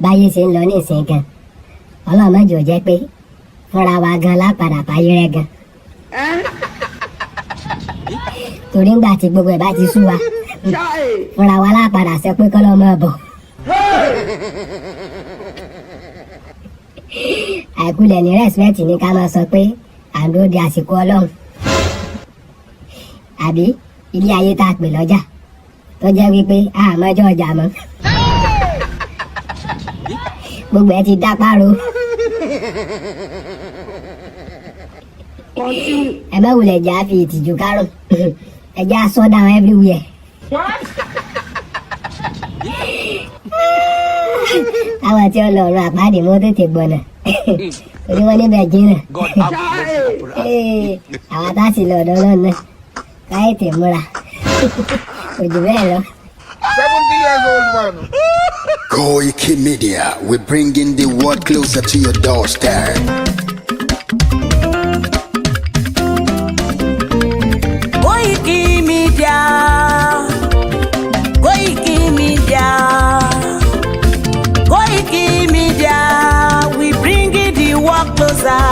báyé ṣe ń lọ ní ìsìn gan Ọlọ́run má jẹ́ ó jẹ́ pé fúnra wa gan lápadà báyé rẹ gan torí ńgbà tí gbogbo ẹ̀ bá ti sú wa fúnra wa lápadà sọ pé kọ́lọ́ máa bọ̀ àìkulẹ̀ ní rẹ́sipẹ́tì ní ká máa sọ pé à ń dúró de àsìkò Ọlọ́run àbí ilé ayé tá a pè lọ́jà tó jẹ́ wípé àmọ́jọ́ ọjà mọ́ gbogbo ẹ ti dá páro ẹ má wulẹ̀ jà fi ìtìjú kárùn ẹ já sọ́dà everywhere àwọn tí ó lọ ọ̀run àpáàdé mọ́ tètè gbọ̀nà torí wọ́n níbẹ̀ jìnnà àwọn tá a sì lọ ọ̀dọ́ náà náà káyé tè múra kò jù bẹ́ẹ̀ lọ. 70 years old man. Koikimedia, we're bringing the world closer to your doorstep. Koikimedia, Koikimedia, Koikimedia, we bringing the world closer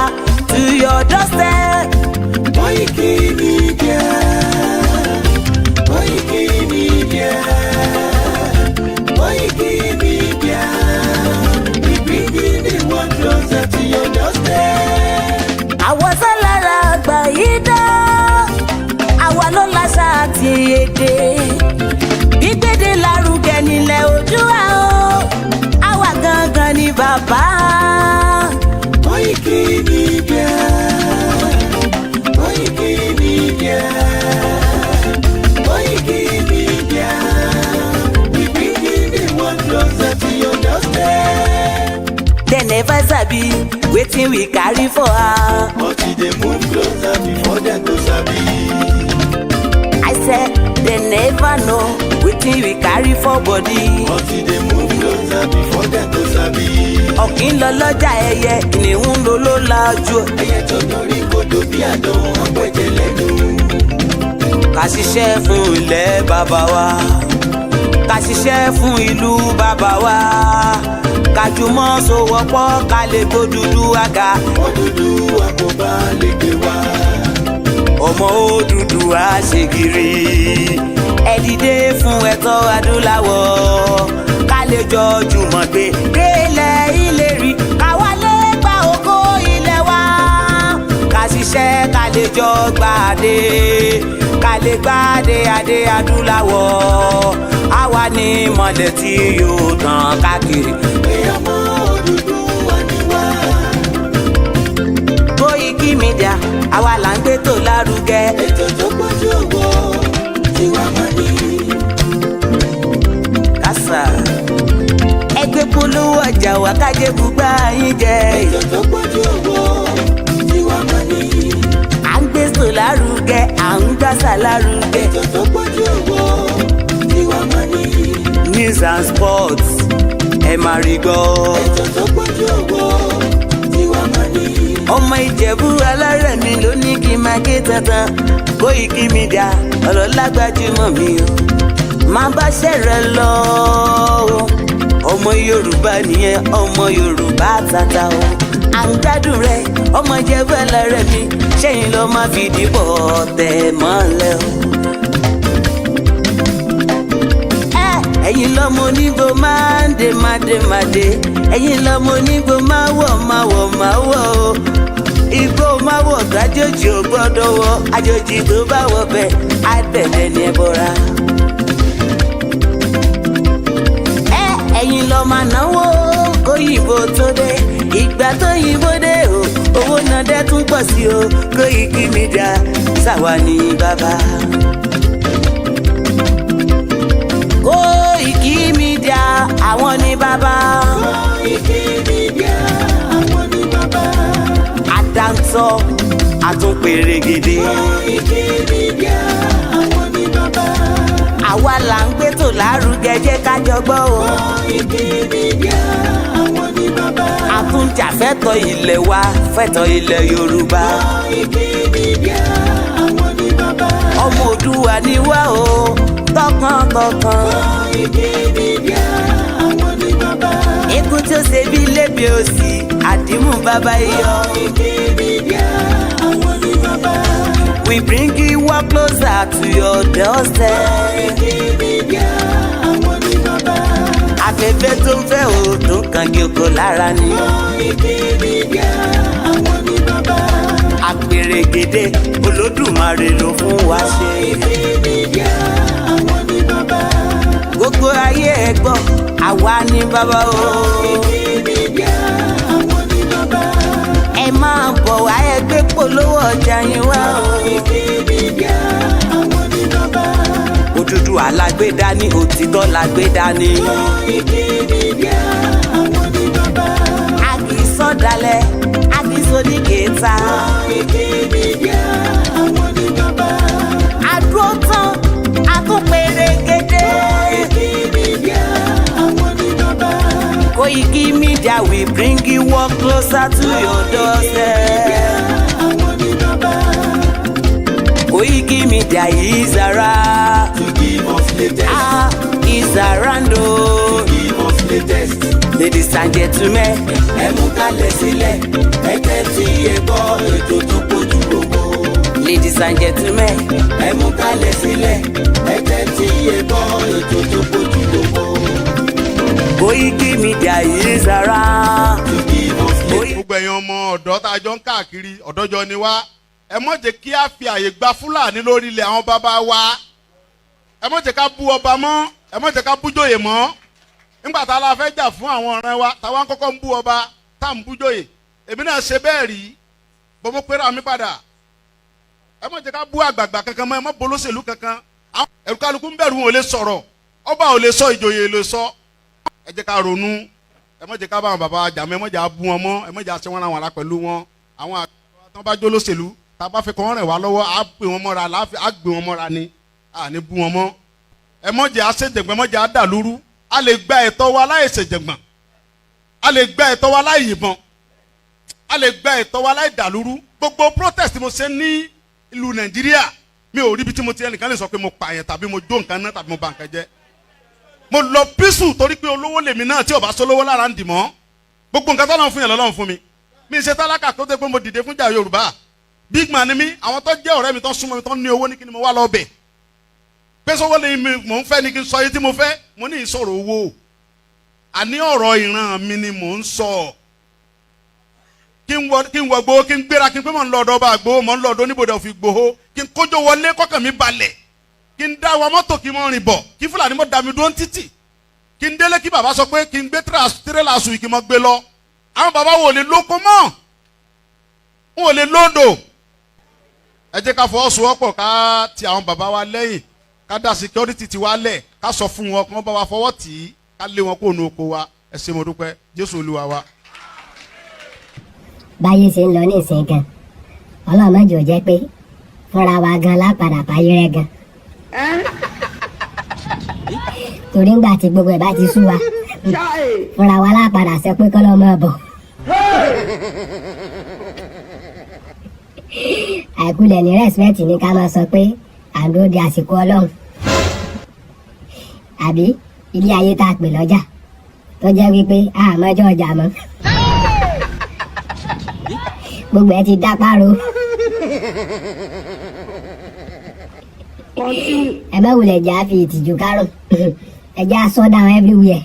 to your doorstep. Koikimedia, Koikimedia. Koikimedia, we bringing the world closer to your doorstep. Àwa sálára àgbà yìí dá, àwa ló láṣà àti èdè. Gbígbédè lárugẹ nílẹ̀ Oòduà o, àwa gangan ni bàbá. Koikimedia, Koikimedia, Koikimedia. Closer to your doorstep. They never sabi wetin we carry for her. But they move closer before they go sabi. I said they never know wetin we carry for body. But they move closer before they go sabi. Ọ̀kín lọ lọ́jà ẹyẹ, ìníhùn ló ló lajú. Ẹyẹ tó lórí kodò bí àdán ọ̀pẹ̀jẹ̀ lẹ́nu. Ká ṣiṣẹ́ fún ilẹ̀ bàbá wa. Ká ṣiṣẹ́ fún ìlú bàbá wa. Ká jùmọ̀ sowọ́pọ̀ ká lè tó dúdú àga. Odùduwà kò bá lè gbé wá. Ọmọ Odùduwà ṣègìrì. Ẹ dìde fún ẹ̀tọ́ adúláwọ̀. Ká lè jọ jùmọ̀ gbé délẹ̀ ìlérí. Ká wálé gba ògo ilẹ̀ wa. Ká ṣiṣẹ́ ká lè jọ gbàdé. Ká lè gbàdé adé adúláwọ̀. Àwa ni mọ̀lẹ̀ tí yóò tàn káàkiri. Ọmọ Odùduwà ni wá. Koikimedia, àwa là ń gbé tó lárugẹ. Ètò tó pọ̀jù owó tí wàá máa ní. Kásá ẹgbẹ́ polówó ọjà wà kájé bùgbà yín jẹ. Ètò tó pọ̀jù owó tí wàá máa ní. À ń gbé tó lárugẹ, à ń gbàsà lárugẹ. Ètò tó pọ̀jù owó tí wàá máa ní. News and sports ẹ máa rí gbọ́. Ètò tó pọ̀jù owó tí wàá máa ní. Ọmọ Ìjẹ̀bú alárẹ̀ mi ló ní kí n máa ké tantan. Koikimedia ọ̀rọ̀ lágbájúmọ̀ mi o. Máa bá ṣẹ̀rẹ̀ lọ o. Ọmọ Yorùbá nìyẹn, ọmọ Yorùbá tata o. À ń gbádùn rẹ, ọmọ Ìjẹ̀bú alárẹ̀ mi. Ṣẹ́yìn ló máa fi dìbò tẹ̀ mọ́lẹ̀ o. Ẹ̀yin lọ́mọ onígbò máa ń dé máa dé. Ẹ̀yin lọ́mọ onígbò máa wọ̀ o. Igbó máa wọ̀ kájòjì ò gbọ́dọ̀ wọ̀. Àjòjì tó bá wọ̀ bẹ́ẹ̀ á tẹ̀lé ní ẹbọra. Ẹ̀yin lọ máa náwó kóyìnbó tó dé. Ìgbà tó yìnbó dé o, owó náà dẹ́ tún pọ̀ sí o. Koikimedia ṣàwa ní bàbá. Koikimedia àwọn ní bàbá. Koikimedia àwọn ní bàbá. Àdáńtọ́ àtúnpèrègèdè. Koikimedia àwọn ní bàbá. Àwa là ń gbé tó lárugẹ jẹ́ ká jọ gbọ́ o. Koikimedia àwọn ní bàbá. Àtúnjàfẹ́tọ̀ ilẹ̀ wa fẹ́tọ̀ ilẹ̀ Yorùbá. Koikimedia àwọn ní bàbá. Ọmọ Oòduà ni wá o tọkàntọkàn. Koikimedia àwọn ní bàbá. Ikú ṣe bí lébi òsì àdìmú bàbá iyọ̀. Koikimedia, àwọn ní bàbá. We bring you up closer to your doorstep. Koikimedia, àwọn ní bàbá. Afẹ́fẹ́ tó ń fẹ́ o tó ń kan kí oko lára ni. Koikimedia, àwọn ní bàbá. Àpèrègèdè Olódùmarè ló fún wa ṣe. Koikimedia, àwọn ní bàbá. Gbogbo ayé ẹ gbọ́ àwa ní bàbá o. Koikimedia, àwọn ní bàbá. Ẹ máa bọ̀ wá ẹgbẹ́ polówó ọjà yín wá o. Koikimedia, àwọn ní bàbá. Òdúdú alágbèdá ní òtítọ́ lágbèdá ní. Koikimedia, àwọn ní bàbá. Àkìsọ̀dálẹ̀ àkìsọ̀díkẹta. Koikimedia, àwọn ní bàbá. Àdúró tán àtúnpèrègèdè. Koikimedia, àwọn ní bàbá. Koikimedia we bring you up closer to your doorstep. Àwọn ní bàbá. Koikimedia is around. To give us latest. Is around o. Give us latest. Ladies and gentlemen, Ẹ mú kalẹ̀ sílẹ̀, ẹ tẹ́tí ẹ gbọ́ ètò tó kojú gbogbo. ladies and gentlemen, Ẹ mú kalẹ̀ sílẹ̀, ẹ tẹ́tí ẹ gbọ́ ètò tó kojú gbogbo. Koikimedia is around. To give us latest. gbogbo ẹ̀yin ọmọ ọ̀dọ́ tá a jọ ń káàkiri ọ̀dọ́jọ́ ni wá ẹ mọ̀ jẹ́ kí a fi àyè gba Fúlàní lórí ilẹ̀ àwọn bàbá wa ẹ mọ̀ jẹ́ ká bú ọba mọ́ ẹ mọ̀ jẹ́ ká bú jòyè mọ́ nígbà tá a la fẹ́ jà fún àwọn ọ̀rẹ́ wa táwa ń kọ́kọ́ ń bú ọba tá à ń bú jòyè èmi náà ṣe bẹ́ẹ̀ rí bọ́ mo pera mi padà ẹ mọ̀ jẹ́ ká bú àgbààgbà kankan mọ́ ẹ mọ̀ bolóṣèlú kankan àwọn ẹ̀rù kálukú ń bẹ̀rù wọn ò lè sọ̀rọ̀ ọba ò lè sọ ìjòyè lè sọ ẹ jẹ́ ká ronú ẹ mọ̀ jẹ́ ká bá àwọn bàbá jà mọ́ ẹ mọ̀ jẹ́ á bú wọn mọ́ ẹ mọ̀ jẹ́ á ṣe wọn àwọn ará pẹ̀lú wọn àwọn àgbà tán bá jó lóṣèlú tá a bá fẹ́ kọ́ wọn rẹ̀ wá lọ́wọ́ á gbé wọn mọ́ra á gbé wọn mọ́ra ni à ní bú wọn mọ́ ẹ mọ̀ jẹ́ á ṣèjẹ̀gbọ́n ẹ mọ̀ jẹ́ á dà lúrú a lè gba ẹ̀tọ́ wa láì ṣèjẹ̀gbọ́n a lè gba ẹ̀tọ́ wa láì yìnbọn a lè gba ẹ̀tọ́ wa láì dà lúrú gbogbo protest mo ṣe ní ìlú Nàìjíríà mi ò rí ibi tí mo ti ẹnìkan lè sọ pé mo pààyàn tàbí mo jó nǹkan náà tàbí mo bà nǹkan jẹ́ mo lọ písù torí pé olówó lèmi náà tí ò bá sólówó lára ń dì mọ́ gbogbo nǹkan tọ́lọ́run fún yẹn lọ́lọ́run fún mi mi ṣe tálákà tó dé pé mo dìde fúnjà Yorùbá big man ni mi àwọn tó jẹ́ ọ̀rẹ́ mi tó súnmọ́ mi tó ní owó ní kí ni mo wá lọ bẹ̀ pé sọ́wọ́ lè mi mò ń fẹ́ ni kí n sọ yìí tí mo fẹ́ mo ní ìsọ̀rọ̀ owó àní ọ̀rọ̀ ìran mi ni mò ń sọ kí n wọ gbowó kí n gbéra kí n pé mò ń lọ ọ̀dọ̀ ọba àgbowó mò ń lọ ọ̀dọ̀ oníbodè òfin gbowó kí n kójó wọlé kọ́kàn mi balẹ̀ kí n dá wa mọ́tò kí n mọ́ rìn bọ̀ kí Fúlàní mọ́ dá mi dúró títì kí n délé kí bàbá sọ pé kí n gbé tírélà sùn kí n mọ́ gbé lọ àwọn bàbá wo lè lóko mọ́ wọn ò lè lódò ẹ jẹ́ ká fọwọ́sowọ́pọ̀ ká ti àwọn bàbá wa lẹ́yìn ká dá security ti wá lẹ̀ ká sọ fún wọn kí wọ́n bá wa fọwọ́ tì í ká lé wọn kó nu oko wa ẹ ṣé mo dúpẹ́ Jésù Olúwa wa. báyé ṣe ń lọ ní ìsìn gan Ọlọ́run má jẹ́ ó jẹ́ pé fúnra wa gan lápadà fàyè rẹ gan torí ńgbà tí gbogbo ẹ̀ bá ti sú wa fúnra wa lápadà sọ pé kọ́ lọ́ mọ́ bọ̀ àìkúlẹ̀ ní rẹ́sipẹ́tì ní ká máa sọ pé àdó di àsìkò Ọlọ́run àbí ilé ayé tá a pè lọ́jà tó jẹ́ wípé àmọ́jọ́ ọjà mọ́ gbogbo ẹ ti dá páro ẹ má wulẹ̀ jà fi ìtìjú kárùn ẹ já sọ́dà everywhere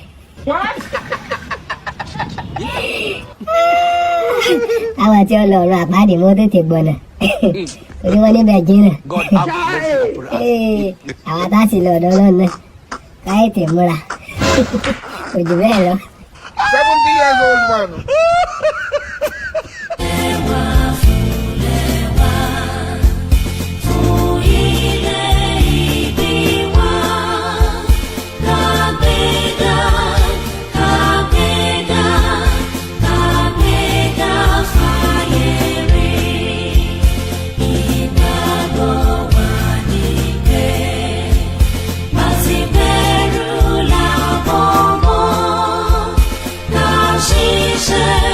àwọn tí ó lọ ọ̀rọ̀ àpáàdé mọ́ tètè gbọ̀nà torí wọ́n níbẹ̀ jìnnà àwọn tá a sì lọ ọ̀dọ́ náà náà káyé tè múra kò jù bẹ́ẹ̀ lọ. 70 years old man. She said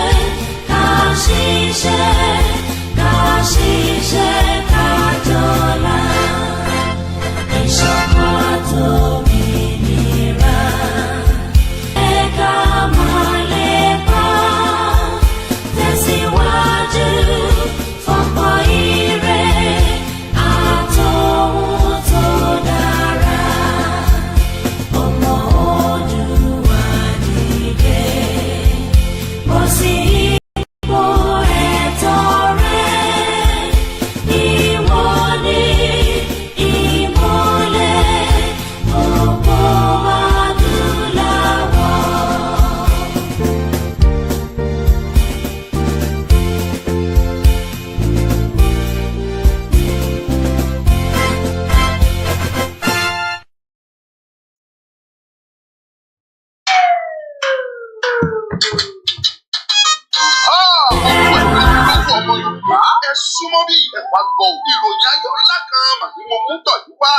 wá gbọ́ ìròyìn ayọ̀ ńlá kan màní mo mú tọ̀jú wá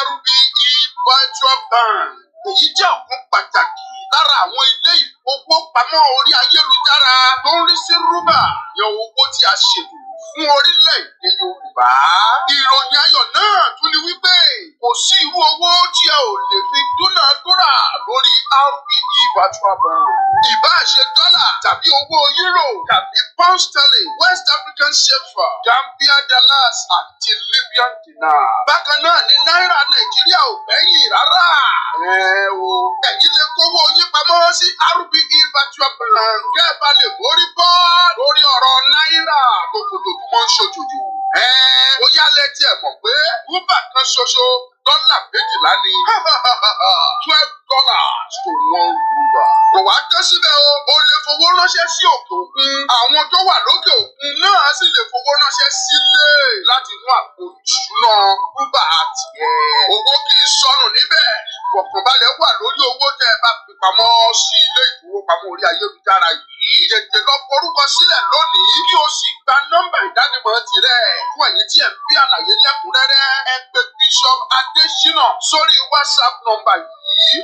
RBE virtual bank. Èyí jẹ́ ọ̀kan pàtàkì lára àwọn ilé ìfowópamọ́ orí ayélujára tó ń rí sí rúbà yan owó tí a ṣètò fún orílẹ̀-èdè Yorùbá. Ìròyìn ayọ̀ náà tún ni wípé kò sí irú owó tí ẹ ò lè fi dúnàádúrà lórí RBE virtual bank. Ìbáà ṣe dọ́là tàbí owó euro tàbí pound sterling, West African CFA, Gambia dollars àti Libyan dinar. Bákan náà ni náírà Nàìjíríà ò gbẹ́yìn rárá. Ẹ̀yin lè kówó yín pamọ́ sí RBE virtual bank. Kẹ́ ẹ bá lè borí bọ́ lórí ọ̀rọ̀ náírà tó fojoojúmọ́ ń ṣojújú. Ó yá létí ẹ̀ mọ̀ pé rúbà kan ṣoṣo dọ́là méjìlá ni $12 to one rúbà. Kò wá tán síbẹ̀ o, o lè fowó ránṣẹ́ sí òkè òkun. Àwọn tó wà lókè òkun náà sì lè fowó ránṣẹ́ sílé láti inú àpò ìṣúná rúbà àti ẹ̀. Owó kì í sọnù níbẹ̀. Ìfọ̀kànbalẹ̀ wà lórí owó tẹ́ ẹ bá fi pamọ́ sí ilé ìfowópamọ́ orí ayélujára yìí. Tètè lọ forúkọ sílẹ̀ lónìí kí o sì gba nọ́mbà ìdánimọ̀ tirẹ̀. Fún ẹ̀yin tí ẹ ń fi àlàyé lẹ́kùnrẹ́rẹ́, ẹ pè Bishop Adesina sórí WhatsApp nọ́mbà yìí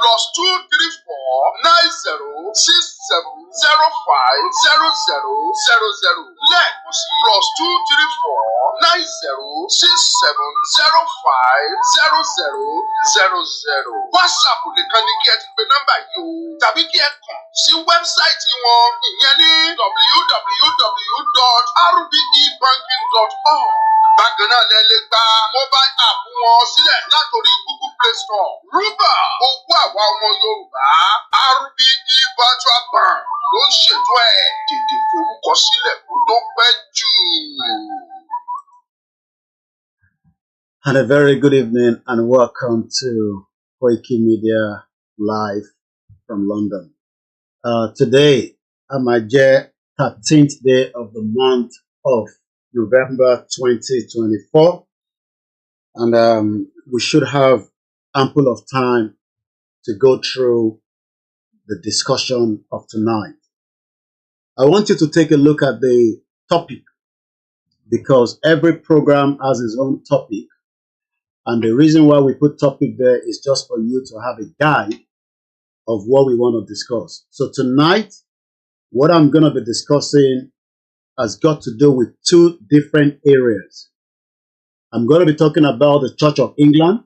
+2349067050000 lẹ́ẹ̀kan sí +2349067050000. WhatsApp nìkan ni kí ẹ ti pe nọ́mbà yìí o, tàbí kí ẹ kàn sí wẹ́bsáìtì wọn ìyẹn ní www.rbebanking.org. Bákan náà lẹ lè gba mobile app wọn sílẹ̀ látòrí Google Play Store. Rúbà owó àwa ọmọ Yorùbá RBE virtual bank ló ń ṣètò ẹ̀. Tètè forúkọ sílẹ̀ kó tó pẹ́ jù. And a very good evening and welcome to Koikimedia live from London. Today, Amaje, 13th day of the month of November 2024, and we should have ample of time to go through the discussion of tonight. I want you to take a look at the topic, because every program has its own topic, and the reason why we put topic there is just for you to have a guide of what we want to discuss. So tonight, what I'm going to be discussing has got to do with two different areas. I'm going to be talking about the Church of England,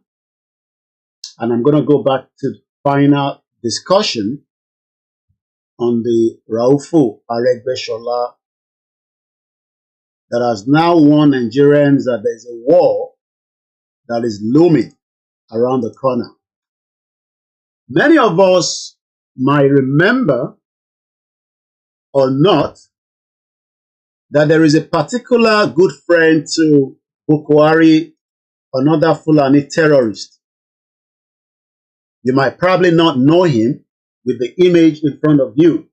and I'm going to go back to the final discussion on the Aregbesola that has now warned Nigerians that there's a war that is looming around the corner. Many of us might remember or not that there is a particular good friend to Boko Haram, another Fulani terrorist. You might probably not know him with the image in front of you.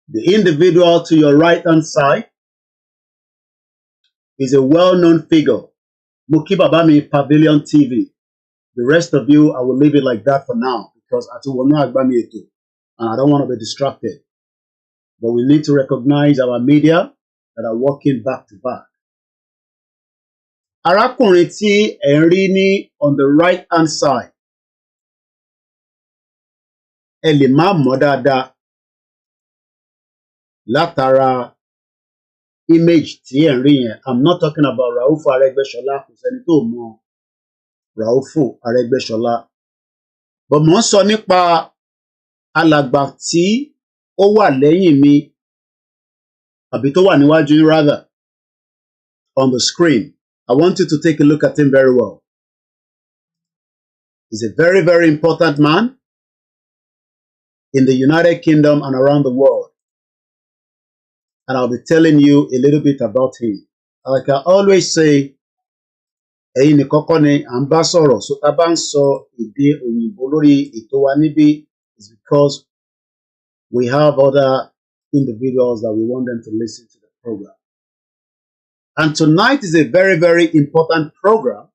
The individual to your right-hand side is a well-known figure, Muki Babami Pavilion TV. The rest of you, I will leave it like that for now, because I don't want to be distracted. But we need to recognize our media that are working back to back. Arákùnrin tí ẹ ń rí ní on the right hand side, ẹ lè má mọ̀ dáadáa látara image tí ẹ ń rí yẹn. I'm not talking about Raufu Aregbesola, kò sẹ́ni tó mọ̀ Raufu Aregbesola. But mo ń sọ nípa alàgbà tí ó wà lẹ́yìn mi, àbí tó wà níwájú yín rather, on the screen. I want you to take a look at him very well. He's a very, very important man in the United Kingdom and around the world. And I'll be telling you a little bit about him. Like I always say, ẹ̀yin nìkan kọ́ ni à ń bá sọ̀rọ̀. So tá bá ń sọ èdè òyìnbó lórí ètò wa níbí is because we have other individuals that we want them to listen to the program. And tonight is a very, very important program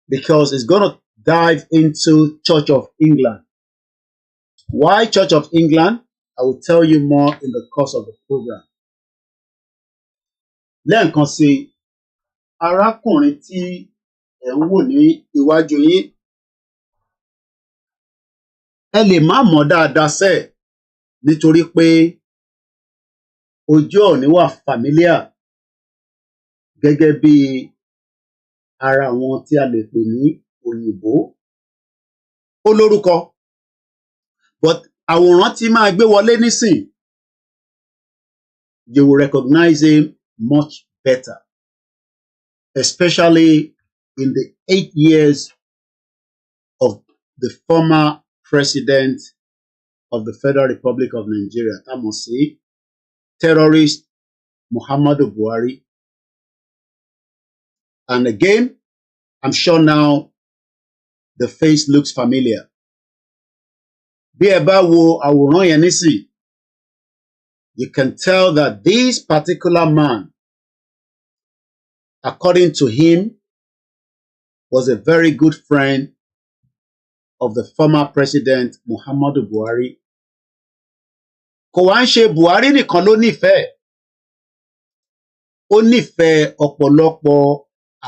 because it's going to dive into Church of England. Why Church of England? I will tell you more in the course of the program. lẹ́ẹ̀kan sí arákùnrin tí ẹ̀ ń wò ní iwájú yín ẹ lè má mọ̀ dáadáa sẹ́ẹ̀ nítorí pé ojú ọ̀ní wà familiar gẹ́gẹ́ bí ara àwọn tí a lè pè ní òyìnbó ó lórúkọ but àwòrán tí máa gbé wọlé nísìn you will recognize him much better, especially in the 8 years of the former president of the Federal Republic of Nigeria, tá mọ̀ sí terrorist Muhammadu Buhari. And again, I'm sure now the face looks familiar. Bí ẹ bá wo àwòrán yẹn nísìn, you can tell that this particular man, according to him, was a very good friend of the former president Muhammadu Buhari. Kò wá ń ṣe Buhari nìkan ló nífẹ̀ẹ́, ó nífẹ̀ẹ́ ọ̀pọ̀lọpọ̀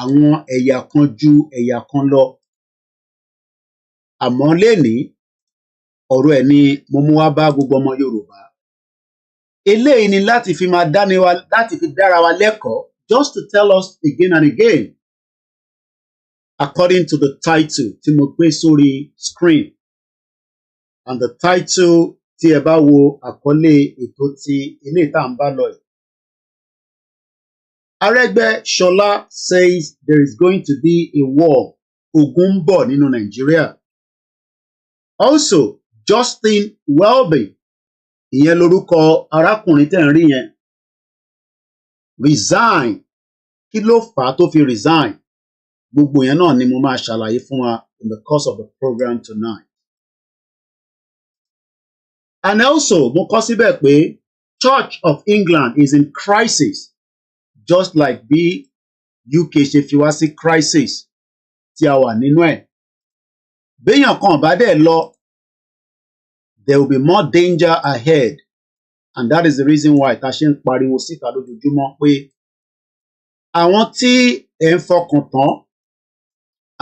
àwọn ẹ̀yà kan ju ẹ̀yà kan lọ. Àmọ́ lénìí, ọ̀rọ̀ ẹ̀ ni mo mú wá bá gbogbo ọmọ Yorùbá. Eléyìí ni láti fi máa dára wa lẹ́kọ̀ọ́, just to tell us again and again, according to the title tí mo gbé sórí screen. And the title tí ẹ bá wo àkọlé ètò tí ilé ìta ń bá lọ yìí. Aregbesola says there is going to be a war. Ogun ń bọ̀ nínú Nàìjíríà. Also, Justin Welby, ìyẹn lorúkọ arákùnrin tẹ́ ń rí yẹn, resign. Kí ló fà á tó fi resign? Gbogbo yẹn náà ni mo máa ṣàlàyé fún wa in the course of the program tonight. And also, mo kọ síbẹ̀ pé Church of England is in crisis, just like bí UK ṣe fi wá sí crisis tí a wà nínú ẹ̀. Béèyàn kan bá dẹ̀ lọ, there will be more danger ahead, and that is the reason why ta ṣe ń pariwo síta lójoojúmọ́ pé àwọn tí ẹ̀ ń fọkàn tán,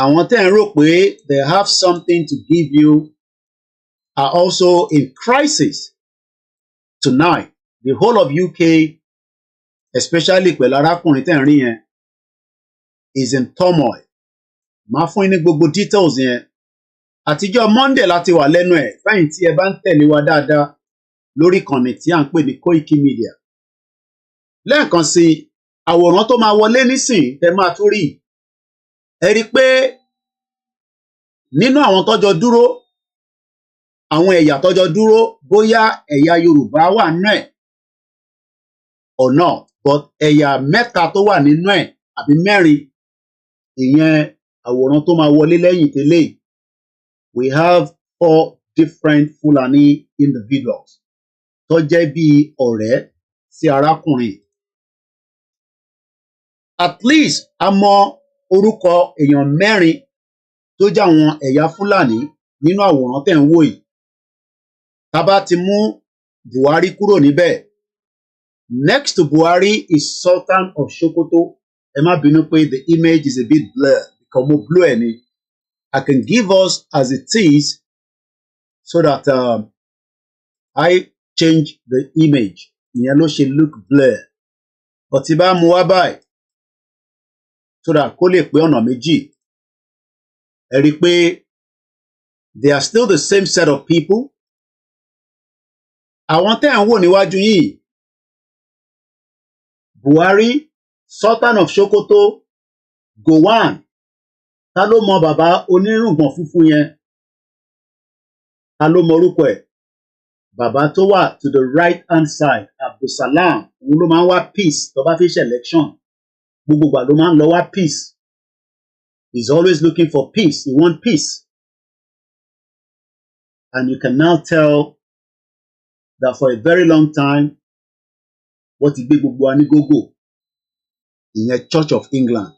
àwọn tẹ́ ń rò pé they have something to give you are also in crisis tonight. The whole of UK, especially pẹ̀lú arákùnrin tẹ́ ń rí yẹn, is in turmoil. Màá fún yín ní gbogbo details yẹn. Àtijọ́ Monday láti wà lẹ́nu ẹ̀ fẹ́yìn tí ẹ bá ń tẹ̀lé wa dáadáa lórí ìkànnì tí à ń pè ní Koiki Media. Lẹ́ẹ̀kan sí àwòrán tó máa wọlé nísìn tẹ máa tún rí. Ẹ rí i pé nínú àwọn tọ́jọ dúró, àwọn ẹ̀yà tọ́jọ dúró, bóyá ẹ̀yà Yorùbá wà nínú ẹ̀ or not, but ẹ̀yà mẹ́ta tó wà nínú ẹ̀ àbí mẹ́rin, ìyẹn àwòrán tó máa wọlé lẹ́yìn tẹ́lẹ̀. We have 4 different Fulani individuals tó jẹ́ bí ọ̀rẹ́ sí arákùnrin. At least a mọ orúkọ èèyàn mẹ́rin tó jẹ́ àwọn ẹ̀yà Fulani nínú àwòrán tẹ̀ ń wò yìí. Tá bá ti mú Buhari kúrò níbẹ̀, next to Buhari is Sultan of Sokoto. Ẹ má bínú pé the image is a bit blurred because mo blur ẹ̀ ni. I can give us as it is so that I change the image. Ìyẹn ló ṣe look blur. But tí bá mú wá báyìí so that kó lè pé ọ̀nà méjì. Ẹ rí i pé they are still the same set of people. Àwọn tẹ́ ẹ̀ ń wò níwájú yìí, Buhari, Sultan of Sokoto, Gowon. Ta ló mọ bàbá onírùngbọ̀n funfun yẹn? Ta ló mọ orúkọ ẹ̀? Bàbá tó wà to the right hand side, Abdulsalam, òun ló máa ń wá peace tó bá fi ṣe election. Gbogbo ìgbà ló máa ń lọ wá peace. He's always looking for peace. He wants peace. And you can now tell that for a very long time, wọ́n ti gbé gbogbo wa ní gógó. Ìyẹn Church of England.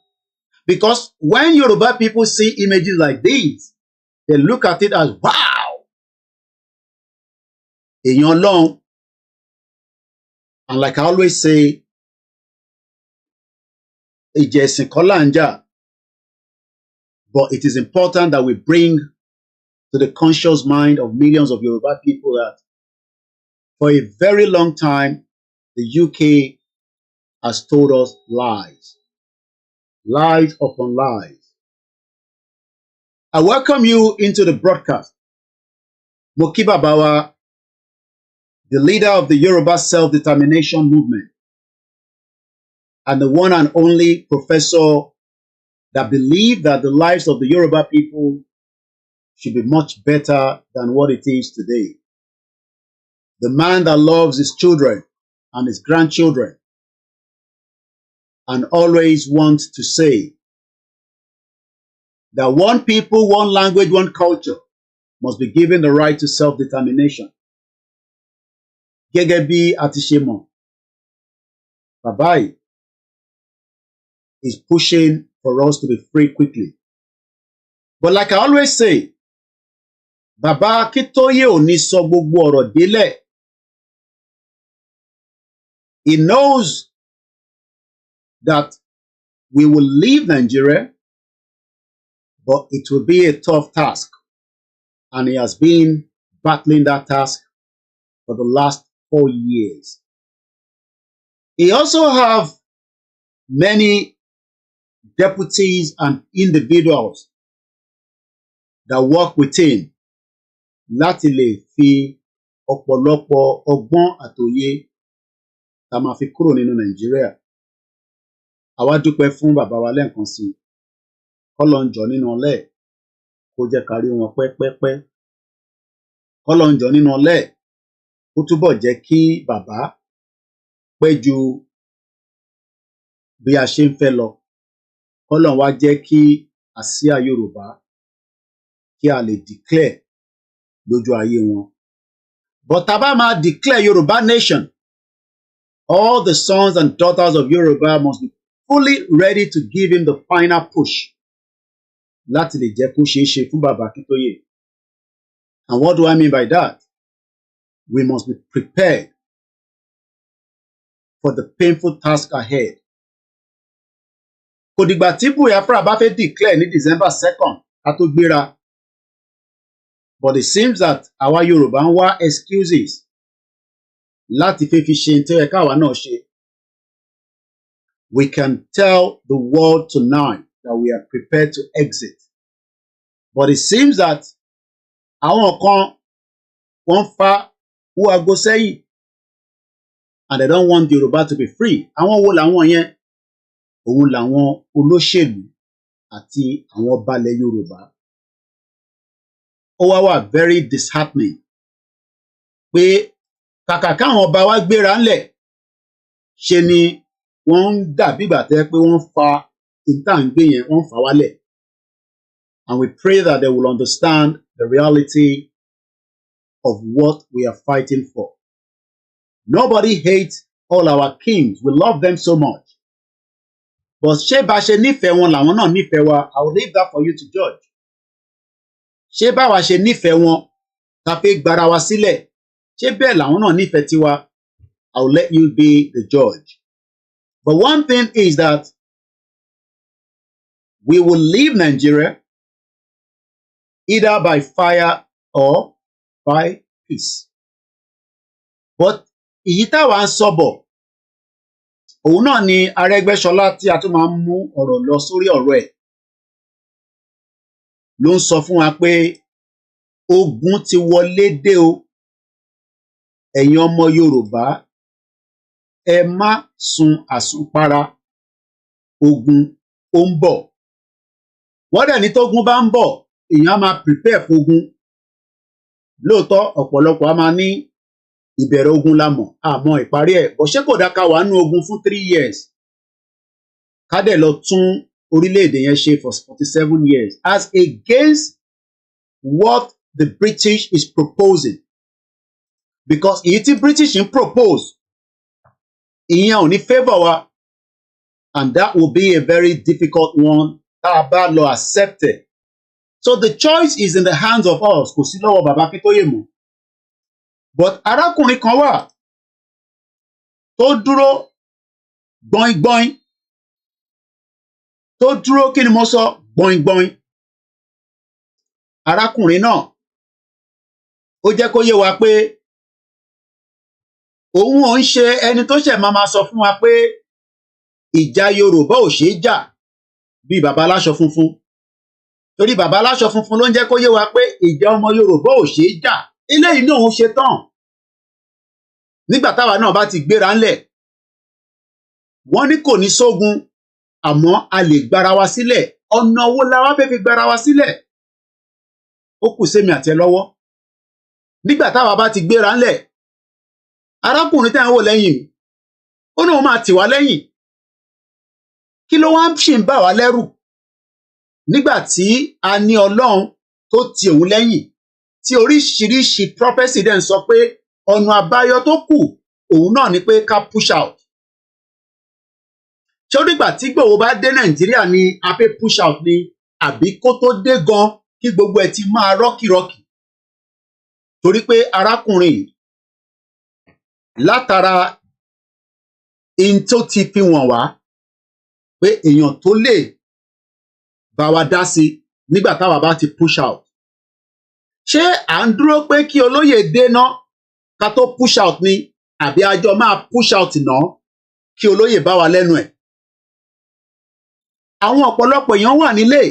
Because when Yoruba people see images like these, they look at it as, wow! Èèyàn Ọlọ́run. And like I always say, ìjà ẹ̀sìn kọ́ là ń jà. But it is important that we bring to the conscious mind of millions of Yoruba people that for a very long time, the UK has told us lies. Lies upon lies. I welcome you into the broadcast. Moki Babawa, the leader of the Yoruba self-determination movement, and the one and only professor that believed that the lives of the Yoruba people should be much better than what it is today. The man that loves his children and his grandchildren and always wants to say that one people, one language, one culture must be given the right to self-determination. Gẹ́gẹ́ bí a ti ṣe mọ̀, bàbá yìí is pushing for us to be free quickly. But like I always say, Bàbá Akintoye ò ní sọ gbogbo ọ̀rọ̀ délẹ̀. He knows that we will leave Nigeria, but it will be a tough task. And he has been battling that task for the last 4 years. He also have many deputies and individuals that work with him láti lè fi ọ̀pọ̀lọpọ̀ ọgbọ́n àtòye tá máa fi kúrò nínú Nàìjíríà. Àwa dúpẹ́ fún bàbá wa lẹ́ẹ̀kan sí i. K'Ọlọ́run jọ̀ọ́ nínú ọlá ẹ̀ kó jẹ́ ká rí wọn pẹ́pẹ́pẹ́. K'Ọlọ́run jọ̀ọ́ nínú ọlá ẹ̀ kó túbọ̀ jẹ́ kí bàbá pẹ́ ju bí a ṣe ń fẹ́ lọ. K'Ọlọ́run wá jẹ́ kí àsíá Yorùbá kí a lè declare lójú ayé wọn. But tá bá máa declare Yorùbá nation, all the sons and daughters of Yoruba must be fully ready to give him the final push láti lè jẹ́ kó ṣeé ṣe fún bàbá Akintoye. And what do I mean by that? We must be prepared for the painful task ahead. Kò dìgbà tí Biafra bá fẹ́ declare ní December 2nd ká tó gbéra. But it seems that àwa Yorùbá ń wá excuses láti fẹ́ fi ṣe tó yẹ káwa náà ṣe. We can tell the world tonight that we are prepared to exit. But it seems that àwọn kan wọ́n fa owó ago sẹ́yìn and they don't want Yorùbá to be free. Àwọn wo làwọn yẹn? Òun làwọn olóṣèlú àti àwọn balẹ̀ Yorùbá. Ó wá wà very disheartening pé kàkà káwọn ọba wa gbéra ńlẹ̀ ṣe ni wọ́n ń dàbí ìgbà tẹ́ pé wọ́n fa ìtàǹgbé yẹn wọ́n fà wálẹ̀. And we pray that they will understand the reality of what we are fighting for. Nobody hates all our kings. We love them so much. But ṣé bá ṣe nífẹ̀ẹ́ wọn làwọn náà nífẹ̀ẹ́ wa? I will leave that for you to judge. Ṣé báwa ṣe nífẹ̀ẹ́ wọn ká fẹ́ gbara wa sílẹ̀? Ṣé bẹ́ẹ̀ làwọn náà nífẹ̀ẹ́ tiwa? I will let you be the judge. But one thing is that we will leave Nigeria either by fire or by peace. But èyí táwa ń sọ bọ̀, òun náà ni Aregbesola tí a tún máa ń mú ọ̀rọ̀ lọ sórí ọ̀rọ̀ ẹ̀ ló ń sọ fún wa pé ogun ti wọlé dé o. Ẹ̀yin ọmọ Yorùbá, ẹ má sun àsunpara, ogun ó ń bọ̀. Wọ́n dẹ̀ ní tógun bá ń bọ̀, èèyàn á máa prepare fógun. Lóòótọ́ ọ̀pọ̀lọpọ̀ á máa ní ìbẹ̀rẹ̀ ogun la mọ̀, àmọ́ ìparí ẹ̀. Bọ̀ ṣé kò dá ká wà nínú ogun fún 3 years? Ká dẹ̀ lọ tún orílẹ̀-èdè yẹn ṣe for 47 years as against what the British is proposing. Because èyí tí British ń propose, ìyẹn ò ní favour wa, and that will be a very difficult one tá a bá lọ accept it. So the choice is in the hands of us, kò sí lọ́wọ́ bàbá Akintoye mọ́. But arákùnrin kan wà tó dúró gbọ́ngbọ́n tó dúró kí ni mo sọ gbọ̀ngbọ̀n arákùnrin náà ó jẹ́ kó yé wa pé òun ò ń ṣe ẹni tó ṣẹ̀ máa sọ fún wa pé ìjà Yorùbá ò ṣeé jà bíi bàbá aláṣọ funfun torí bàbá aláṣọ funfun ló ń jẹ́ kó yé wa pé ìjà ọmọ Yorùbá ò ṣeé jà eléyìí náà ń ṣe tán nígbà táwa náà bá ti gbéra ńlẹ̀ wọ́n ní kò ní sógun àmọ́ a lè gbára wa sílẹ̀ ọ̀nà owó la wá fẹ́ fi gbára wa sílẹ̀ ó kù sẹ́mi àti ẹ lọ́wọ́ nígbà táwa bá ti gbéra ńlẹ̀ arákùnrin tí à ń wò lẹ́yìn ó náà máa tì wá lẹ́yìn kí ló wá ṣì ń bà wá lẹ́rù nígbà tí a ní Ọlọ́run tó tì òun lẹ́yìn tí oríṣiríṣi prophecy dẹ̀ ń sọ pé ọ̀nà àbáyọ tó kù òun náà ni pé ká push out ṣé ó dìgbà tí Ìgbòho bá dé Nàìjíríà ni a fẹ́ push out ni àbí kó tó dé gan kí gbogbo ẹ̀ ti máa rọ́kìrọ́kì torí pé arákùnrin látara in tó ti fi wọ̀n wá pé èèyàn tó lè bá wa dá sí nígbà táwa bá ti push out ṣé à ń dúró pé kí olóyè déná ká tó push out ni àbí àjọ máa push out náà kí olóyè bá wa lẹ́nu ẹ̀ àwọn ọ̀pọ̀lọpọ̀ èèyàn wà nílé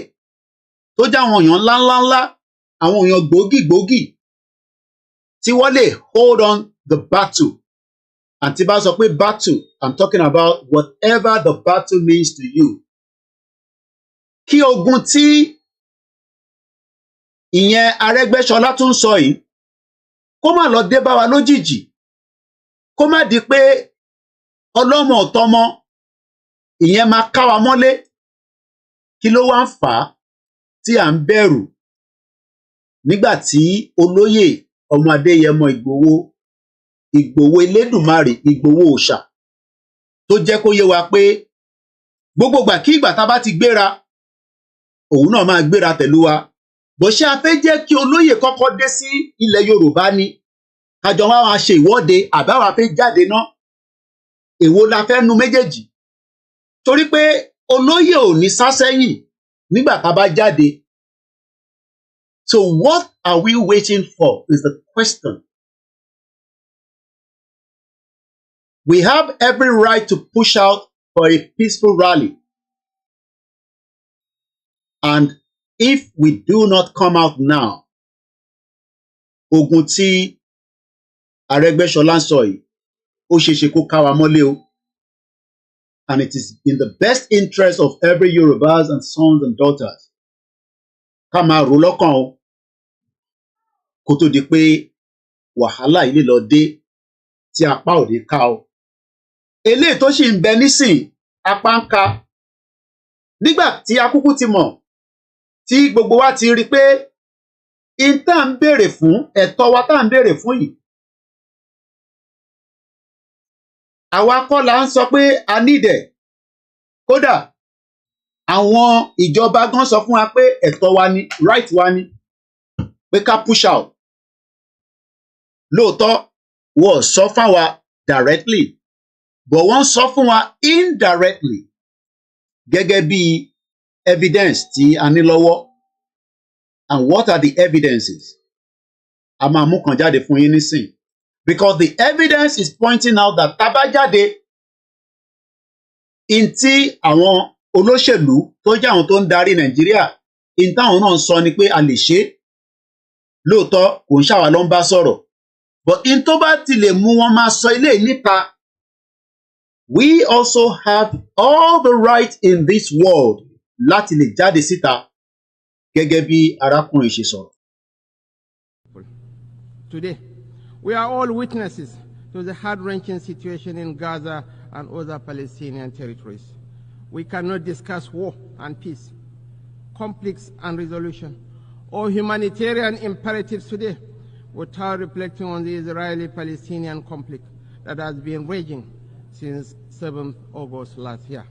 tó jẹ́ àwọn èèyàn ńláńláńlá àwọn èèyàn gbòógì tí wọ́n lè hold on the battle àti bá sọ pé battle I'm talking about whatever the battle means to you kí ogun tí ìyẹn Arẹ́gbẹ́ṣọlá tún sọ yìí kó má lọ dé bá wa lójijì kó má di pé ọlọ́mọ ọ̀tọ́mọ ìyẹn máa ká wa mọ́lé kí ló wá ń fà á tí à ń bẹ̀rù nígbà tí olóyè ọmọ Adéyẹmọ Ìgbòho Elédùmarè Ìgbòho òòṣà tó jẹ́ kó yé wa pé gbogbo ìgbà kí ìgbà tá a bá ti gbéra òun náà máa gbéra pẹ̀lú wa bó ṣe a fẹ́ jẹ́ kí olóyè kọ́kọ́ dé sí ilẹ̀ Yorùbá ni kájọ wá máa ṣe ìwọ́de àbáwá fẹ́ jáde ná èwo la fẹ́ nu méjèèjì torí pé olóyè ò ní sá sẹ́yìn nígbà tá a bá jáde. So what are we waiting for is the question. We have every right to push out for a peaceful rally. And if we do not come out now, ogun tí Aregbesola ń sọ yìí, ó ṣeéṣe kó ká wa mọ́lé o. And it is in the best interest of every Yorubas and sons and daughters. Ká máa rò lọ́kàn o. Kó tó di pé wàhálà ilé lọ dé tí apá ò dé ká o. Eléyìí tó sì ń bẹ nísìn apá ń ka. Nígbà tí akúkú ti mọ̀ tí gbogbo wa ti rí pé in tá à ń béèrè fún ẹ̀tọ́ wa tá à ń béèrè fún yìí. Àwa kọ́ la ń sọ pé a nídẹ̀. Kódà àwọn ìjọba gan sọ fún wa pé ẹ̀tọ́ wa ni right wa ni pé ká push out. Lóòótọ́ wọ́n sọ fún wa directly but wọ́n sọ fún wa indirectly gẹ́gẹ́ bí evidence tí a ní lọ́wọ́. And what are the evidences? A máa mú kan jáde fún yín nísìn. Because the evidence is pointing out that tabajade in tí àwọn olóṣèlú tó jẹ́ àwọn tó ń darí Nàìjíríà in táwọn náà sọ ni pé a lè ṣe lóòótọ́ kò ń ṣàwà ló ń bá sọ̀rọ̀ but in tó bá ti lè mú wọn máa sọ ilé níta we also have all the right in this world láti lè jáde síta gẹ́gẹ́ bí arákùnrin ṣe sọ̀rọ̀. Today, we are all witnesses to the heart-wrenching situation in Gaza and other Palestinian territories. We cannot discuss war and peace, conflicts and resolution, or humanitarian imperatives today without reflecting on the Israeli-Palestinian conflict that has been raging since 7th August last year.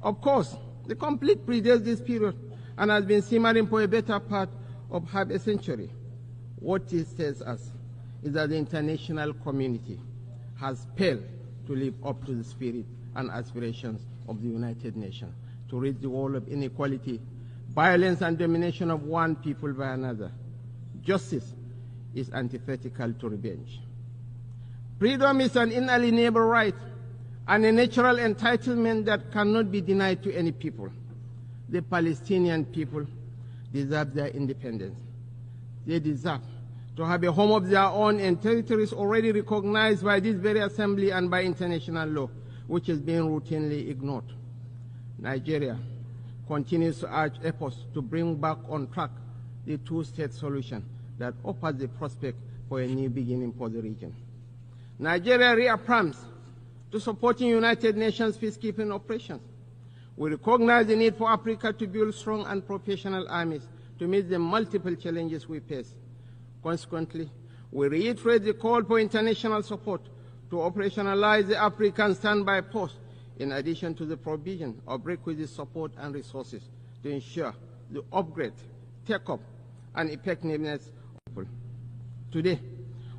Of course, the conflict predates this period and has been simmering for a better part of half a century. What it tells us is that the international community has failed to live up to the spirit and aspirations of the United Nations. to reach the wall of inequality, violence and domination of one people by another. Justice is antithetical to revenge. Freedom is an inalienable right and a natural entitlement that cannot be denied to any people. The Palestinian people deserve their independence. They deserve to have a home of their own in territories already recognized by this very assembly and by international law, which is being routinely ignored. Nigeria continues to urge efforts to bring back on track the two-state solution that offers the prospect for a new beginning for the region. Nigeria reaffirms to supporting United Nations peacekeeping operations. We recognize the need for Africa to build strong and professional armies to meet the multiple challenges we face. Consequently, we reiterate the call for international support to operationalize the African Standby Force, in addition to the provision of requisite support and resources to ensure the upgrade, take-up, and effectiveness of people. Today,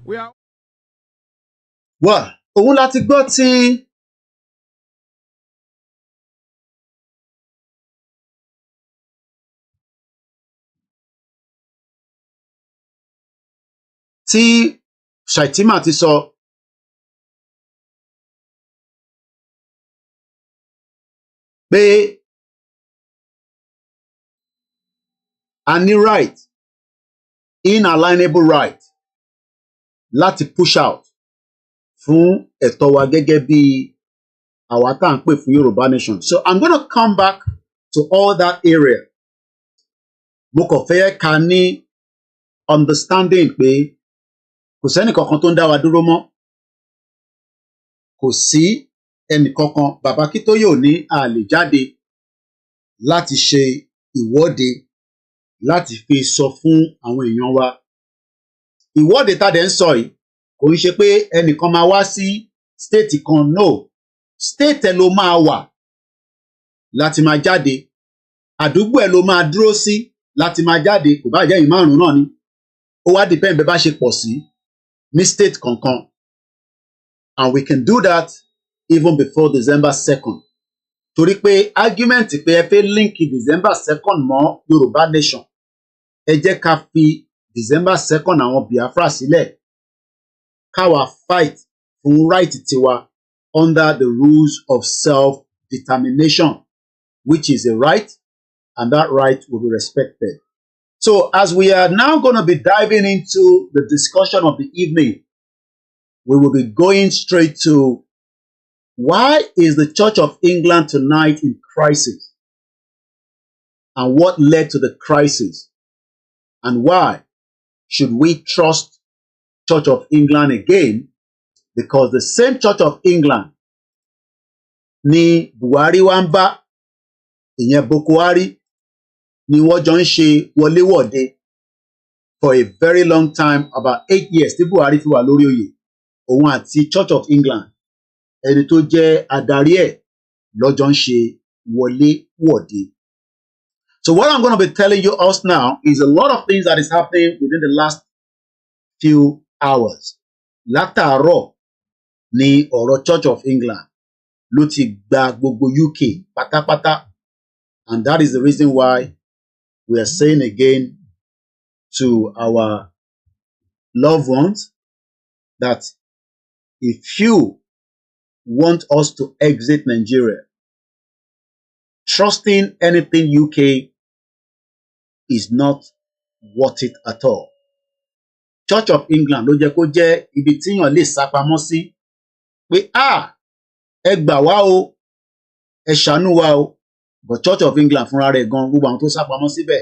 we are... Well, òun láti gbọ́ tí Shaitima ti sọ pé a ní right, inalienable right láti push out fún ẹ̀tọ́ wa gẹ́gẹ́ bí àwa tá à ń pè fún Yorùbá nation. So I'm going to come back to all that area. Mo kàn fẹ́ ká ní understanding pé kò sẹ́ni kankan tó ń dá wa dúró mọ́. Kò sí ẹnì kankan. Bàbá Akintoye ò ní a lè jáde láti ṣe ìwọ́de láti fi sọ fún àwọn èèyàn wa. Ìwọ́de tá dẹ̀ ń sọ yìí kò ń ṣe pé ẹnìkan máa wá sí state kan, no. State ẹ ló máa wà láti máa jáde. Àdúgbò ẹ ló máa dúró sí láti máa jáde. Kò bá jẹ́ ìmárùn náà ni. Ó wá depend bẹ́ẹ̀ bá ṣe pọ̀ sí ní state kankan. And we can do that even before December 2nd. Torí pé argument pé ẹ fẹ́ link December 2nd mọ́ Yorùbá nation. Ẹ jẹ́ ká fi December 2nd àwọn Biafra sílẹ̀. Káwa fight fún right tiwa under the rules of self-determination, which is a right, and that right will be respected. So as we are now going to be diving into the discussion of the evening, we will be going straight to why is the Church of England tonight in crisis? And what led to the crisis? And why should we trust Church of England again? Because the same Church of England ni Buhari wá ń bá, ìyẹn Boko Haram, ni wọ́n jọ ń ṣe wọléwọ̀de for a very long time, about 8 years tí Buhari fi wà lórí oyè. Òun àti Church of England, ẹni tó jẹ́ adarí ẹ̀, lọ́jọ́ ń ṣe wọléwọ̀de. So what I'm going to be telling you us now is a lot of things that is happening within the last few hours. Látàárọ̀ ni ọ̀rọ̀ Church of England ló ti gba gbogbo UK pátápátá. And that is the reason why we are saying again to our loved ones that if you want us to exit Nigeria, trusting anything UK is not worth it at all. Church of England ló jẹ́ kó jẹ́ ibi tíyàn lè sá pamọ́ sí pé ẹ gbà wá o, ẹ ṣàánú wa o. But Church of England fúnra rẹ̀ gan, gbogbo àwọn tó sá pamọ́ síbẹ̀,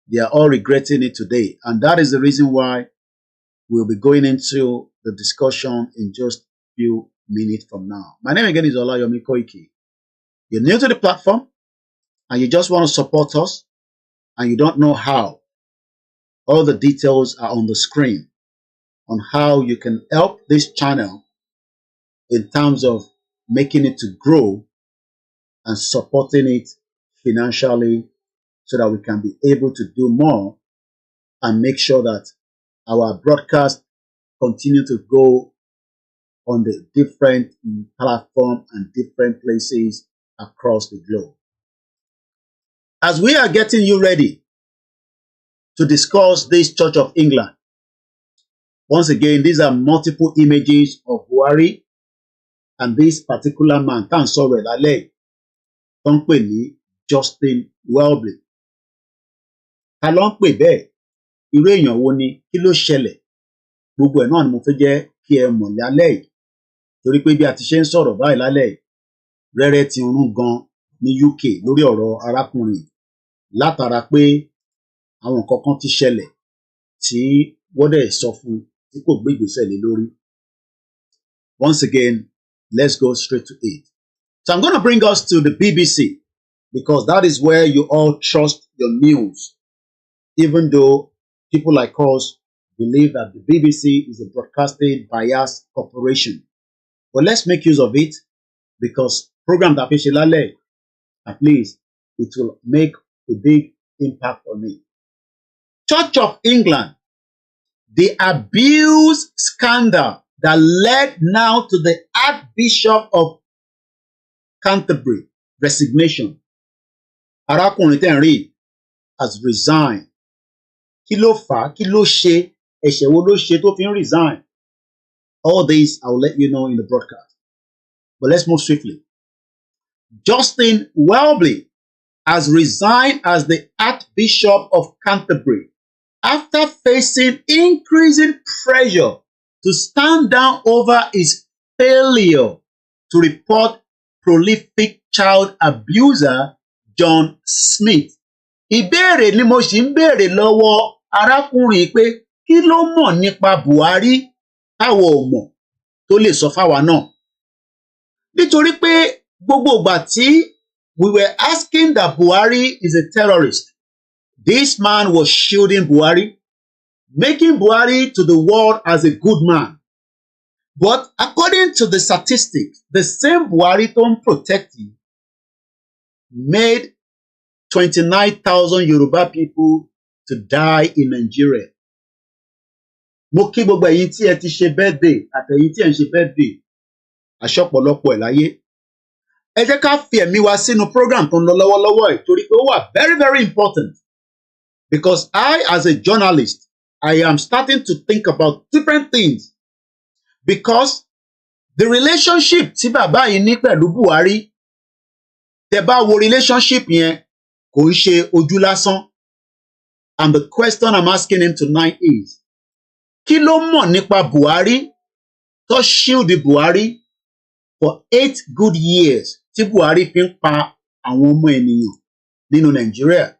they are all regretting it today. And that is the reason why we'll be going into the discussion in just a few minutes from now. My name again is Olayomi Koiki. You're new to the platform and you just want to support us and you don't know how. All the details are on the screen on how you can help this channel in terms of making it to grow and supporting it financially so that we can be able to do more and make sure that our broadcast continue to go on the different platforms and different places across the globe. as we are getting you ready to discuss this Church of England, once again, these are multiple images of Buhari and this particular man, tá à ń sọ̀rọ̀ ẹ̀ lálẹ́, tó ń pè ní Justin Welby. Ta ló ń pè bẹ́ẹ̀? Irú èèyàn wo ni? Kí ló ṣẹlẹ̀? Gbogbo ẹ̀ náà ni mo fẹ́ jẹ́ kí ẹ mọ̀ lálẹ́ yìí. Torí pé bí a ti ṣe ń sọ̀rọ̀ báyìí lálẹ́ yìí, rẹ́rẹ́ ti rún gan ní UK lórí ọ̀rọ̀ arákùnrin látara pé àwọn nǹkan kan ti ṣẹlẹ̀ tí wọ́n dẹ̀ sọ fún tí kò gbé ìgbésẹ̀ lé lórí. Once again, let's go straight to it. So I'm going to bring us to the BBC because that is where you all trust your news, even though people like us believe that the BBC is a broadcasting bias corporation. But let's make use of it because program that Lale, at least it will make a big impact on it. Church of England, the abuse scandal that led now to the Archbishop of Canterbury resignation. Arákùnrin tẹ́ ń rí has resigned. Kí ló fà á? Kí ló ṣe? Ẹ̀ṣẹ̀ wo ló ṣe tó fi ń resign? All this I will let you know in the broadcast. But let's move swiftly. Justin Welby has resigned as the Archbishop of Canterbury after facing increasing pressure to stand down over his failure to report prolific child abuser John Smith. Ìbéèrè ni mo ṣì ń béèrè lọ́wọ́ arákùnrin pé kí ló mọ̀ nípa Buhari táwọn ò mọ̀ tó lè sọ fáwa náà. Nítorí pé gbogbo ìgbà tí we were asking that Buhari is a terrorist, this man was shielding Buhari, making Buhari to the world as a good man. But according to the statistics, the same Buhari tó ń protect him made 29,000 Yoruba people to die in Nigeria. Mo kí gbogbo ẹ̀yin tí ẹ ti ṣe birthday àtẹ̀yin tí ẹ ń ṣe birthday àṣọpọ̀lọpọ̀ ẹ̀ láyé. Ẹ jẹ́ ká fi ẹ̀mí wa sínú program tó ń lọ lọ́wọ́lọ́wọ́ ẹ̀ torí pé ó wà very very important because I as a journalist I am starting to think about different things because the relationship tí bàbá yìí ní pẹ̀lú Buhari, tẹ́ bá wo relationship yẹn kò ń ṣe ojú lásán. And the question I'm asking him tonight is, kí ló mọ̀ nípa Buhari tó shield Buhari for 8 good years tí Buhari fi ń pa àwọn ọmọ ènìyàn nínú Nigeria?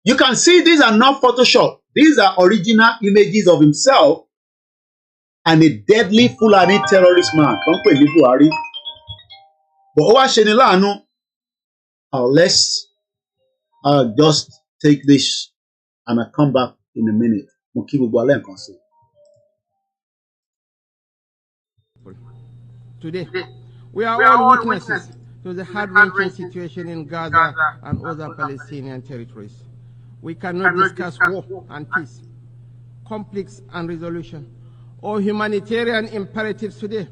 You can see these are not Photoshop. These are original images of himself and a deadly Fulani terrorist man tó ń pè ní Buhari. But ó wá ṣe ni láàánú. Let's just take this and I'll come back in a minute. Mo kí gbogbo alẹ́ nǹkan sí. Today, we are all witnesses to the heart-wrenching situation in Gaza and other Palestinian territories. We cannot discuss war and peace, conflicts and resolution, or humanitarian imperatives today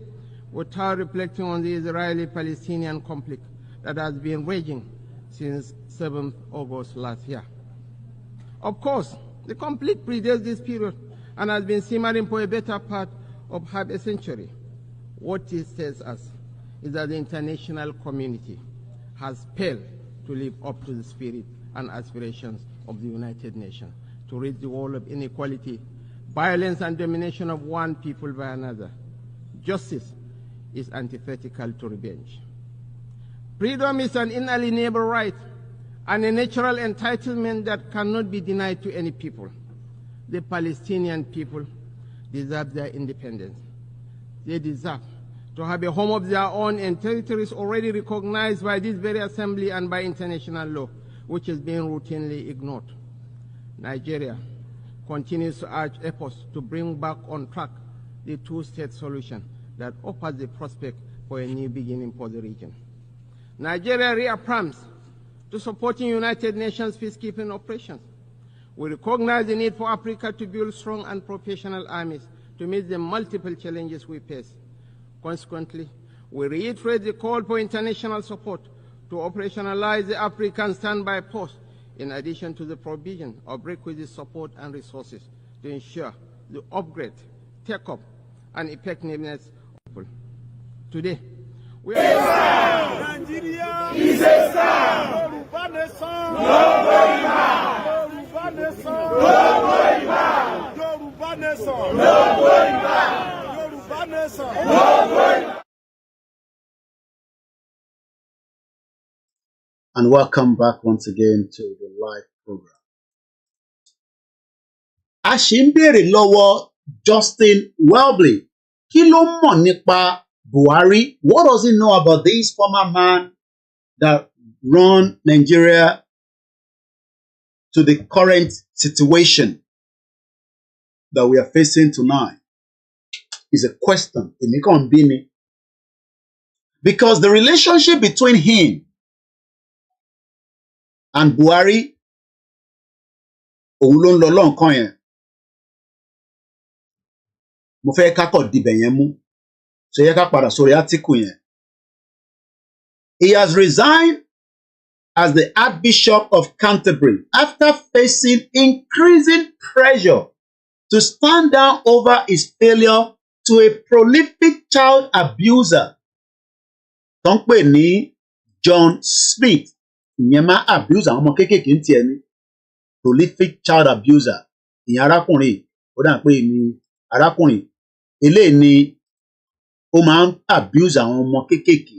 without reflecting on the Israeli-Palestinian conflict that has been raging since 7th August last year. Of course, the conflict predates this period and has been simmering for a better part of half a century. What it tells us is that the international community has failed to live up to the spirit and aspirations of the United Nations to rid the world of inequality, violence, and domination of one people by another. Justice is antithetical to revenge. Freedom is an inalienable right and a natural entitlement that cannot be denied to any people. The Palestinian people deserve their independence. They deserve to have a home of their own in territories already recognized by this very assembly and by international law, which is being routinely ignored. Nigeria continues to urge efforts to bring back on track the two-state solution that offers the prospect for a new beginning for the region. Nigeria reaffirms to supporting United Nations peacekeeping operations. We recognize the need for Africa to build strong and professional armies to meet the multiple challenges we face. Consequently, we reiterate the call for international support to operationalize the African Standby Force in addition to the provision of requisite support and resources to ensure the upgrade, take-up, and effectiveness of people. Today, we are Nigeria is a star. Yoruba nation. No going back. Yoruba nation. No going back. Yoruba nation. No going back. Yoruba nation. No going back. And welcome back once again to the live program. A ṣì ń béèrè lọ́wọ́ Justin Welby, kí ló mọ̀ nípa Buhari? What does he know about this former man that run Nigeria to the current situation that we are facing tonight? Is a question. Èmi kàn ń bí ni. Because the relationship between him and Buhari, òun ló ń lọ lọ́nkàn yẹn. Mo fẹ́ ká kọ̀ dibẹ̀ yẹn mú. So yẹ ká padà sórí átíkù yẹn. He has resigned as the Archbishop of Canterbury after facing increasing pressure to stand down over his failure to a prolific child abuser. Tó ń pè ní John Smith. Ìyẹn máa abuse àwọn ọmọ kéékèèké ń tiẹ̀ ní. Prolific child abuser. Ìyẹn arákùnrin, ó dà pé ní arákùnrin, eléyìí ni ó máa ń abuse àwọn ọmọ kéékèèké.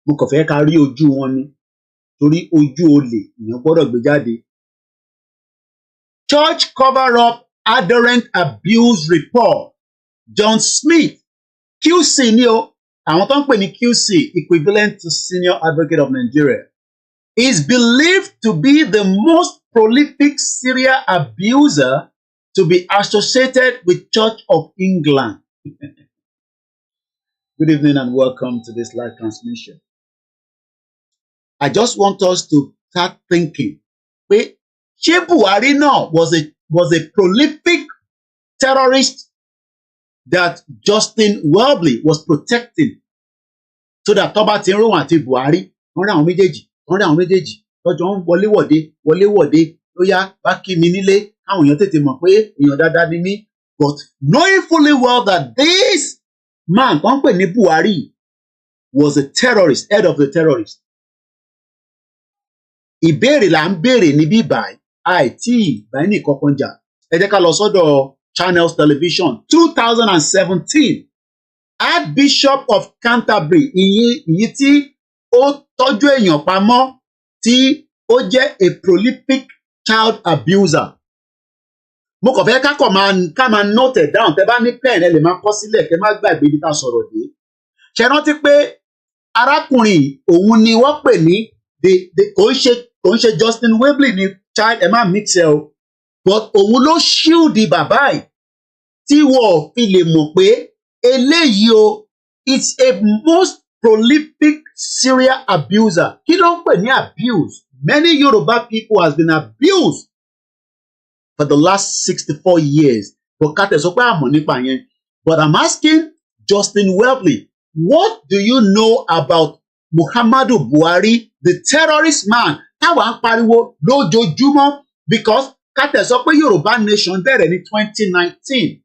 Mo kàn fẹ́ ká rí ojú wọn ni. Torí ojú olè èèyàn gbọ́dọ̀ gbé jáde. Church cover up adherent abuse report. John Smith, QC ni o, àwọn tó ń pè ní QC, equivalent to Senior Advocate of Nigeria, is believed to be the most prolific serial abuser to be associated with Church of England. Good evening and welcome to this live transmission. I just want us to start thinking, pé ṣé Buhari náà was a prolific terrorist that Justin Welby was protecting, so that tó bá ti ń ròhùn àti Buhari, wọ́n rí àwọn méjèèjì lọ́jọ́ ń wọléwọ̀de ó yá bá kí mi nílé káwọn èèyàn tètè mọ̀ pé èèyàn dáadáa ni mí. But knowing fully well that this man tó ń pè ní Buhari was a terrorist, head of the terrorists. Ìbéèrè là ń béèrè níbí báyìí, àìtí ìbáyìí nìkan kan jà. Ẹ jẹ́ ká lọ sọ́dọ̀ Channels Television 2017. Archbishop of Canterbury, ìyí tí ó tọ́jú èèyàn pamọ́, tí ó jẹ́ a prolific child abuser. Mo kàn fẹ́ ká máa note it down. Tẹ́ bá ní pen ẹ lè máa kọ sílẹ̀ kẹ́ má gbàgbé ibi tá a sọ̀rọ̀ dé. Ṣé rántí pé arákùnrin òun ni wọ́n pè ní kò ń ṣe Justin Welby ni child, ẹ má mix ẹ o, but òun ló shield bàbá ẹ̀ tí wọ́n fi lè mọ̀ pé eléyìí o, it's a most prolific serial abuser. Kí ló ń pè ní abuse? Many Yoruba people has been abused for the last 64 years. But ká tẹ̀ sọ pé àmọ̀ nípa yẹn. But I'm asking Justin Welby, what do you know about Muhammadu Buhari, the terrorist man? Táwa ń pariwo lójoojúmọ́, because ká tẹ̀ sọ pé Yoruba nation bẹ̀rẹ̀ ní 2019.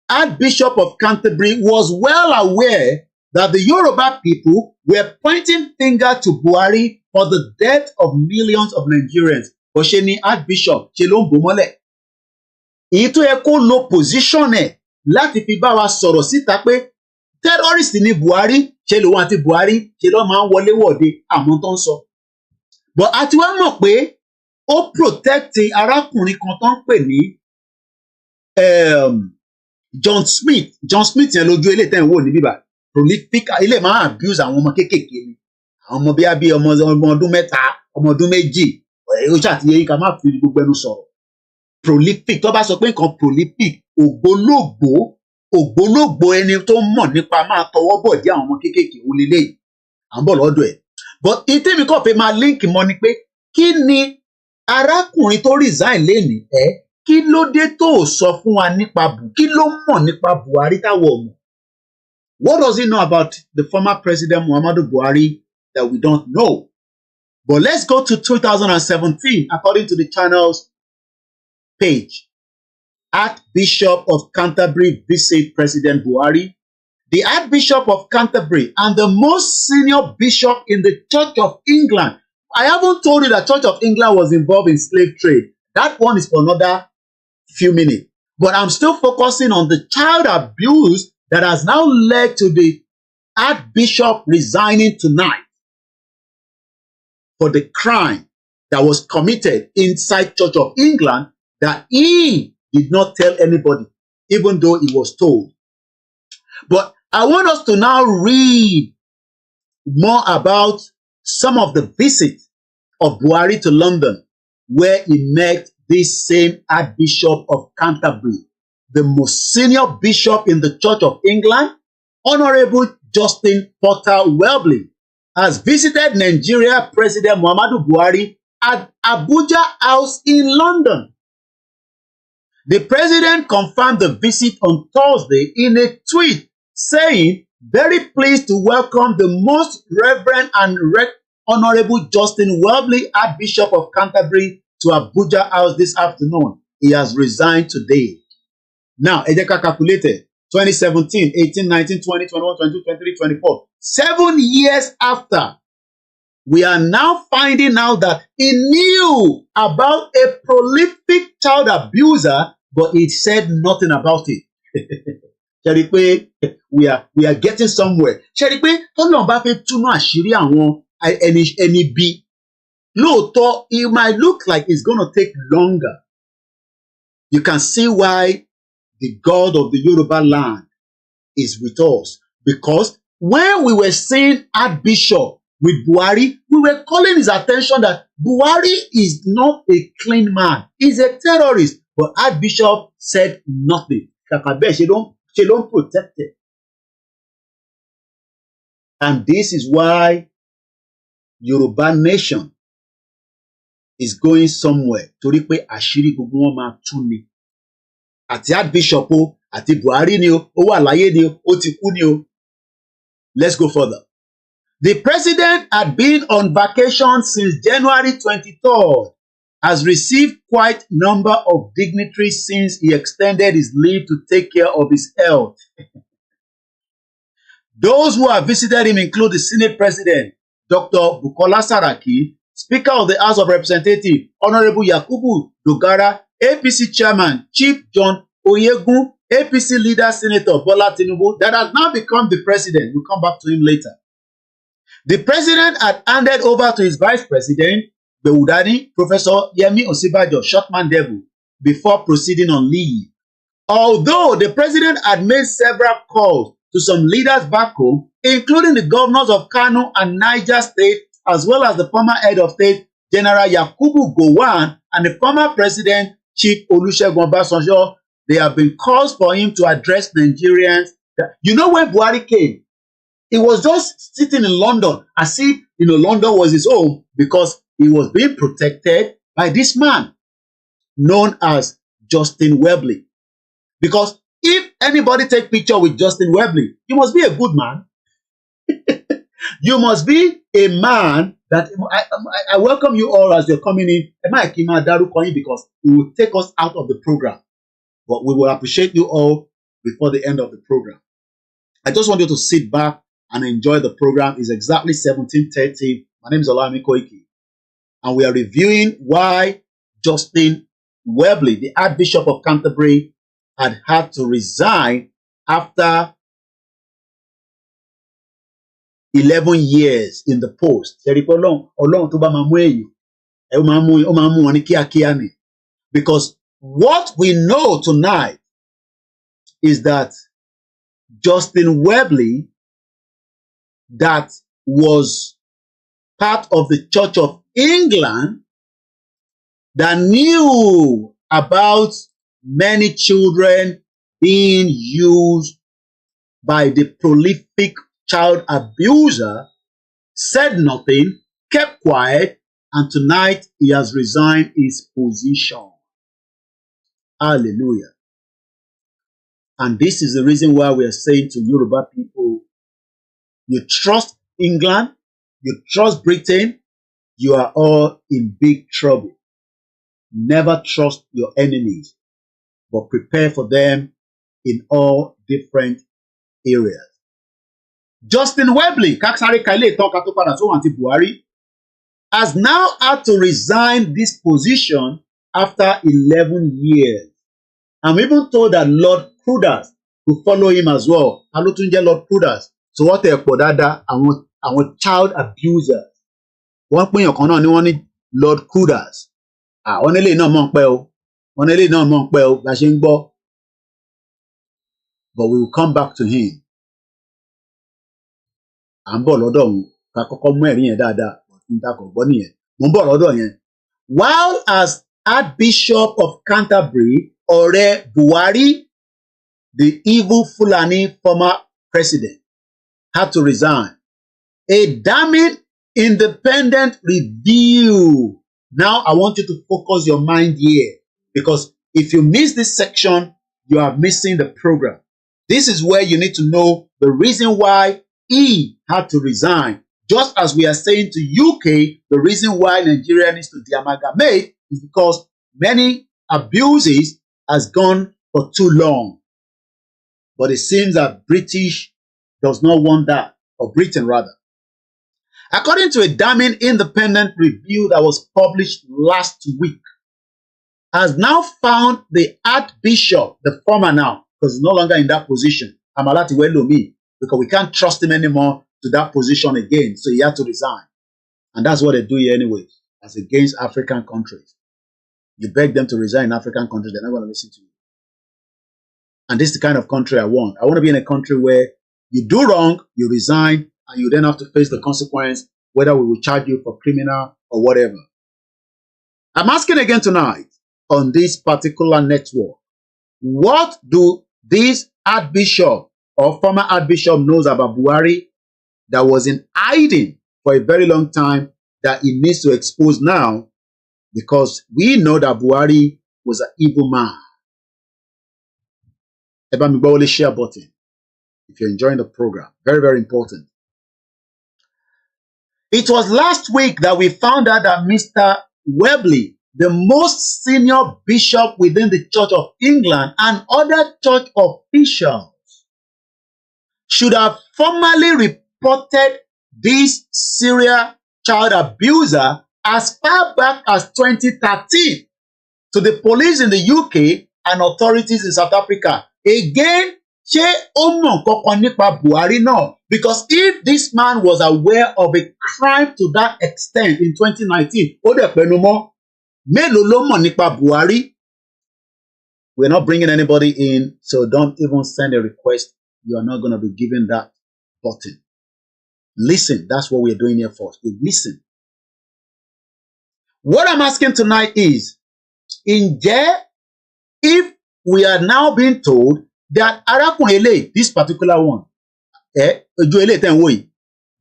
Archbishop of Canterbury was well aware that the Yoruba people were pointing finger to Buhari for the death of millions of Nigerians. Ó ṣe ni Archbishop ṣe ló ń bò mọ́lẹ̀. Èyí tó yẹ kó lo position ẹ̀ láti fi bá wa sọ̀rọ̀ síta pé terrorist ni Buhari, ṣe lòun àti Buhari ṣe ló máa ń wọlé wọ̀de àmọ́ tó ń sọ. But a ti wá mọ̀ pé ó protect arákùnrin kan tó ń pè ní John Smith yẹn lójú ilé tẹ́ ń wò ní bíbá. Prolific ilé máa abuse àwọn ọmọ kéékèèké ni. Àwọn ọmọ bí ọmọ ọdún mẹ́ta, ọmọ ọdún méjì, ó ṣàtìyẹ yín ká má fi gbogbo ẹnu sọ̀rọ̀. Prolific, tó bá sọ pé nǹkan prolific, ògbólógbò ẹni tó mọ̀ nípa máa tọwọ́ bọ̀ dé àwọn ọmọ kéékèèké ó lélẹ́yìí. À ń bọ̀ lọ́dọ̀ ẹ̀. But ìtẹ́mi kàn fẹ́ máa link mọ́ ni pé kí ni arákùnrin tó resign lénìí kí ló dé tó sọ fún wa nípa kí ló mọ̀ nípa Buhari táwọn ọmọ? What does he know about the former president Muhammadu Buhari that we don't know? But let's go to 2017, according to the channel's page. Archbishop of Canterbury visit President Buhari. The Archbishop of Canterbury and the most senior bishop in the Church of England. I haven't told you that Church of England was involved in slave trade. That one is for another few minutes. But I'm still focusing on the child abuse that has now led to the Archbishop resigning tonight for the crime that was committed inside Church of England that he did not tell anybody, even though he was told. But I want us to now read more about some of the visits of Buhari to London, where he met this same Archbishop of Canterbury, the most senior bishop in the Church of England, Honorable Justin Porter Welby, has visited Nigeria President Muhammadu Buhari at Abuja House in London. The president confirmed the visit on Thursday in a tweet, saying, "Very pleased to welcome the Most Reverend and Honorable Justin Welby, Archbishop of Canterbury, to Abuja House this afternoon. He has resigned today." Now, Edeka calculated 2017, 18, 19, 20, 21, 22, 23, 24. 7 years after, we are now finding out that he knew about a prolific child abuser, but he said nothing about it. we are getting somewhere. Lóòótọ́, it might look like it's going to take longer. You can see why the God of the Yoruba land is with us. Because when we were seeing Archbishop with Buhari, we were calling his attention that Buhari is not a clean man. He's a terrorist. But Archbishop said nothing. She don't protect it. And this is why Yoruba nation is going somewhere. Torí pé àṣírí gbogbo wọn máa tú ni. Àti Archbishop o, àti Buhari ni o, ó wà láyé ni o, ó ti kú ni o. Let's go further. The president had been on vacation since January 23rd, has received quite a number of dignitaries since he extended his leave to take care of his health. Those who have visited him include the Senate President, Dr. Bukola Saraki, Speaker of the House of Representatives, Honorable Yakubu Dogara, APC Chairman, Chief John Oyegun, APC Leader Senator Bola Tinubu, that has now become the President. We'll come back to him later. The President had handed over to his Vice President, Beudani, Professor Yemi Osibajo, Shotman Devil, before proceeding on leave. Although the President had made several calls to some leaders back home, including the governors of Kano and Niger State, as well as the former head of state, General Yakubu Gowon, and the former President, Chief Olusegun Obasanjo, there have been calls for him to address Nigerians. You know, when Buhari came, he was just sitting in London as if, London was his home, because he was being protected by this man known as Justin Welby. Because if anybody take picture with Justin Welby, you must be a good man. You must be a man that I welcome you all as you're coming in. Because it will take us out of the program. But we will appreciate you all before the end of the program. I just want you to sit back and enjoy the program. It's exactly 17:30. My name is Oluwole Koiki. And we are reviewing why Justin Welby, the Archbishop of Canterbury, had to resign after 11 years in the post. Because what we know tonight is that Justin Welby, that was part of the Church of England, that knew about many children being used by the prolific child abuser, said nothing, kept quiet, and tonight he has resigned his position. Hallelujah. And this is the reason why we are saying to Yoruba people, you trust England, you trust Britain, you are all in big trouble. Never trust your enemies, but prepare for them in all different areas. Justin Welby, Kaksari Kaile Toka to padà sóhun àti Buhari, has now had to resign this position after 11 years. I'm even told that Lord Prudence will follow him as well. Alotunje Lord Prudence. So what ẹ pọ̀ dáadáa àwọn child abusers. Wọ́n pín ọ̀kan náà ni wọ́n ní Lord Prudence. Wọ́n nílé náà mọ̀ ń pẹ́ o. Wọ́n nílé náà mọ̀ ń pẹ́ o. Bá ṣe ń gbọ́. But we will come back to him. À ń bọ̀ lọ́dọ̀ òun. Ká kọ́kọ́ mú ẹ̀rí yẹn dáadáa. While as Archbishop of Canterbury, Ore Buhari, the evil Fulani former president, had to resign. A damning independent review. Now I want you to focus your mind here, because if you miss this section, you are missing the program. This is where you need to know the reason why he had to resign. Just as we are saying to UK, the reason why Nigeria needs to de-amalgamate is because many abuses has gone for too long. But it seems that British does not want that, or Britain rather. According to a damning independent review that was published last week, has now found the Archbishop, the former now, because he's no longer in that position, Amalati Looming, because we can't trust him anymore to that position again, so he had to resign. And that's what they do here anyway, as against African countries. You beg them to resign in African countries, they're not going to listen to you. And this is the kind of country I want. I want to be in a country where you do wrong, you resign, and you then have to face the consequence, whether we will charge you for criminal or whatever. I'm asking again tonight on this particular network, what do this Archbishop or former Archbishop knows about Buhari that was in hiding for a very long time that he needs to expose now, because we know that Buhari was an evil man. Ebamigbo share button if you're enjoying the program. Very, very important. It was last week that we found out that Mr. Welby, the most senior bishop within the Church of England and other church officials, should have formally reported this serial child abuser as far back as 2013 to the police in the UK and authorities in South Africa. Again, ṣé ó mọ̀ kankan nípa Buhari náà? Because if this man was aware of a crime to that extent in 2019, ó dẹ̀ pẹnu mọ́, mélòó ló mọ̀ nípa Buhari? We're not bringing anybody in, so don't even send a request. You are not going to be given that button. Listen, that's what we're doing here for. Listen. What I'm asking tonight is, ǹjẹ́ if we are now being told that Arakunle, this particular one, ojú ele ten wo yìí,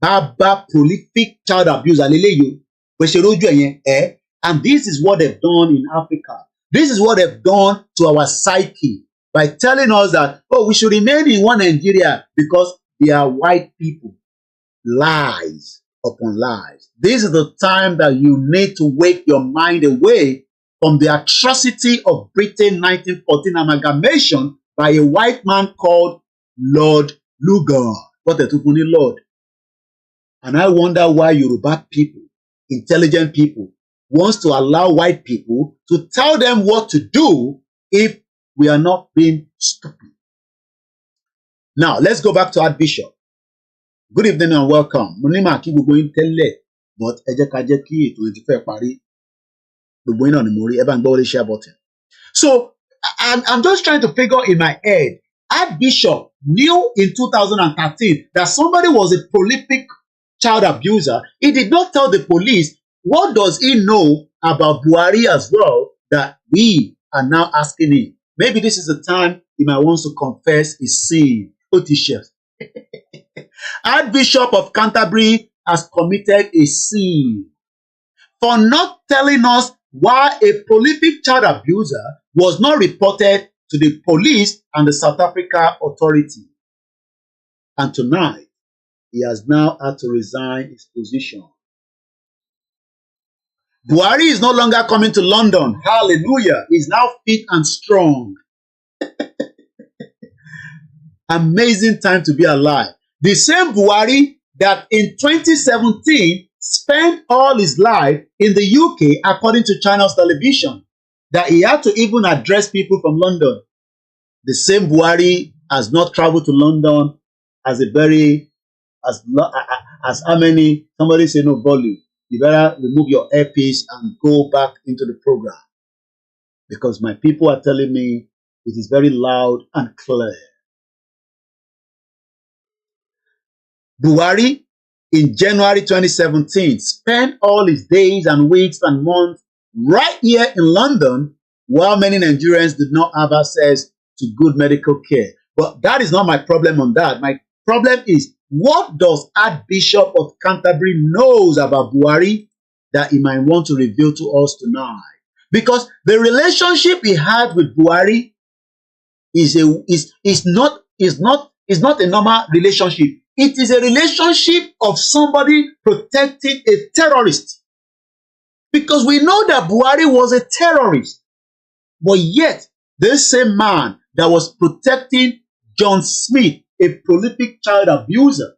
baba prolific child abuser leleyo, bó ṣe rojú ẹ̀yẹn, and this is what they've done in Africa. This is what they've done to our psyche by telling us that, oh, we should remain in one Nigeria because they are white people. Lies upon lies. This is the time that you need to wake your mind away from the atrocity of Britain 1914 amalgamation by a white man called Lord Lugar. What a tupuni Lord. And I wonder why Yoruba people, intelligent people, wants to allow white people to tell them what to do if we are not being stupid. Now, let's go back to Archbishop. Good evening and welcome. Mo ní màá kí gbogbo yín tẹ́lẹ̀, but ẹ jẹ́ ká jẹ́ kí ètò yìí ti fẹ́ parí. Gbogbo yín náà ni mo rí, ẹ bá ń gbọ́ wọlé share button. So, I'm just trying to figure in my head, Archbishop knew in 2013 that somebody was a prolific child abuser. He did not tell the police. What does he know about Buhari as well that we are now asking him? Maybe this is the time he might want to confess his sin. Archbishop of Canterbury has committed a sin for not telling us why a prolific child abuser was not reported to the police and the South Africa authority. And tonight, he has now had to resign his position. Buhari is no longer coming to London. Hallelujah. He's now fit and strong. Amazing time to be alive. The same Buhari that in 2017 spent all his life in the UK, according to Channels Television, that he had to even address people from London. The same Buhari has not traveled to London as how many, somebody say no volume. You better remove your earpiece and go back into the program. Because my people are telling me it is very loud and clear. Buhari, in January 2017, spent all his days and weeks and months right here in London, while many Nigerians did not have access to good medical care. But that is not my problem on that. My problem is, what does Archbishop of Canterbury knows about Buhari that he might want to reveal to us tonight? Because the relationship he had with Buhari is not a normal relationship. It is a relationship of somebody protecting a terrorist. Because we know that Buhari was a terrorist. But yet, this same man that was protecting John Smith, a prolific child abuser,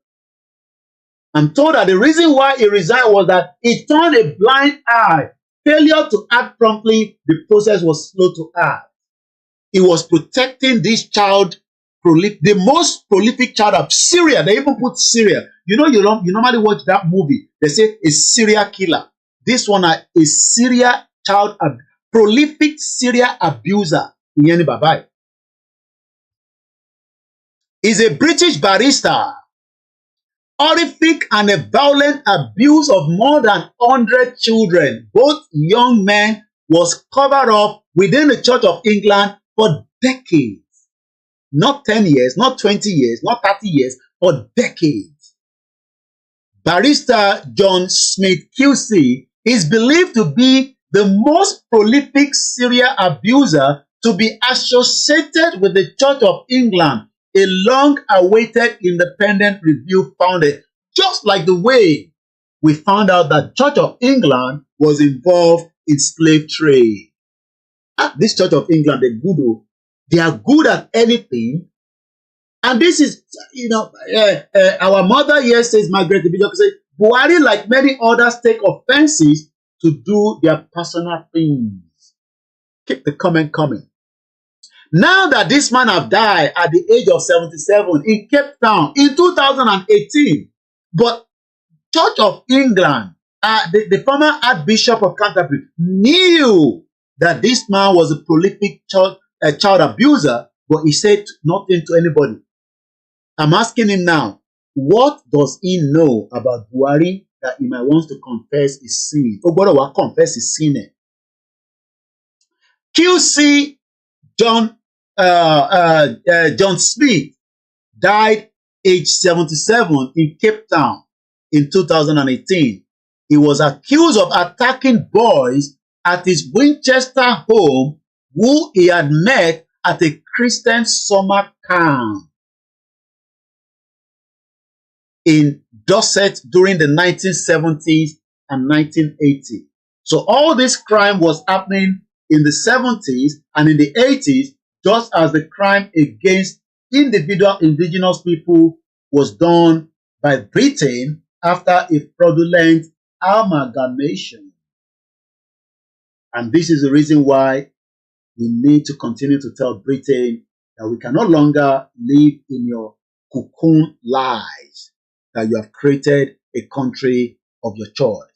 I'm told that the reason why he resigned was that he turned a blind eye. Failure to act promptly, the process was slow to act. He was protecting this child, the most prolific child of Syria. They even put Syria. You know, you normally watch that movie. They say a serial killer. This one is Syria child, prolific Syria abuser. Is a British barrister. Horrific and a violent abuse of more than 100 children, both young men, was covered up within the Church of England for decades. Not 10 years, not 20 years, not 30 years, for decades. Barrister John Smith QC is believed to be the most prolific serial abuser to be associated with the Church of England. A long-awaited independent review found it, just like the way we found out that Church of England was involved in slave trade. This Church of England, they are good at anything. And this is, our mother here says, Margaret Bijok says, Buhari, like many others, take offenses to do their personal things. Keep the comment coming. Now that this man have died at the age of 77 in Cape Town in 2018, but Church of England, the former Archbishop of Canterbury, knew that this man was a prolific child abuser, but he said nothing to anybody. I'm asking him now, what does he know about Buhari that he might want to confess his sin? Ogbodowa confess his sin. QC John Smith died age 77 in Cape Town in 2018. He was accused of attacking boys at his Winchester home who he had met at a Christian summer camp in Dorset during the 1970s and 1980s. So all this crime was happening in the 70s and in the 80s, just as the crime against individual indigenous people was done by Britain after a fraudulent amalgamation. And this is the reason why we need to continue to tell Britain that we can no longer live in your cocoon lies, that you have created a country of your choice.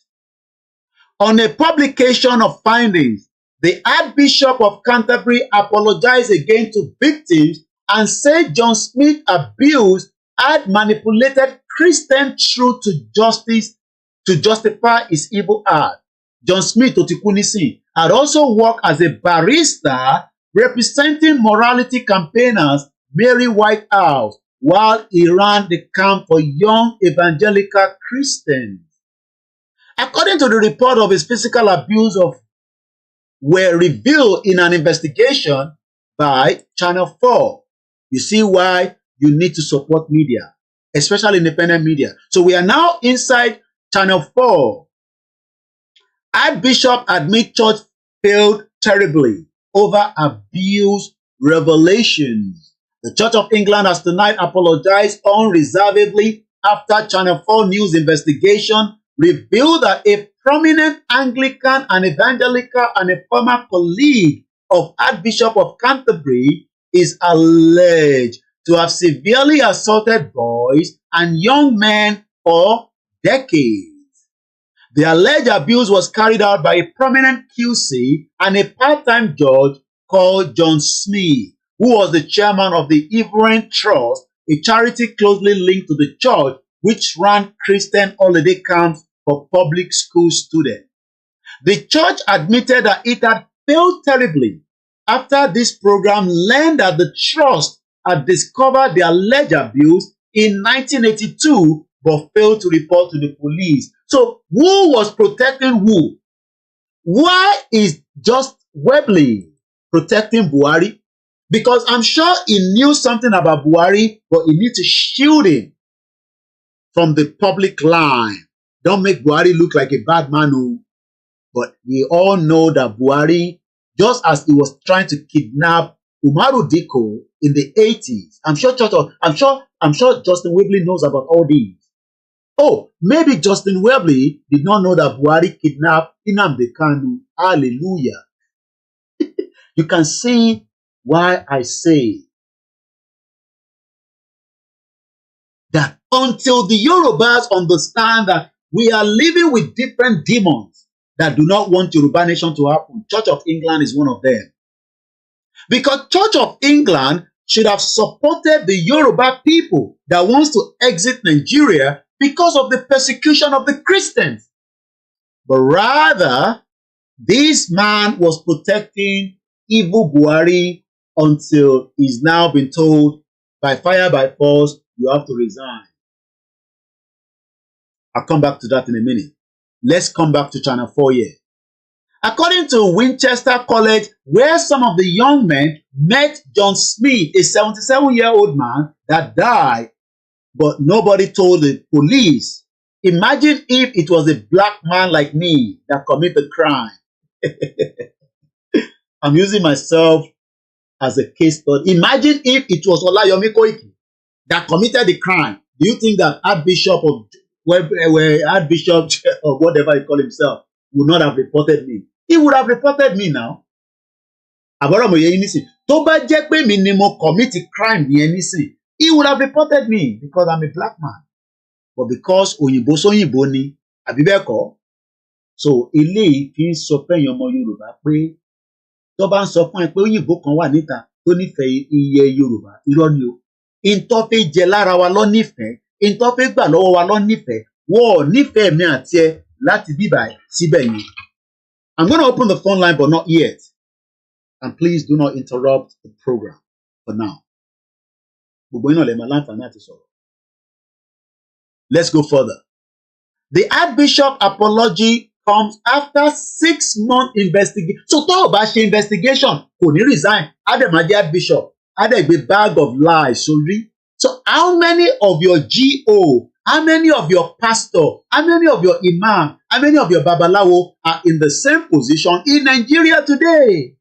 On a publication of findings, the Archbishop of Canterbury apologized again to victims and said John Smith's abuse had manipulated Christian truth to justice to justify his evil act. John Smith Otikunisi had also worked as a barrister representing morality campaigners Mary Whitehouse while he ran the camp for young evangelical Christians. According to the report of his physical abuse were revealed in an investigation by Channel 4. You see why you need to support media, especially independent media. So we are now inside Channel 4. Archbishop admit church failed terribly over abuse revelations. The Church of England has tonight apologized unreservedly after Channel 4 News investigation revealed that a prominent Anglican and evangelical and a former colleague of Archbishop of Canterbury is alleged to have severely assaulted boys and young men for decades. The alleged abuse was carried out by a prominent QC and a part-time judge called John Smith, who was the chairman of the Everett Trust, a charity closely linked to the church which ran Christian holiday camps for public school students. The church admitted that it had failed terribly after this program learned that the trust had discovered the alleged abuse in 1982 but failed to report to the police. So who was protecting who? Why is just Welby protecting Buhari? Because I'm sure he knew something about Buhari, but he needs to shield him from the public line. Don't make Buhari look like a bad man who. But we all know that Buhari, just as he was trying to kidnap Umaru Diko in the 80s, I'm sure Justin Welby knows about all these. Oh, maybe Justin Welby did not know that Buhari kidnapped Nnamdi Kanu. Hallelujah. You can see why I say that until the Yorubas understand that we are living with different demons that do not want Yoruba nation to happen, Church of England is one of them. Because Church of England should have supported the Yoruba people that wants to exit Nigeria because of the persecution of the Christians. But rather, this man was protecting evil Buhari until he's now been told by fire, by force, you have to resign. I'll come back to that in a minute. Let's come back to Channel 4 here. According to Winchester College, where some of the young men met John Smith, a 77-year-old man that died, but nobody told the police. Imagine if it was a black man like me that committed the crime. I'm using myself as a case study. Imagine if it was Olayomi Koiki that committed the crime. Do you think that Archbishop of Archbishop or whatever he called himself would not have reported me? He would have reported me now. Tó bá jẹ́ pé mi ni mo commit crime yẹn nísìn, he would have reported me because I'm a black man. But because òyìnbó sóyìnbó ni, àbí bẹ́ẹ̀ kọ́? So eléyìí fi ń sọ fẹ́yìn ọmọ Yorùbá pé tó bá ń sọ fún ẹ pé òyìnbó kan wà níta tó nífẹ̀ẹ́ iye Yorùbá, irọ́ ni o. Ìntọ́ fẹ́ jẹ lára wa lọ nífẹ̀ẹ́, ìntọ́ fẹ́ gbà lọ́wọ́ wa lọ nífẹ̀ẹ́, wọ́n nífẹ̀ẹ́ mi àti ẹ láti bíbà síbẹ̀ yẹn. I'm going to open the phone line, but not yet. And please do not interrupt the program for now. Let's go further. The Archbishop apology comes after 6-month investigation. So talk about investigation. Kò ní resign. ADEBANJI Archbishop. Adegbe bag of lies. Sorry. So how many of your GO, how many of your pastor, how many of your imam, how many of your babalawo are in the same position in Nigeria today?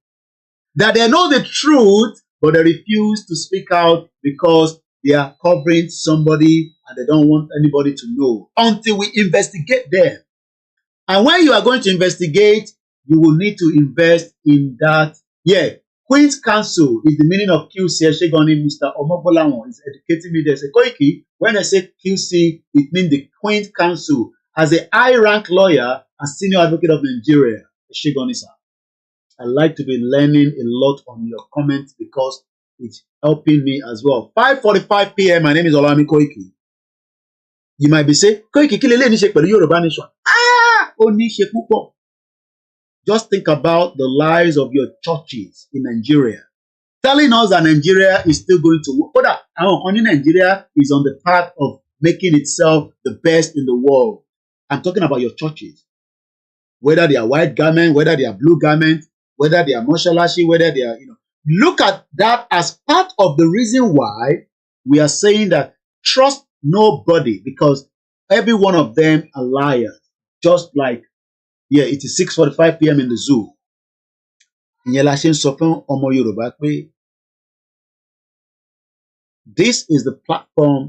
That they know the truth, but they refuse to speak out because they are covering somebody and they don't want anybody to know until we investigate them. And when you are going to investigate, you will need to invest in that. Yeah, Queen's Counsel is the meaning of QC. Mr. Omobolawon is educating me. They say, Koiki, when I say QC, it means the Queen's Counsel as a high-rank lawyer and senior advocate of Nigeria. I like to be learning a lot on your comments because it's helping me as well. 5:45 p.m. My name is Oluwole Koiki. You might be saying, Koiki, kí lélẹ́yìí ní ṣe pẹ̀lú Yoruba nation? Ó ní ṣe púpọ̀. Just think about the lives of your churches in Nigeria. Telling us that Nigeria is still going to work. But only Nigeria is on the path of making itself the best in the world. I'm talking about your churches. Whether they are white garment, whether they are blue garment, whether they are moshalashi, whether they are, look at that as part of the reason why we are saying that trust nobody, because every one of them are liars. Just like, Yeah, it is 6:45 p.m. in the zoo. Ìyẹn la ṣe ń sọ fún ọmọ Yorùbá pé this is the platform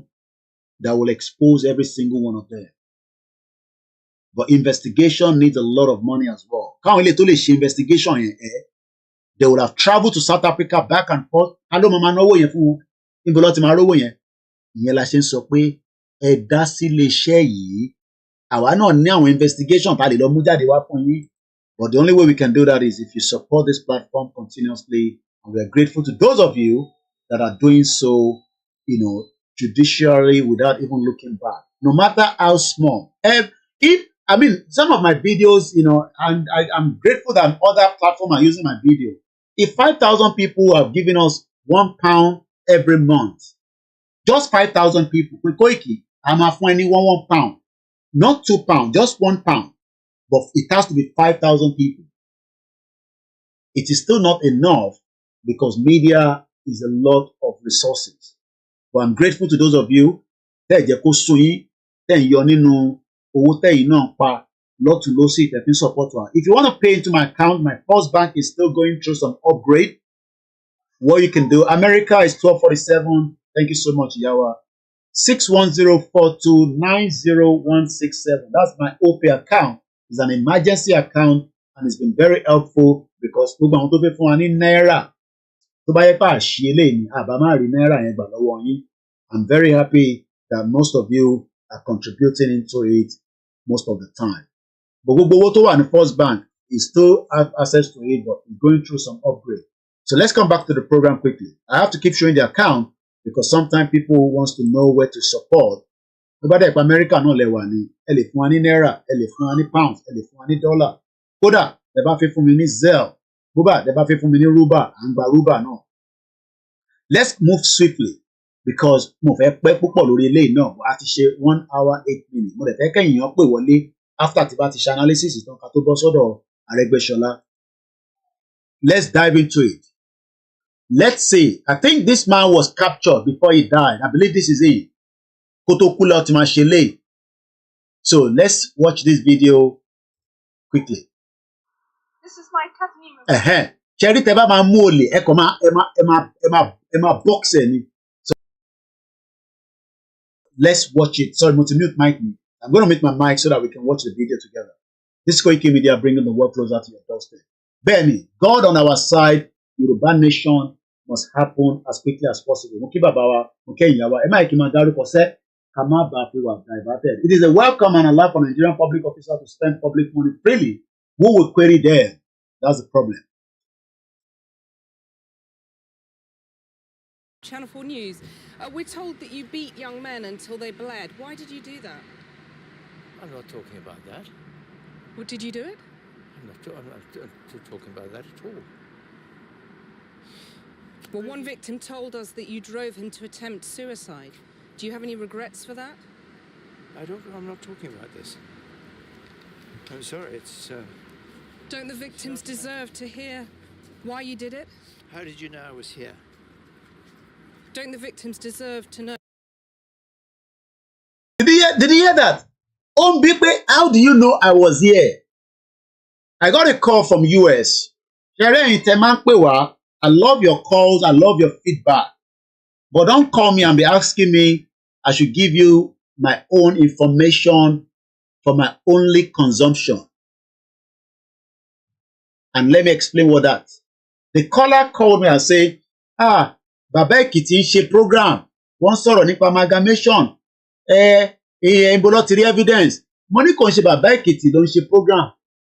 that will expose every single one of them. But investigation needs a lot of money as well. Káwọn ilé tó lè ṣe investigation yẹn they would have traveled to South Africa back and forth. Ká ló máa náwó yẹn fún wọn. Níbo ló ti máa rówó yẹn? Ìyẹn la ṣe ń sọ pé ẹ dá sí iléeṣẹ́ yìí. Àwa náà ní àwọn investigation tá a lè lọ mú jáde wá fún yín. But the only way we can do that is if you support this platform continuously. And we are grateful to those of you that are doing so, judicially without even looking back. No matter how small. Some of my videos, and I'm grateful that other platforms are using my video. If 5,000 people have given us £1 every month, just 5,000 people, with Koiki, I'm offering £1, not £2, just £1. But it has to be 5,000 people. It is still not enough because media is a lot of resources. But I'm grateful to those of you that support. If you want to pay into my account, my first bank is still going through some upgrade. What you can do, America is 1247. Thank you so much, Yawa. 61042901167. That's my Opay account. It's an emergency account and it's been very helpful because I'm very happy that most of you are contributing into it most of the time. But the First Bank is still have access to it, but it's going through some upgrade. So let's come back to the program quickly. I have to keep showing the account because sometimes people wants to know where to support. Nobody like America no le wa ni. Ẹ lè fún wa ní náírà, ẹ lè fún wa ní pounds, ẹ lè fún wa ní dollar. Kódà, ẹ bá fẹ́ fún mi ní Zelle. Bóbá, ẹ bá fẹ́ fún mi ní Ruba, à ń gba Ruba náà. Let's move swiftly because mo fẹ́ pẹ́ púpọ̀ lórí eléyìí náà. A ti ṣe 1 hour 8 minutes. Mo dẹ̀ fẹ́ kẹ́yìn yàn pè wọlé after tí bá ti ṣe analysis ìtàn ká tó bọ́ sọ́dọ̀ Aregbesola. Let's dive into it. Let's see. I think this man was captured before he died. I believe this is it. So let's watch this video quickly. This is my cousin. Cherry teba ma mú olè, ẹ kàn máa box ẹ ni. So let's watch it. Sorry, mo ti mute mic me. I'm going to mute my mic so that we can watch the video together. This Koiki Media bringing the world closer to your doorstep. Benny, God on our side, Yoruba nation must happen as quickly as possible. Mo kí bàbá wa, mo kí ìyá wa, ẹ má kí máa dárúkọ sẹ́, ká má bàa fi wà diverted. It is a welcome and allowed for Nigerian public officers to spend public money freely. Who will query them? That's the problem. Channel 4 News. We're told that you beat young men until they bled. Why did you do that? I'm not talking about that. Well, did you do it? I'm not talking about that at all. Well, one victim told us that you drove him to attempt suicide. Do you have any regrets for that? I'm not talking about this. I'm sorry, it's... Don't the victims deserve to hear why you did it? How did you know I was here? Don't the victims deserve to know? Did you hear that? How do you know I was here? I got a call from US. I love your calls. I love your feedback. But don't call me and be asking me I should give you my own information for my only consumption. And let me explain what that. The caller called me and said, Baba Ekiti ṣe program. Wọ́n sọ̀rọ̀ nípa amalgamation. Ibo ló ti rí evidence. Mo ní kò ń ṣe Baba Ekiti ló ń ṣe program.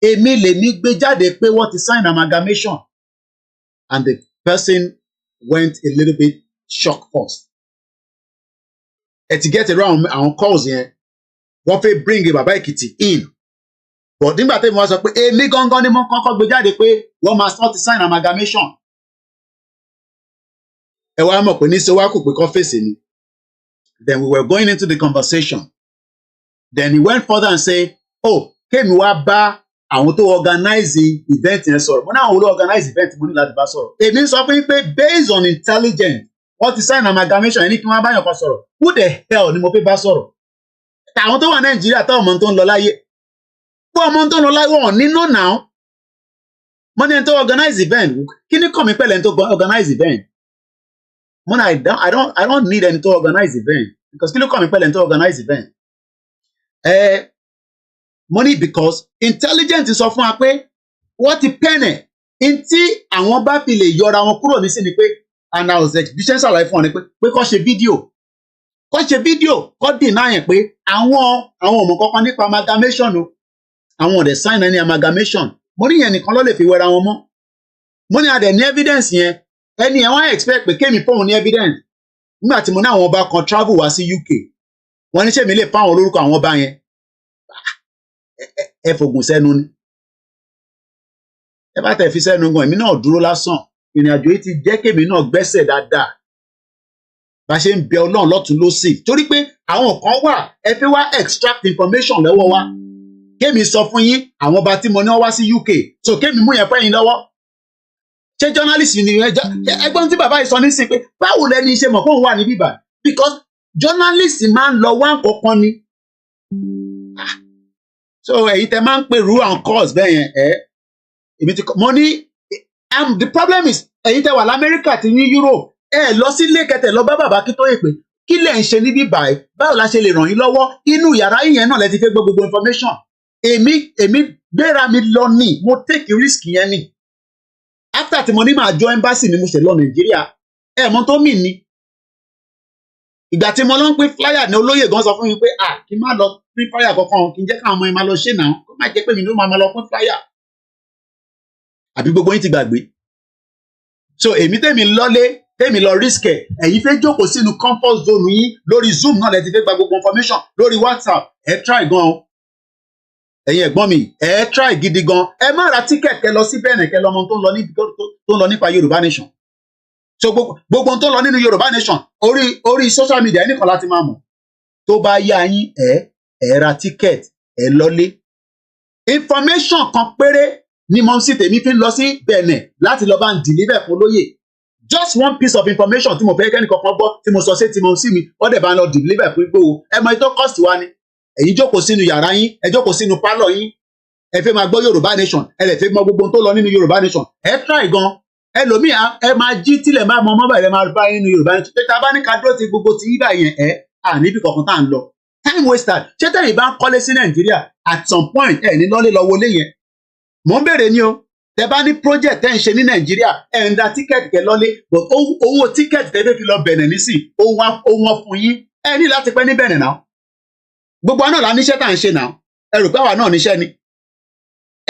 Èmi lèmi gbé jáde pé wọ́n ti sign amalgamation. And the person went a little bit shocked first. And to get around our calls here, wọ́n fẹ́ bring Baba Ekiti in. But nígbà tí wọ́n sọ pé èmi gangan ni mo kọ́kọ́ gbé jáde pé wọ́n máa start to sign amalgamation. Ẹ wá mọ̀ pé ní ṣe wá kò pé kọ́ fèsì ni. Then we were going into the conversation. Then he went further and said, kémi wá bá àwọn tó organize event yẹn sọ̀rọ̀. Mo ní àwọn olú organize event mo ní láti bá sọ̀rọ̀. Èmi sọ fún yín pé based on intelligence, wọ́n ti sign amalgamation ẹni kí wọ́n bá yàn kan sọ̀rọ̀. Who the hell ni mo fi bá sọ̀rọ̀? Àwọn tó wà Nàìjíríà táwọn ọmọ tó ń lọ láyé. Bó ọmọ tó ń lọ láyé wọn nínú náà. Mo ní ẹni tó organize event. Kí ni kàn mí pẹ̀lú ẹni tó organize event? Mo ní I don't need ẹni tó organize event. Because kí ló kàn mí pẹ̀lú ẹni tó organize event? Money because intelligent sọ fún wa pé wọ́n ti pẹ́ẹ̀nẹ̀ ntí àwọn bá fi lè yọra wọn kúrò nísìn ni pé and I was exhibition ṣàlàyé fún wọn ni pé kọ́ ṣe fídíò kọ́ dènà yẹn pé àwọn ọmọ kankan nípa amalgamation o àwọn ọ̀dẹ̀ sign any amalgamation mo ní yẹn nìkan ló lè fi wẹra wọn mọ́ mo ní adẹ̀ ní evidence yẹn ẹni ẹ̀ wọ́n expect pé kémi fóun ní evidence nígbà tí mo ní àwọn ọba kan travel wá sí UK wọ́n ní sẹ́mi lè pa àwọn olórúkọ àwọn ọba yẹn ẹ fògùn sẹ́nu ni ẹ bá tẹ̀ fi sẹ́nu gan èmi náà dúró lásán ìrìn àjò yìí ti jẹ́ kémi náà gbẹ́sẹ̀ dáadáa bá ṣe ń bẹ Ọlọ́run lọ́tún lósì torí pé àwọn kan wà ẹ fẹ́ wá extract information lọ́wọ́ wa kémi sọ fún yín àwọn ọba tí mo ní wọ́n wá sí UK so kémi mú yẹn pẹ́ yín lọ́wọ́ ṣé journalist ni ẹgbọ́n tí bàbá yìí sọ nísìnyí pé báwo lẹni ṣe mọ̀ fóun wà ní bíbà because journalist máa ń lọ wá nǹkan ni so èyí tẹ máa ń pè ru and cause bẹ́ẹ̀ yẹn èmi ti mo ní the problem is èyí tẹ wà lamẹ́ríkà ti ní Europe lọ sí ilé kẹtẹ lọ bá bàbá Akintoye pé kí lẹ̀ ń ṣe ní bíbà ẹ̀ báwo la ṣe lè ràn yín lọ́wọ́ inú yàrá yìnyẹn náà lẹ ti fẹ́ gbọ́ gbogbo information èmi gbéra mi lọ ní mo take risk yẹn ni after tí mo ní máa jọ embassy ni mo ṣe lọ Nàìjíríà mọ tó mì ní ìgbà tí mo lọ ń pín flyer ní olóyè gan sọ fún mi pé kí n má lọ pín flyer kankan kí n jẹ́ káwọn ọmọ ẹ máa lọ ṣe náà kó má jẹ́ pé mi ló máa lọ pín flyer àbí gbogbo yín ti gbàgbé so èmi tèmi lọ risk ẹ ẹ̀yin fẹ́ jókòó sínú comfort zone yín lórí Zoom náà lẹ ti fẹ́ gba gbogbo information lórí WhatsApp try gan o ẹ̀yin ẹ̀gbọ́n mi try gidi gan ẹ má ra ticket kẹ lọ sí Benin kẹ lọmọ tó ń lọ nípa Yorùbá Nation so gbogbo tó ń lọ nínú Yorùbá Nation orí social media ẹnìkan láti máa mọ̀ tó bá yá yín ra ticket lọlé information kan péré ni mo sì tèmi fi ń lọ sí Benin láti lọ bá ń deliver fún lóyè just one piece of information tí mo fẹ́ kẹ́ni kankan gbọ́ tí mo sọ sí tí mo sí mi wọ́n dẹ̀ bá ń lọ deliver fún Ìgbòho ẹ mọ ètò cost wa ni èyí jókòó sínú yàrá yín ẹ jókòó sínú pálọ̀ yín ẹ fẹ́ máa gbọ́ Yorùbá Nation ẹ lè fẹ́ mọ gbogbo tó lọ nínú Yorùbá Nation try gan ẹlòmíì ẹ máa jí tílẹ̀ máa mọ ọmọ báyìí ẹ máa bá nínú Yorùbá Nation pé tá a bá ní ká dúró ti gbogbo ti yíbà yẹn níbi kankan tá à ń lọ time wasted ṣé tẹ̀yìn bá ń kọ́lé sí Nàìjíríà at some point ní lọ́lé lọ wọlé yẹn mò ń béèrè ni o tẹ bá ní project tẹ́ ń ṣe ní Nàìjíríà ń da tíkẹ́ẹ̀tì kẹ lọ́lé but owó tíkẹ́ẹ̀tì tẹ́ fẹ́ fi lọ Benin nísìn ó wọ́n fún yín ní láti pẹ́ ní Benin náà gbogbo àná la níṣẹ́ tá à ń ṣe náà ẹ rò pé àwa náà níṣẹ́ ni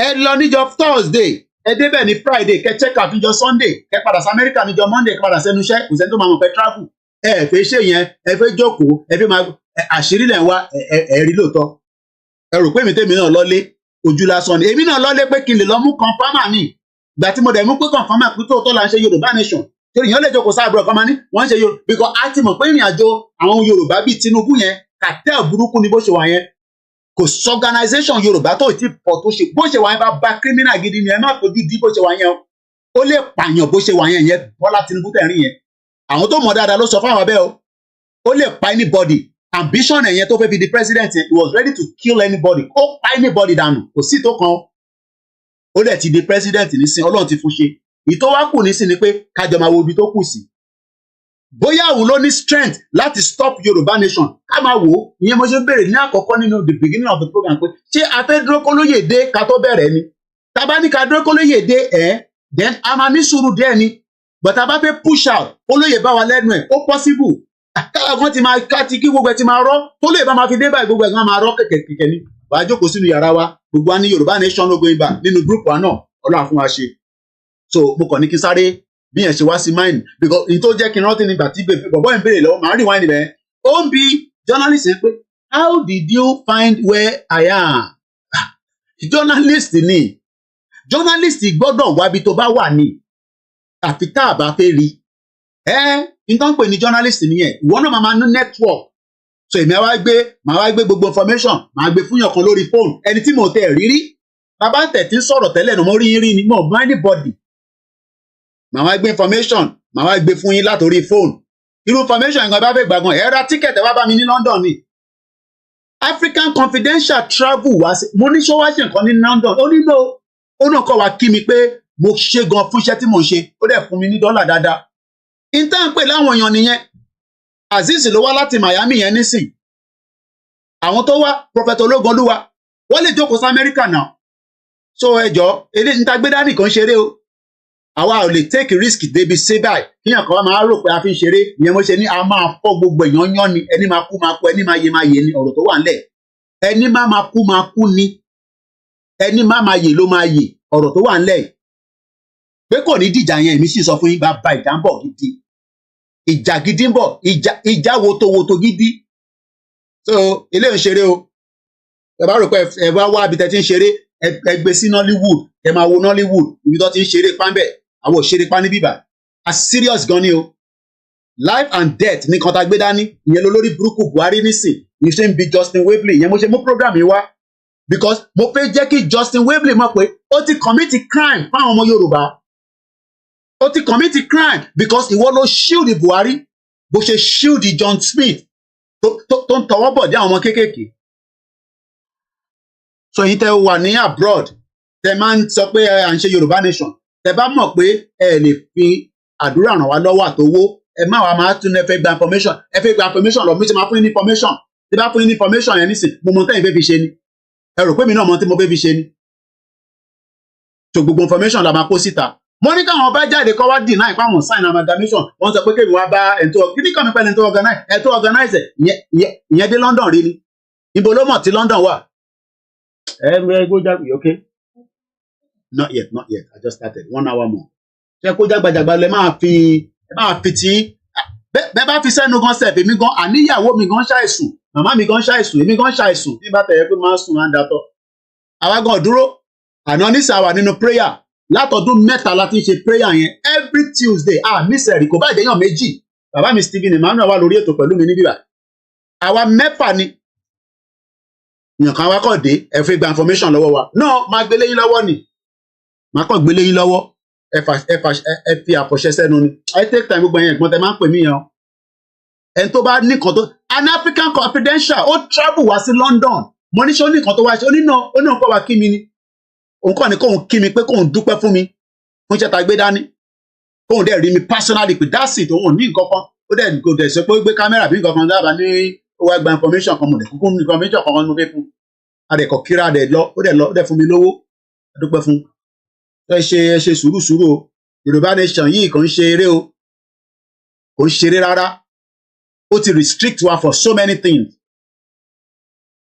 ẹ lọ níjọ́ Thursday ẹ débẹ̀ ní Friday kẹ check out níjọ́ Sunday kẹ padà sí America níjọ́ Monday kẹ padà sẹ́nu iṣẹ́ kò sẹ́ni tó máa mọ̀ pé travel ẹ fẹ́ ṣe yẹn ẹ fẹ́ jókòó ẹ fẹ́ máa àṣírí lẹ̀ ń wá ẹ rí lóòótọ́ ẹ rò pé tèmi náà lọ́lé ojú lásán ni èmi náà lọ́lé pé kí n lè lọ mú confirmer ní ìgbà tí mo dẹ̀ mú pé confirmer pé tóòtọ́ la ń ṣe Yorùbá Nation torí èèyàn lè jókòó sáà búrọ̀ kọ́mání wọ́n ń ṣe Yorùbá because a ti mọ̀ pé ìrìn àjò àwọn Yorùbá bíi Tinubu yẹn cartel burúkú ni bó ṣe wà yẹn kò sí organisation Yorùbá tó ti pọ̀ tó ṣe bó ṣe wà yẹn bá criminal gidi ni ẹ má fojú di bó ṣe wà yẹn ó lè pààyàn bó ṣe wà yẹn Bọ́lá Tinubu tẹ̀rín yẹn àwọn tó mọ̀ dáadáa ló sọ fáwọn abẹ́ o ó lè pa anybody ambition ẹ̀yẹn tó fẹ́ fi di president yẹn he was ready to kill anybody ó pa anybody dànù kò sí tó kan ó dẹ̀ ti di president nísìn Ọlọ́run ti fún ṣe ìtọ́ wá kù nísìn ni pé kájọ máa wo ibi tó kù sí bóyá òun ló ní strength láti stop Yorùbá Nation ká máa wò ó ìyẹn mo ṣe ń béèrè ní àkọ́kọ́ nínú the beginning of the program pé ṣé a fẹ́ dúró kólóyè dé ká tó bẹ̀rẹ̀ ni tá bá ní ká dúró kólóyè dé then a máa ní sùúrù díẹ̀ ni but a bá fẹ́ push out kólóyè bá wa lẹ́nu ẹ̀ ó possible káàkiri ti máa káàtì kí gbogbo ẹ̀ ti máa rọ́ kólóyè bá máa fi dé báyìí gbogbo ẹ̀ máa rọ́ kẹ̀kẹ́ ni wàá jókòó sínú yàrá wa gbogbo wa ní Yorùbá Nation ló gbóyìn bá nínú group wa náà Ọlọ́run fún wa ṣe so mo kàn ní kí sáré bí yẹn ṣe wá sí mind because n tó jẹ́ kí n rántí nígbà tí bọ̀bọ́ ń béèrè lọ́wọ́ màá rí wáìnì bẹ́ẹ̀ ó ń bi journalist pé how did you find where I am journalist gbọ́dọ̀ wábi tó bá wà ní àfi tá a bá fẹ́ rí n tó ń pè ní journalist nìyẹn ìwọ náà máa ní network so èmi máa wá gbé gbogbo information máa gbé fún yàn kan lórí phone ẹni tí mo tẹ̀ rírí bàbá tẹ̀ tí ń sọ̀rọ̀ tẹ́lẹ̀ ní mo rí ni mo mọ anybody màá wá gbé information màá wá gbé fún yín látòrí fóònù irú information nǹkan bá fẹ́ gbàgbọ́n ẹ ra ticket ẹ wá bá mi ní London ni African Confidential travel wá sí mo ní ṣó wá ṣe nǹkan ní London ó nílò ó náà kọ́ wa kí mi pé mo ṣe gan fún iṣẹ́ tí mo ń ṣe ó dẹ̀ fún mi ní dọ́là dáadáa intan pè láwọn èèyàn nìyẹn Azeez ló wá láti Miami yẹn nísìn àwọn tó wá Prophet Ológunlúwa wọ́n lè jókòó sí Amẹ́ríkà náà so ẹjọ́ eléyìí níta gbé dání kan ṣeré o àwa ò lè take risk débi ṣe báyìí kíyàn kan máa rò pé a fi ń ṣeré ìyẹn mo ṣe ní a máa fọ́ gbogbo èèyàn yán ni ẹni máa kú ẹni máa yè ni ọ̀rọ̀ tó wà ńlẹ̀ ẹni máa kú ni ẹni máa yè ló máa yè ọ̀rọ̀ tó wà ńlẹ̀ pé kò ní dìjà yẹn èmi sì sọ fún yín bá ìjà ń bọ̀ gidi ìjà gidi ń bọ̀ ìjà wotowoto gidi so ilé ń ṣeré o ẹ bá rò pé ẹ bá wá ibi tẹ́ ti ń ṣeré ẹ gbé sí Nollywood ẹ máa wo Nollywood ibi tó ti ń ṣeré pánbẹ àwọn òṣèré pa ní bíbà a serious gan ni o life and death ní kan tá gbé dání ìyẹn lólórí burúkú Buhari nísìn ní ṣe ń bi Justin Welby ìyẹn mo ṣe mú program yìí wá because mo fẹ́ jẹ́ kí Justin Welby mọ̀ pé ó ti commit crime fáwọn ọmọ Yorùbá ó ti commit crime because ìwọ ló shield Buhari bó ṣe shield John Smith tó ń tọwọ́ bọ̀ dé àwọn ọmọ kéékèèké so yín tẹ́ wà ní abroad tẹ́ máa ń sọ pé à ń ṣe Yorùbá nation tẹ́ bá mọ̀ pé ẹ lè fi àdúrà ràn wá lọ́wọ́ àtowó ẹ má wàá máa tún ẹ fẹ́ gba information lọ mi ti máa fún yín ní information tí bá fún yín ní information yẹn nísìn mo mọ tẹ́yìn fẹ́ fi ṣe ni ẹ rò pé mi náà mọ tí mo fẹ́ fi ṣe ni so gbogbo information la máa kó síta mo ní káwọn bá jáde kọ́ wá deny pé àwọn sign amalgamation wọ́n sọ pé kéwì wá bá ẹ̀ńtọ́ kí ní kàmí pẹ̀lú ẹ̀ńtọ́ organize ìyẹn dé London rí ni ibo ló mọ̀ tí London wà. Go Jagbe, okay? Not yet. I just started. 1 hour more. Ṣé kó jágbajàgba lẹ máa fi tí bẹ́ẹ̀ bá fi sẹ́nu gan sẹ̀f èmi gan àníyàwó mi gan ṣàìsùn màmá mi gan ṣàìsùn èmi gan ṣàìsùn bí bá tẹ̀yẹ pé máa ń sùn máa ń datọ̀. Àwa gan dúró àná nísà wà nínú prayer látọdún 3 la ti ń ṣe prayer yẹn every Tuesday mísẹ̀rì kò bá jẹ́yàn méjì bàbá mi Stephen Emmanuel wà lórí ètò pẹ̀lú mi ní bíbá àwa 4 ni yàn kan wá kọ̀ dé ẹ fẹ́ gba information lọ́wọ́ wa náà máa gbélé yín lọ́wọ́ ni máa kàn gbélé yín lọ́wọ́ ẹ fi àfọ̀ṣẹ sẹ́nu ni I take time gbogbo ẹ̀yìn ẹ̀gbọ́n tẹ máa ń pè mí yẹn o ẹni tó bá ní kan tó an African Confidential ó travel wá sí London mo ní ṣe ó ní kan tó wá ṣe ó ní nǹkan wá kí mi ni òun kàn ní kóun kí mi pé kóun dúpẹ́ fún mi fún iṣẹ́ ta gbé dání kóun dẹ̀ rí mi personally pé that's it òun ò ní nǹkan kan ó dẹ̀ kò dẹ̀ sọ pé ó gbé kámẹ́rà bí nǹkan kan dábàá ní ó wá gba information kan mo dẹ̀ kúkú information kan mo fẹ́ fún adẹ̀kọ̀ kíra dẹ̀ lọ ó dẹ̀ fún mi lówó dúpẹ́ fún ẹ ṣe sùúrù o Yorùbá nation yìí kò ń ṣe eré o kò ń ṣeré rárá ó ti restrict wa for so many things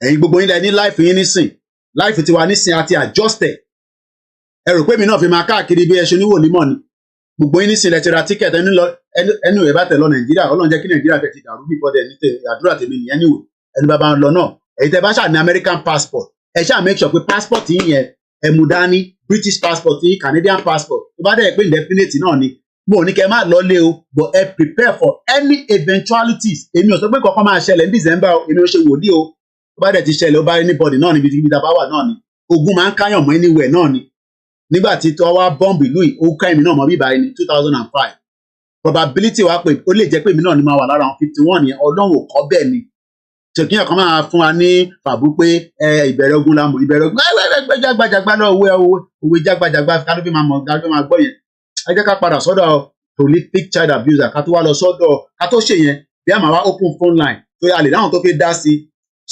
ẹ̀yin gbogbo yín lẹ ní life yín nísìn life tiwa nísìn àti adjusted ẹ rò pé mi náà fi máa káàkiri bí ẹ ṣe níwò nímọ̀ ni gbogbo yín nísìn lẹ ti ra ticket ẹnu ẹ̀ bá tẹ̀ lọ Nàìjíríà Ọlọ́run jẹ́ kí Nàìjíríà tẹ̀ ti dàrú bí fọ́dẹ̀ ní tẹ̀ àdúrà tèmi nìyẹn níwò ẹni bá ń lọ náà èyí tẹ́ bá ṣáà ní American passport ẹ ṣáà make sure pé passport yín yẹn ẹ mú dání British passport yín Canadian passport tó bá dẹ̀ pé indefinite náà ni mo ní kẹ́ má lọ lé o but ẹ prepare for any eventualities èmi ò sọ pé kankan máa ṣẹlẹ̀ ní December o èmi ò ṣe wòlíì o tó bá dẹ̀ ti ṣẹlẹ̀ ó bá anybody náà níbi tí bá wà náà ni ogun máa ń káyàn mọ́ anywhere náà ni nígbà tí tó wá bọ́ǹbù ìlú yìí ó ká èmi náà mọ́ bíbá ẹni 2005 probability wa pé ó lè jẹ́ pé èmi náà ni máa wà lára àwọn 51 yẹn Ọlọ́run ò kọ́ bẹ́ẹ̀ ni ṣèkíyàn kan máa fún wa ní fàbú pé ìbẹ̀rẹ̀ ogun la mọ̀ ìbẹ̀rẹ̀ ogun jágbajàgba náà òwe jágbajàgba kálófin máa mọ̀ kálófin máa gbọ́ yẹn ẹ jẹ́ ká padà sọ́dọ̀ prolific child abuser ká tó wá lọ sọ́dọ̀ ká tó ṣe yẹn bí a máa wá open phone line tó yà lè dáhùn tó fi dá sí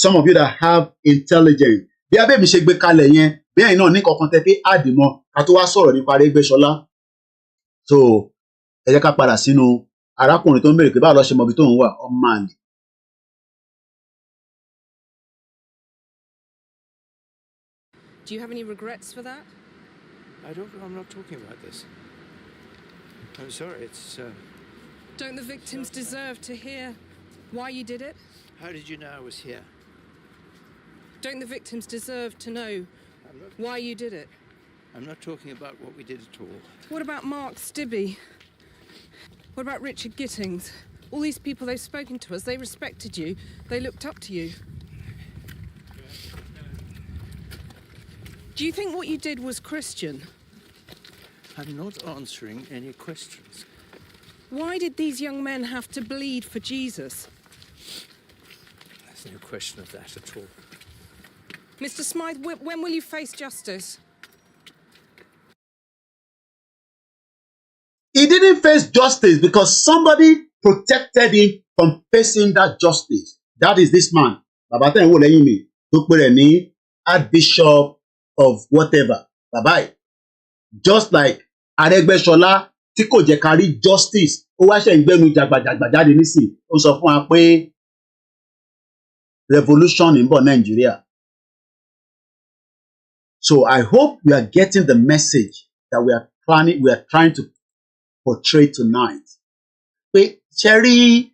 some of you that have intelligence bí abẹ́ mi ṣe gbé kalẹ̀ yẹn bí ẹ̀yin náà ní kankan tẹ́ fi àdìmọ́ ká tó wá sọ̀rọ̀ nípa Aregbesola so ẹ jẹ́ ká padà sínú arákùnrin tó ń béèrè pé báwo lọ ṣe mọ ibi tó ń wà ọmọ àlè. Do you have any regrets for that? I'm not talking about this. I'm sorry, it's... Don't the victims deserve to hear why you did it? How did you know I was here? Don't the victims deserve to know why you did it? I'm not talking about what we did at all. What about Mark Stibbe? What about Richard Gittings? All these people, they've spoken to us, they respected you, they looked up to you. Do you think what you did was Christian? I'm not answering any questions. Why did these young men have to bleed for Jesus? no question of that at all. Mr. Smythe, when will you face justice? He didn't face justice because somebody protected him from facing that justice. That is this man. Bàbá tẹ̀ ń wò lẹ́yìn mi tó pè rẹ̀ ní Archbishop of whatever. Bàbá just like Aregbesola tí kò jẹ́ ká rí justice ó wá ṣe ń gbẹ́nu jàgbàjàgbà jáde nísìn ó sọ fún wa pé revolution ń bọ̀ Nàìjíríà. So I hope we are getting the message that we are trying to portray tonight. Pé Cherry,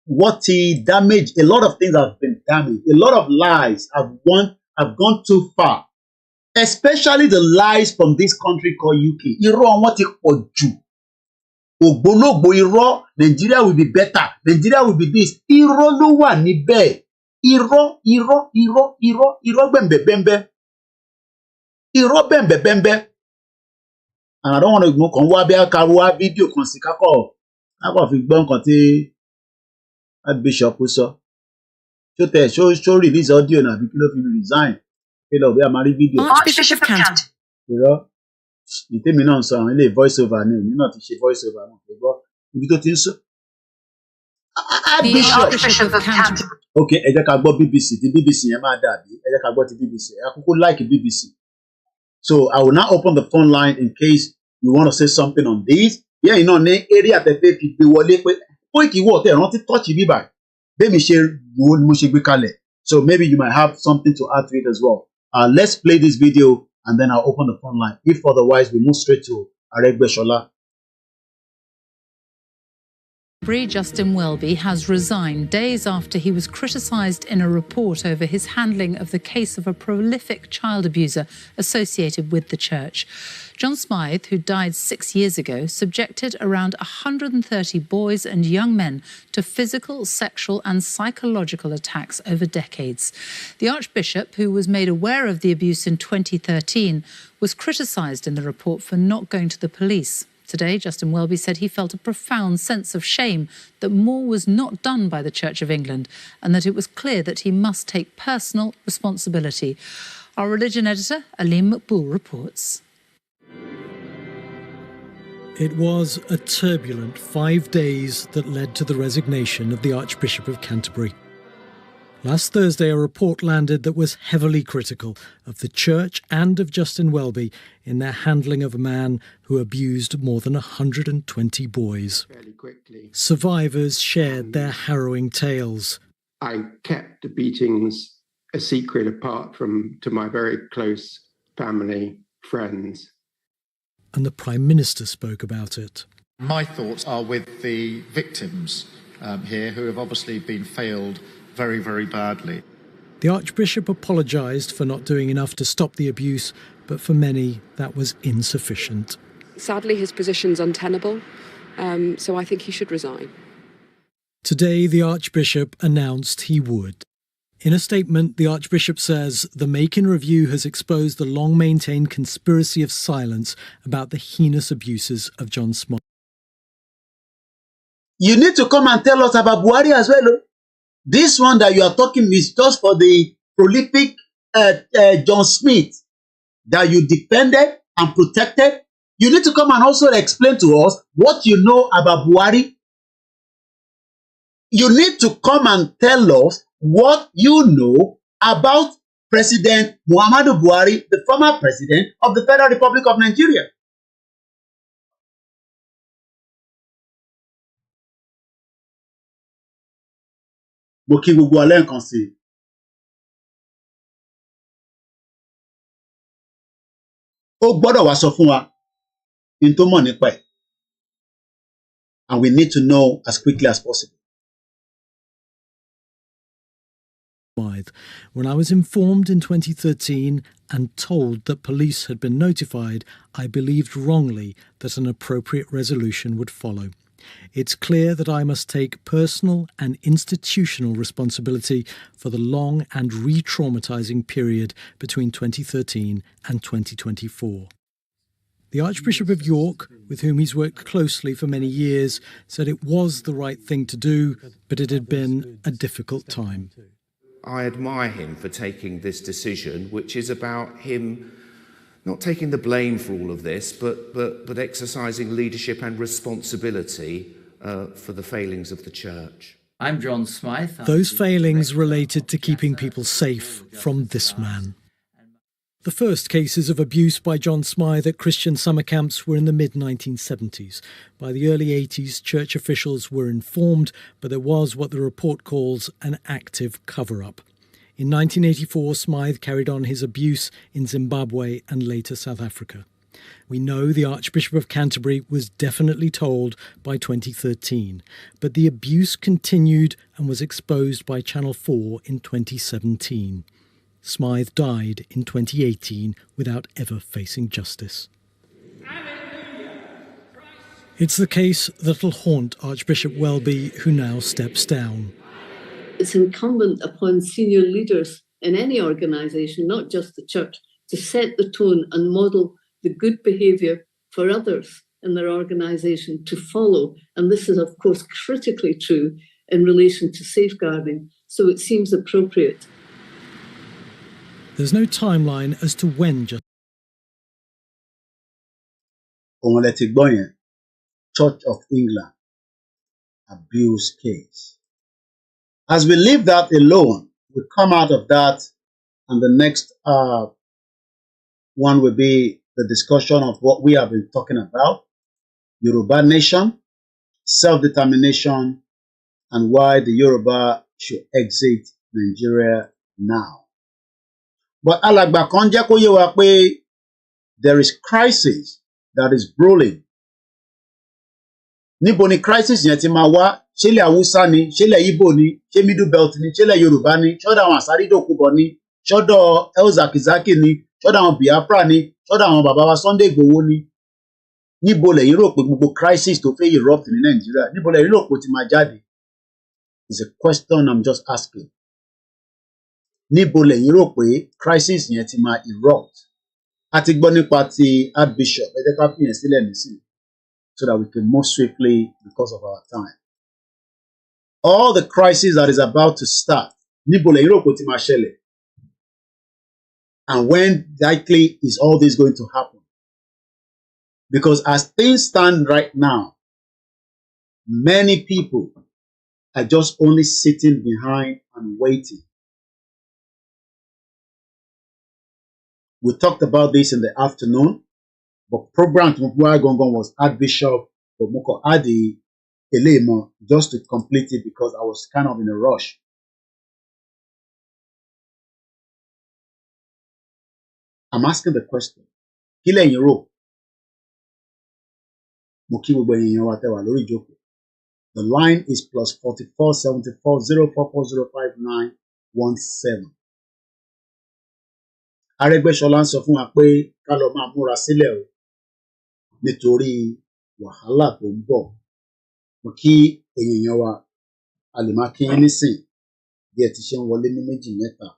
what he damaged, a lot of things have been damaged. A lot of lies have gone too far. Especially the lies from this country called UK. Irọ́ wọn ti pọ̀ jù. Ògbólógbò irọ́, Nigeria will be better. Nigeria will be this. Irọ́ ló wà níbẹ̀. Irọ́ bẹ́ẹ̀nbẹ́ẹ̀bẹ́. Irọ́ bẹ́ẹ̀nbẹ́ẹ̀bẹ́. And I don't want to go kan wá bí akaru wá fídíò kan sí kákọ̀ fi gbọ́ nǹkan tí Archbishop sọ. Ṣó release audio náà àbí kí ló fi resign. Kí lọ bí a máa rí fídíò. Archbishop of Canterbury. Irọ́ ìtẹ́mi náà ń sọ àwọn ilé voice over ní èmi náà ti ṣe voice over náà pé gbọ́ ibi tó ti ń sọ. Archbishop of Canterbury. Ok, ẹ jẹ́ ká gbọ́ BBC tí BBC yẹn máa dàbí ẹ jẹ́ ká gbọ́ ti BBC ẹ kúkú like BBC. So I will now open the phone line in case you want to say something on this. Yeah, you know, ní area tẹ́tẹ́ fi gbé wọlé pé Koiki wọ̀ tẹ̀ rántí touch bíbà. Bẹ́ẹ̀mi ṣe wo ni mo ṣe gbé kalẹ̀. So maybe you might have something to add to it as well. Let's play this video and then I'll open the phone line. If otherwise, we move straight to Aregbesola. Justin Welby has resigned days after he was criticised in a report over his handling of the case of a prolific child abuser associated with the church. John Smythe, who died 6 years ago, subjected around 130 boys and young men to physical, sexual and psychological attacks over decades. The Archbishop, who was made aware of the abuse in 2013, was criticised in the report for not going to the police. Today, Justin Welby said he felt a profound sense of shame that more was not done by the Church of England and that it was clear that he must take personal responsibility. Our religion editor, Aleem Makbul, reports. It was a turbulent 5 days that led to the resignation of the Archbishop of Canterbury. Last Thursday, a report landed that was heavily critical of the church and of Justin Welby in their handling of a man who abused more than 120 boys. Fairly quickly. Survivors shared their harrowing tales. I kept the beatings a secret apart to my very close family, friends. And the Prime Minister spoke about it. My thoughts are with the victims here who have obviously been failed very, very badly. The Archbishop apologised for not doing enough to stop the abuse, but for many that was insufficient. Sadly, his position's untenable, so I think he should resign. Today, the Archbishop announced he would. In a statement, the Archbishop says the Macon Review has exposed the long-maintained conspiracy of silence about the heinous abuses of John Smythe. You need to come and tell us about Buhari as well. This one that you are talking is just for the prolific John Smith that you defended and protected. You need to come and also explain to us what you know about Buhari. You need to come and tell us what you know about President Muhammadu Buhari, the former president of the Federal Republic of Nigeria. Mo kí gbogbo alẹ́ nǹkan sí. Ó gbọ́dọ̀ wá sọ fún wa in tó mọ̀ nípa ẹ̀. And we need to know as quickly as possible. When I was informed in 2013 and told that police had been notified, I believed wrongly that an appropriate resolution would follow. It's clear that I must take personal and institutional responsibility for the long and re-traumatizing period between 2013 and 2024. The Archbishop of York, with whom he's worked closely for many years, said it was the right thing to do, but it had been a difficult time. I admire him for taking this decision, which is about him not taking the blame for all of this, but exercising leadership and responsibility for the failings of the church. I'm John Smythe. Those failings related to keeping people safe from this man. The first cases of abuse by John Smythe at Christian summer camps were in the mid-1970s. By the early 80s, church officials were informed, but there was what the report calls an active cover-up. In 1984, Smythe carried on his abuse in Zimbabwe and later South Africa. We know the Archbishop of Canterbury was definitely told by 2013, but the abuse continued and was exposed by Channel 4 in 2017. Smythe died in 2018 without ever facing justice. It's the case that'll haunt Archbishop Welby, who now steps down. It's incumbent upon senior leaders in any organisation, not just the church, to set the tone and model the good behaviour for others in their organisation to follow. And this is, of course, critically true in relation to safeguarding. So it seems appropriate. There's no timeline as to when justice. Church of England abuse case. As we leave that alone, we come out of that, and the next one will be the discussion of what we have been talking about: Yoruba nation, self-determination, and why the Yoruba should exit Nigeria now. But alàgbà kan jẹ́ kó yé wa pé there is crisis that is brewing. Níbo ni crisis yẹn ti máa wá? Ṣé ilẹ̀ Haúsá ni? Ṣé ilẹ̀ Igbo ni? Ṣé Middle Belt ni? Ṣé ilẹ̀ Yorùbá ni? Ṣọ́dọ̀ àwọn Àsárídòkúbọ̀ ni? Ṣọ́dọ̀ Elzakizaki ni? Ṣọ́dọ̀ àwọn Biafra ni? Ṣọ́dọ̀ àwọn bàbá wa Sunday Igboho ni? Níbo lẹ̀yin rò pé gbogbo crisis tó fẹ́ erupt ní Nàìjíríà? Níbo lẹ̀yin rò pé ó ti máa jáde? It's a question I'm just asking. Níbo lẹ̀yin rò pé crisis yẹn ti máa erupt? A ti gbọ́ nípa ti Archbishop, ẹ jẹ́ ká fi yẹn sílẹ̀ nísìnyí, so that we can move swiftly because of our time. All the crisis that is about to start, níbo lẹ̀yin rò pé ó ti máa ṣẹlẹ̀? And when likely is all this going to happen? Because as things stand right now, many people are just only sitting behind and waiting. We talked about this in the afternoon, but program Gongon was Archbishop Omoko Adi Elemo just to complete it because I was kind of in a rush. I'm asking the question. Kí lẹ̀yin rò? Mo kí gbogbo èèyàn wa tẹ́ wà lórí ìjókòó. The line is +44 74 044 05917. Aregbesola ń sọ fún wa pé ká lọ máa múra sílẹ̀ o nítorí wàhálà tó ń bọ̀. Mo kí èèyàn wa a lè máa kí yín nísìn bí ẹ ti ṣe ń wọlé ní méjì mẹ́ta.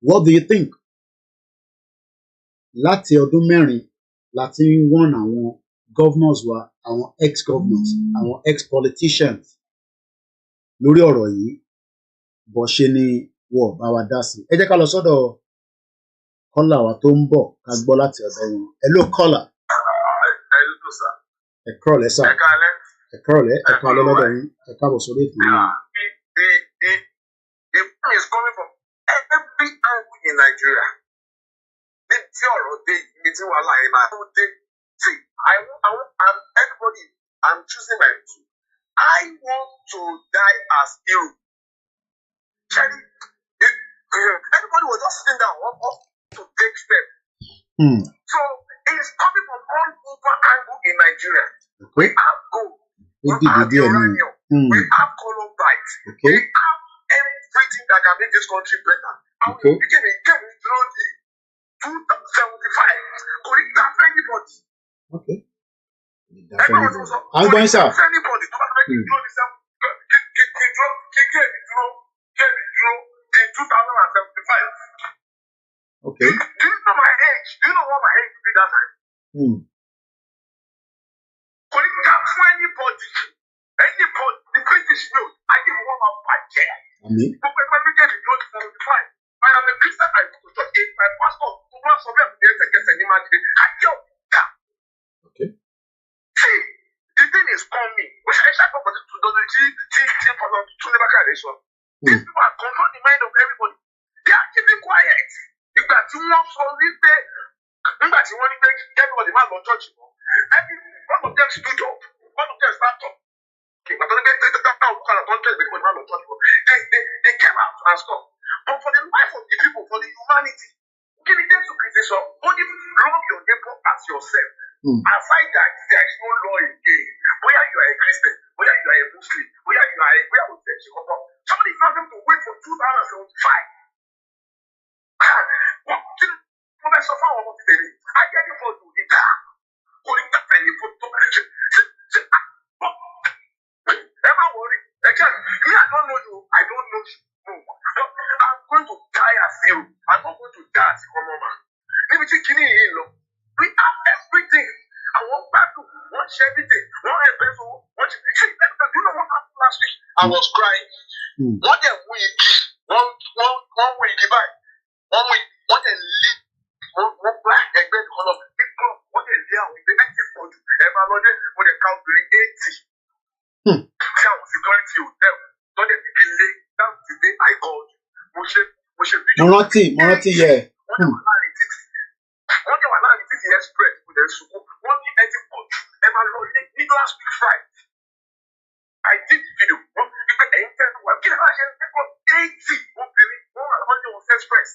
What do you think? Láti ọdún mẹ́rin láti ń wọ́n àwọn governors wa, àwọn ex-governors, àwọn ex-politicians lórí ọ̀rọ̀ yìí, bó ṣe ni wọ́n bá wa dá sí. Ẹ jẹ́ ká lọ sọ́dọ̀ kọ́là wa tó ń bọ̀ ká gbọ́ láti ọ̀dọ̀ wọn. Hello kọ́là. Hello sir. Ẹ kúrọ̀lẹ́ sà. Ẹ káalẹ́. Ẹ kúrọ̀lẹ́, ẹ káalẹ́ lọ́dọ̀ yín. Ẹ káàbọ̀ sórí ètò yìí. The plan is coming from every angle in Nigeria. Níbi tí ọ̀rọ̀ dé, níbi tí wàhálà yẹn máa tó dé. See, I'm everybody, I'm choosing my two. I want to die as hero. Cherry, everybody was just sitting down to take steps. So it's coming from all over angle in Nigeria. We have gold, we have uranium, we have columbite, we have everything that can make this country better. And we became a game in 275. Could it have anybody? Okay. I'm going, sir. Anybody to make it draw this in 2075. Okay. Do you know my age? Do you know what my age will be that time. Kò ní ká fún anybody, the British know, ayé wọn máa bàjẹ́. Gbogbo ẹgbẹ́ méjèèjì ló ti fún fine. I am a Christian, I go to church. If my pastor tó bá sọ bẹ́ẹ̀ ní ẹsẹ̀kẹsẹ̀ ní máa dìde, ayé ọ̀gá. See, the thing is coming. We should actually go to the to never carry this one. These people are controlling the mind of everybody. They are keeping quiet. Nígbà tí wọ́n sọ wípé everybody máa lọ church mọ́. One of them stood up. One of them stand up. Okay, but they came out and stuff. But for the life of the people, for the humanity, give it to criticism. Only love your neighbor as yourself. Aside that, there is no law again. Whether you are a Christian, whether you are a Muslim, whether you are a somebody is not going to wait for 2075. Professor Fawon wants to tell you, I get you for you. Never worry. Again, me, I don't know you. I don't know you. I'm going to die as you. I'm not going to die as your mama. Let me take you in. We have everything. I want back to watch everything. One episode, watch. See, you know what happened last week? I was crying. One day week, one week, divide. 1 week, one day leave. One black egg color. People, one day there with the active for you. Everybody with a count to 80. Tell security you them. Don't they begin late. That's the day I called you. Morati, yeah. One day I learned the express with the school. One day I did last week Friday. I did the video. One day I did 80. One express.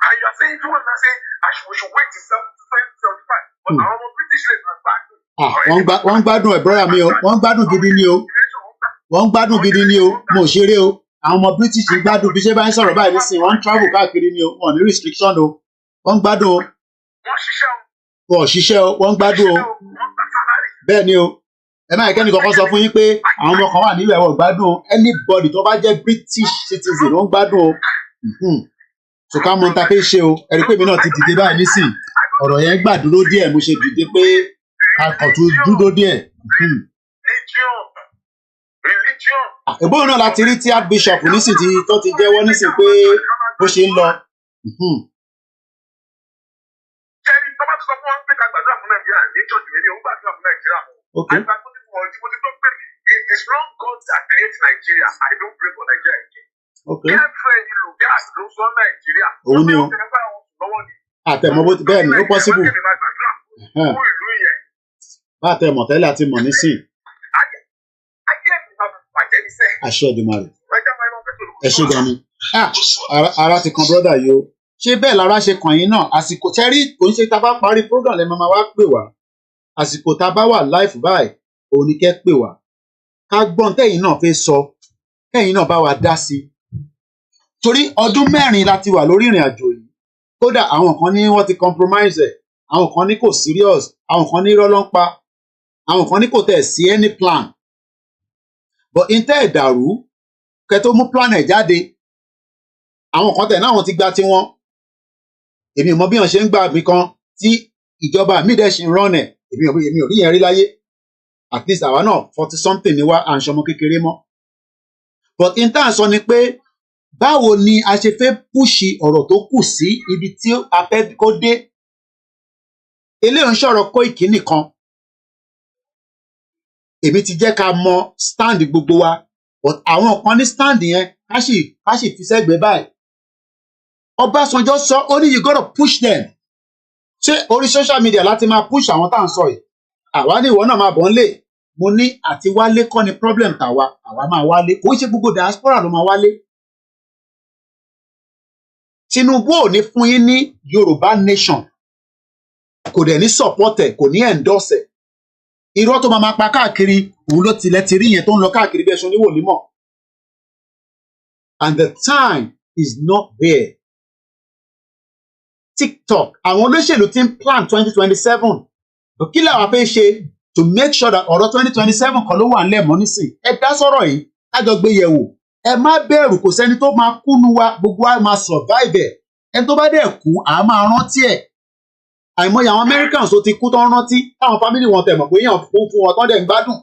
And you are saying to us, I say, we should wait till 75. But our British are back. Wọ́n gbádùn ẹ̀ brọ́dà mi o, wọ́n gbádùn gidi ni o, mo ṣeré o, àwọn ọmọ British ń gbádùn bí ṣe bá ń sọ̀rọ̀ báyìí nísìnyí, wọ́n ń travel káàkiri ni o, wọ́n ní restriction o, wọ́n gbádùn o. Wọ́n ṣiṣẹ́ o, wọ́n gbádùn o. Bẹ́ẹ̀ ni o, ẹ máa kẹ́ni kankan sọ fún yín pé àwọn ọmọ kan wà nílùú ẹ̀wọ̀n gbádùn o, anybody tó bá jẹ́ British citizen wọ́n gbádùn o. So ká mọ ta pé ṣe o, ẹ̀rí pé mi náà ti dìde báyìí nísìnyí, ọ̀rọ̀ yẹn gbà dúró díẹ̀ mo ṣe dìde pé akọ̀tún dúró díẹ̀. Ìbọn náà láti rí tí Archbishop nísìnyí tó ti jẹ́wọ́ nísìnyí pé bó ṣe ń lọ. Okay. It's not God that creates Nigeria. I don't pray for Nigeria again. Okay. Nigeria. Òun ni o. Àtẹ̀mọ́ bó ti bẹ́ẹ̀ ni ó possible. Bá àtẹ̀mọ̀ tẹ́lẹ̀ àti mọ̀ nísìn. Àṣẹ Èdùmàrè. Ẹ ṣé gan ni. Ara ti kan brọ́dà yìí o. Ṣé bẹ́ẹ̀ lára ṣe kàn yín náà? Àsìkò tẹ́rí kò ń ṣe tá a bá parí program lẹ́ máa wá pè wá. Àsìkò tá a bá wà live báyìí, òun ni kẹ́ pè wá. Ká gbọ́n tẹ́yìn náà fẹ́ sọ, kẹ́yìn náà bá wa dá sí i. Torí ọdún 4 la ti wà lórí ìrìn àjò yìí. Kódà àwọn kan ní wọ́n ti compromise ẹ̀, àwọn kan ní kò serious, àwọn kan ní irọ́ ló ń pa, àwọn kan ní kò tẹ̀ sí any plan. But intẹ́ ẹ̀dàrú kẹ́ tó mú plan ẹ̀ jáde, àwọn kan tẹ̀ náà wọ́n ti gba tiwọn. Èmi ò mọ bí wọ́n ṣe ń gbà mí kan tí ìjọba mi dẹ̀ ṣe ń rán ẹ̀, èmi ò rí yẹn rí láyé. At least àwa náà 40 something ni wá à ń ṣọmọ kékeré mọ́. But intẹ́ sọ ni pé báwo ni a ṣe fẹ́ púṣì ọ̀rọ̀ tó kù sí ibi tí a fẹ́ kó dé. Eléyìí ń sọ̀rọ̀ Koiki nìkan. Èmi ti jẹ́ ká mọ stand gbogbo wa, but àwọn kan ní stand yẹn ká sì fi sẹ́gbẹ̀ẹ́ báyìí. Ọbásanjọ́ sọ ó ní you gotta push them. Ṣé orí social media láti máa push àwọn tá à ń sọ yìí? Àwa ní ìwọ náà máa bọ̀ ń lè. Mo ní àti wálé kọ́ ni problem tàwa, àwa máa wálé. Kò ń ṣe gbogbo diaspora ló máa wálé. Tinubu ò ní fún yín ní Yorùbá nation, kò dẹ̀ ní support ẹ̀, kò ní endorse ẹ̀. Irọ́ tó máa pa káàkiri òun ló tilẹ̀ ti rí yẹn tó ń lọ káàkiri bí ẹṣin oníwòlímọ̀. And the time is not there. TikTok àwọn olóṣèlú ti ń plan 2027. Kí làwọn fẹ́ ṣe to make sure that ọ̀rọ̀ 2027 kan ló wà nílẹ̀ mọ́ nísìn. Ẹ dá sọ̀rọ̀ yìí ká jọ gbé yẹ̀wò. Ẹ má bẹ̀rù, kò sẹ́ni tó máa kúnú wa, gbogbo wa máa survive ẹ̀. ẹni tó bá dẹ̀ kú à máa rántí ẹ̀ àìmọye àwọn Americans tó ti kú tó ń rántí táwọn family wọn tẹ̀ mọ̀ pé èèyàn fún wọn tó dẹ̀ ń gbádùn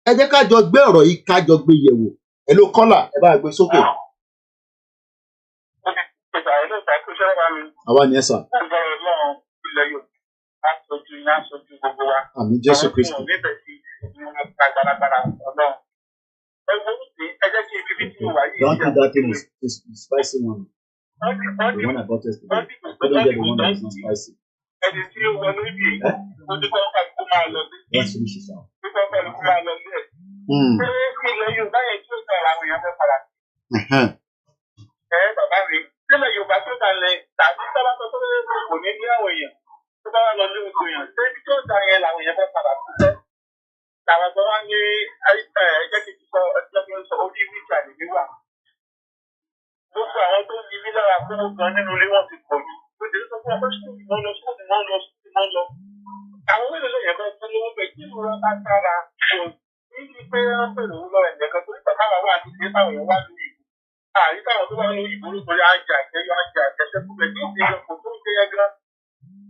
ẹ jẹ́ ká jọ gbé ọ̀rọ̀ yìí ká jọ gbé yẹ̀wò ẹ ló kọ́là ẹ bá gbé sókè. àwa ni ẹ sà. àmì Jésù Kristi. Don't do that thing is spicy one. The one I bought yesterday. I couldn't get the one that is not spicy. Let's finish this out.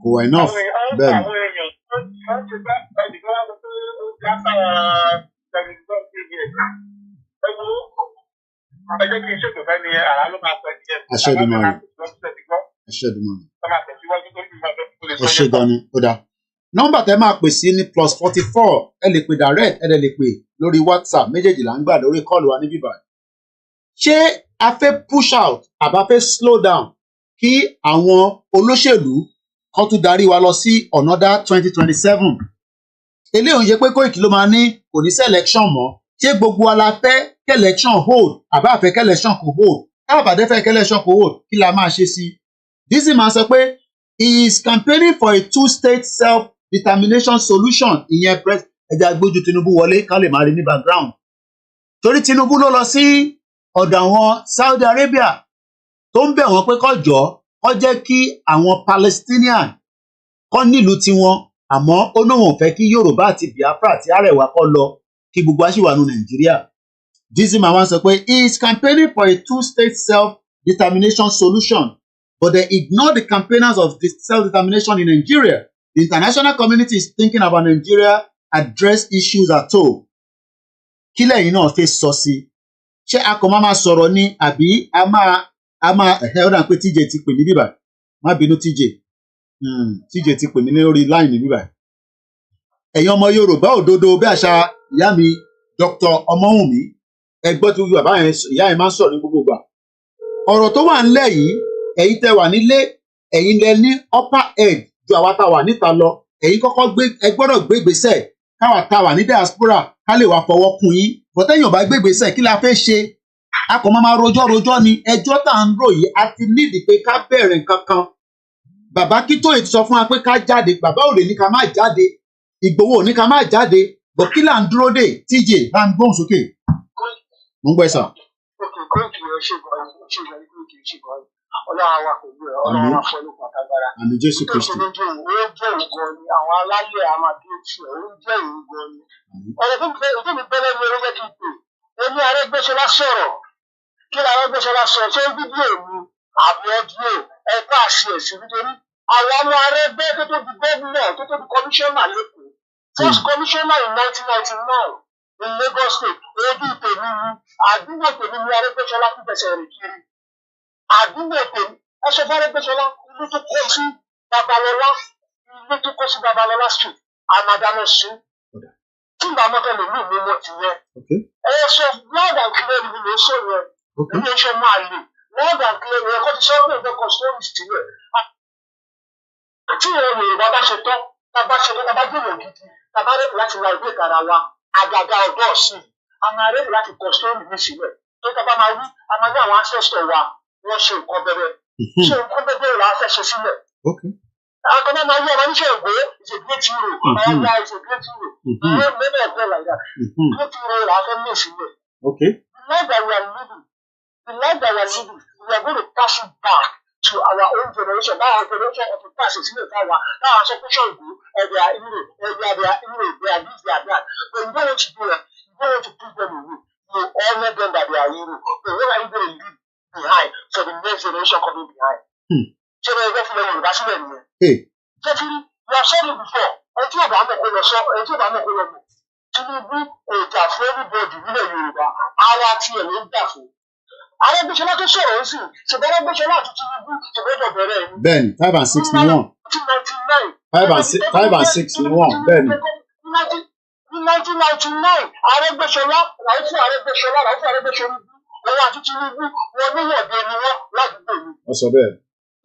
Kò enough bẹ́ẹ̀ ni. Aṣẹ́dùmarè. Ẹ ṣé gan ni ó dáa. Nọ́mbà tẹ́ máa pè sí ní +44 ẹ lè pè direct ẹ lè pè lórí WhatsApp méjèèjì là ń gbà lórí kọ́ọ̀lù wa níbí báyìí. Ṣé a fẹ́ push out àbá fẹ́ slow down kí àwọn olóṣèlú kan tún darí wa lọ sí another 2027? Eléyìí ń ṣe pé Koiki ló máa ní kò ní sí election mọ́. Ṣé gbogbo wa la fẹ́ kí election hold àbá àfẹ́ kí election kò hold? Táwọn àbàdé fẹ́ kí election kò hold kí la máa ṣe sí? Dizzy máa sọ pé he is campaigning for a two-state self-determination solution. Ìyẹn ẹja gbójú Tinubu wọlé ká lè máa rí ní background. Torí Tinubu ló lọ sí ọ̀dọ̀ àwọn Saudi Arabia tó ń bẹ̀ wọ́n pé kó jọ̀ọ́ kó jẹ́ kí àwọn Palestinian kó nílùú tiwọn àmọ́ ó náà wọ́n fẹ́ kí Yorùbá àti Biafra àti Arewa kó lọ kí gbogbo aṣíwánu Nàìjíríà. Dizzy máa wá sọ pé he is campaigning for a two-state self-determination solution but they ignore the campaigners of this self-determination in Nigeria. The international community is thinking about Nigeria address issues at all. Kí lẹ́yìn náà fẹ́ sọ sí? Ṣé a kàn máa sọ̀rọ̀ ni àbí a máa ó dà pé TJ ti pè ní bíbà? Má bínú TJ. TJ ti pè mí lórí line ní bíbà. Ẹ̀yin ọmọ Yorùbá òdodo bí àṣà ìyá mi Dr. Ọmọwùnmí ẹgbọ́n tó bàbá yẹn ìyá yẹn máa ń sọ̀rọ̀ ní gbogbo ìgbà. Ọ̀rọ̀ tó wà ńlẹ̀ yìí ẹ̀yin tẹ́ wà nílé ẹ̀yin lẹ ní upper edge ju àwa tá wà níta lọ. Ẹ̀yin kọ́kọ́ ẹ gbọ́dọ̀ gbé ìgbésẹ̀ káwa tá wà ní diaspora ká lè wá fọwọ́ kún yín. Bọ̀tẹ́yìn ò bá gbé ìgbésẹ̀ kí la fẹ́ ṣe? A kò máa rojọ́ ni ẹjọ́ tá à ń rò yìí a ti nídìí pé ká bẹ̀rẹ̀ nǹkan kan. Bàbá Akintoye ti sọ fún wa pé ká jáde, bàbá ò lè ní ká má jáde, Ìgbòho ò ní ká má jáde, bọ̀ kí là ń dúró dè? TJ bá ń gbóhùn sókè. Mo ń gbọ́ ẹ sà. Àmì Jésù Kristi. Àwọn alálẹ̀ àmàdéjì ó ń jẹ́ ìlú gan ni. Ọ̀rọ̀ tó mi bẹ́lẹ̀ ní orílẹ̀ èdè ìpè. Ó ní Aregbesola sọ̀rọ̀. Kí ni Aregbesola sọ? Ṣé fídíò mi àbí ọdíò ẹ̀ka àṣìẹ̀sì nítorí àwọn ọmọ Arẹ́gbẹ́ tó di gómìnà tó di kọmíṣánná lẹ́kọ̀ọ́. First commissioner in 1999 in Lagos State. Ojú tèmi ni àdúgbò tèmi ni Aregbesola fi fẹsẹ̀ rìn kiri. Àdúgbò tèmi ẹ sọ fún Aregbesola ilé tó kọ́ sí Babalọlá street àmàdánù sí. Tí màmá kan lè mú ìmú ti yẹ. Ẹ sọ loud and clear ni mo sọ yẹn. Ilé iṣẹ́ máa lè loud and clear ni ẹ̀kọ́ ti sọ pé ìfẹ́ kan story sílẹ̀. Tí ìrọ̀ Yorùbá bá ṣe tán, tá a bá gbìyànjú gidi, tá a bá rẹ̀ láti ra ìwé ìkara wa, àgàgà ọ̀dọ́ ọ̀sìn, a máa rẹ̀ láti kọ story mi sílẹ̀. Tó tá a bá máa wí, a máa ní àwọn ancestor wa, wọ́n ṣe nǹkan bẹ̀rẹ̀. Ṣé nǹkan bẹ̀rẹ̀ là á fẹ́ ṣe sílẹ̀? Àwọn kan máa yí ọmọ oníṣẹ́ ìwé is a great hero, ọ̀gá is a great hero. Many of them like that. Great hero là á fẹ́ mú sílẹ̀. The life that we are living, we are going to pass it back to our own generation. Now our generation of the past is still power. Now our separation go, they are this, they are that. But you don't want to do that. You don't want to put them away. You honor them that they are hero. But what are you going to leave behind for the next generation coming behind? ṣé ẹ gbọ́ fún mi Yorùbá sílẹ̀ nìyẹn. ṣé tí you have said it before ẹ tí ò bá mọ̀ kó lọ sọ ẹ tí ò bá mọ̀ kó lọ mọ̀ Tinubu ìjà fún everybody nílẹ̀ Yorùbá ara tiẹ̀ ló ń jà fún. Aregbesola tó sọ̀rọ̀ ó sì ṣùgbọ́n Aregbesola àti Tinubu ṣùgbọ́n bẹ̀rẹ̀ ẹ̀. bẹ́ẹ̀ni 5 and 6 ni wọ́n. 5 and 6 ni wọ́n bẹ́ẹ̀ni. ní 1999 Aregbesola Ràúfù Aregbesola òun àti Tinubu wọn níyànjú ni wọn ládùúgbò mi. wọ́n sọ bẹ́ẹ̀.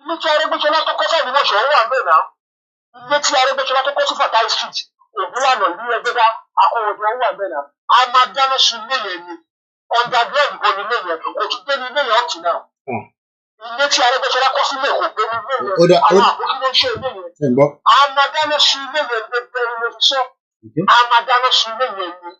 ilé tí Aregbesola tó kọ́ sáà ní wọ́n ṣọ̀rọ̀ wà bẹ́ẹ̀ náà ilé tí Aregbesola tó kọ́ sí Fatai Street Ògúnlànà ìlú Ẹgbẹ́dá akọ̀wọ̀dọ̀ wà bẹ́ẹ̀ náà a máa dáná sun ilé yẹn ni underground kò ní ilé yẹn kò tún gbé ní ilé yẹn ọ̀tún náà. ilé tí Aregbesola kọ́ sílẹ̀ kò gbé ní ilé yẹn àwọn àbókí ló ń ṣe ilé yẹn. a máa dáná sun ilé yẹn gbẹgbẹ ni mo fi sọ a máa dáná sun ilé yẹn ni.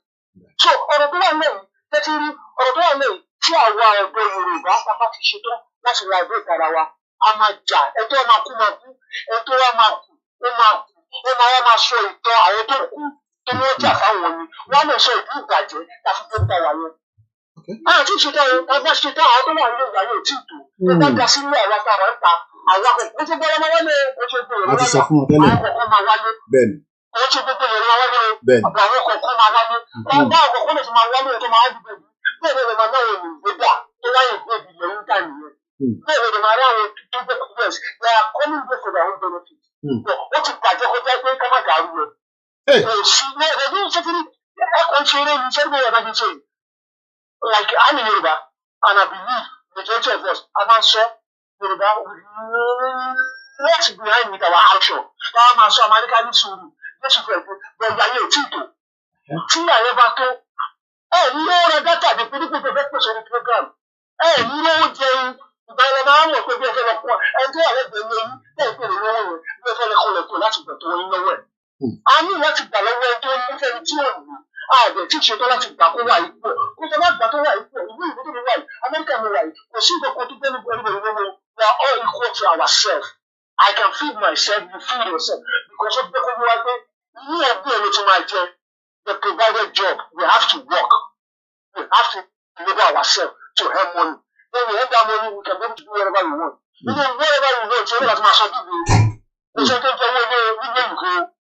so ọ̀rọ̀ tó wà lẹ́yìn tẹ́tí rí ọ̀rọ̀ tó wà lẹ́yìn tí àwa ọ̀dọ́ Yorùbá bàbá ti ṣetán láti ra ìwé ìtara wa a máa jà ẹjọ́ máa kú ẹjọ́ wa máa kú ó máa sọ ìtàn àwọn tó kú tó ní ọjà fáwọn ni wọ́n lè sọ ìlú ìbàjẹ́ láti tó ń bá wa yẹn. àti ìṣetán o ẹgbẹ́ ṣetán àwọn tó wà ní ìgbà yóò tí ì tó ẹgbẹ́ gba sílé àwọn táwọn ń ta àwọn akọ̀kọ̀ ó ti gbọ́dọ̀ máa wálé ó ti gbọ́dọ̀ máa wálé àwọn kọ̀ọ̀kan máa wálé ó ti gbọ́dọ̀ máa wálé àwọn kọ̀ọ̀kan máa wálé ọgbà ọ̀kọ̀ọ̀kan lè fi máa wálé tó máa dìbò bẹ́ẹ̀ ni màmá yẹn ní ìgbéga tó láyé ìgbébi lẹ́yìn ká nìyẹn bẹ́ẹ̀ ni màmá yẹn tó gbé progress they are coming back for their own benefit. ó ti bàjẹ́ kọjá pé ká má dàrú rẹ̀. èsì ní ẹ̀rọ ní ìṣẹ́fúnni ẹ̀kọ́ ìṣeré ní iṣẹ́ ìgbéyàwó náà ti ṣe like I'm in Yoruba and I believe majority of us a máa ń sọ Yoruba what's behind with our action táwọn máa sọ Amẹ́ríkà ní sùúrù lẹ́sùn fún ẹ̀kọ́ bẹ̀rẹ̀ ayé ò tí ì tó tí àyè bá tó ní ó rẹ dátà ní pínpín tó fẹ́ pèsè ní program ní ó jẹun ìgbà ilẹ̀ máa ń mọ̀ pé bí ẹ fẹ́ lọ pọ̀ ẹni tó wà lẹ́gbẹ̀ẹ́ ní eyín tẹ̀ ń pè ní lọ́wọ́ rẹ̀ bí ẹ fẹ́ lọ kọlẹ̀ tó láti gbà tó wọ́n lọ́wọ́ ẹ̀. a ní láti gbà lọ́wọ́ ẹni tó ń fẹ́ tí ò ní ààbẹ̀ tí ìṣètò láti gbà kó wà ipò kó tó bá gbà tó wà ipò ìlú ìlú tó wà yìí Amẹ́ríkà mi wà yìí kò sí nǹkan kan tó gbé nígbà nígbà nígbà we are all equal to ourselves. I can feed myself, you feed yourself because ó gbé kó wá pé ní ẹgbẹ́ ẹni tó máa jẹ the provided job we have to work. We have to enable ourselves to earn money. When we earn that money, we can be able to do whatever we want. Whatever we want, so that's my son. It's a good thing we go.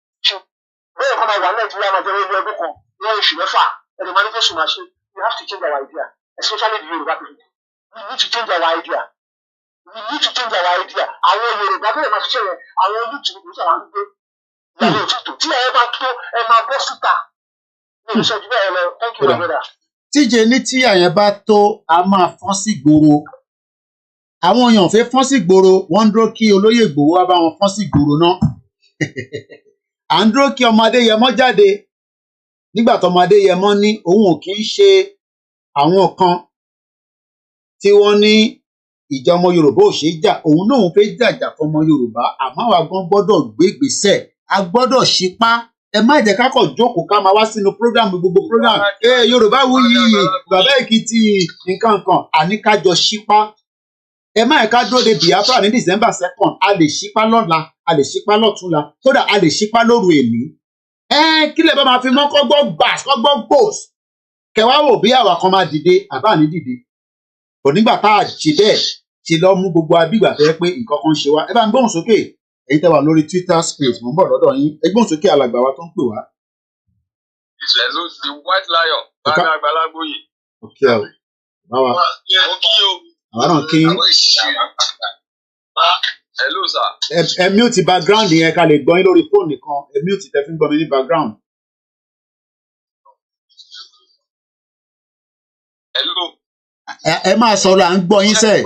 Where come I want to learn about the book? Where should I find? And the manifestation machine, we have to change our idea, especially the Yoruba people. We need to change our idea. We need to change our idea. Our Yoruba people must change. Our youth to do something. Tí ẹ bá tó ẹ máa bọ́ síta. Thank you, my brother. tíje ní tí àyẹn bá tó a máa fọ́n sí gbòòrò àwọn èèyàn fẹ́ fọ́n sí gbòòrò wọ́n ń dúró kí olóyè Ìgbòho wá bá wọn fọ́n sí gbòòrò náà à ń dúró kí ọmọ Adéyẹmọ jáde nígbà tó ọmọ Adéyẹmọ ní òun ò kì í ṣe àwọn kan tí wọ́n ní ìjà ọmọ Yorùbá ò ṣe é jà òun náà fẹ́ jàjà fọmọ Yorùbá àmọ́ àwa gan gbọ́dọ̀ gbé ìgbésẹ̀ a gbọ́dọ̀ ṣípá ẹ má jẹ́ ká kọ̀ jókòó ká máa wá sínú program gbogbo program Yorùbá Wuyì Bàbá Èkìtì nǹkan kan àní ká jọ ṣípá ẹ má ẹ̀ka dúró de Biafra ní December 2nd a lè ṣípá lọ́la a lè ṣípá lọ́túnla kódà a lè ṣípá lóru èní kí lè bá máa fi mọ́ kọ́gbọ́ gbàs kọ́gbọ́ gbòs kẹwàá wò bí àwa kan máa dìde àbá ní dìde kò nígbà tá a ṣe bẹ́ẹ̀ ṣe lọ mú gbogbo abígbà fẹ́ pé nǹkan kan ṣe wá ẹ bá ń gbóhùn sókè èyí tẹ́ wà lórí Twitter space mo ń bọ̀ lọ́dọ̀ yín ẹ gbóhùn sókè alàgbà wa tó ń pè wá. Hello, the white lion báyìí àgbàlagbòye. òkè ọ báwa àwọn náà kí. Hello sir. ẹ mute background yẹn ká lè gbọ́ yín lórí fóònù nìkan ẹ mute tẹ́ fi ń gbọ́ mi ní background. Hello. ẹ máa sọ̀rọ̀ à ń gbọ́ yín sẹ́ẹ̀.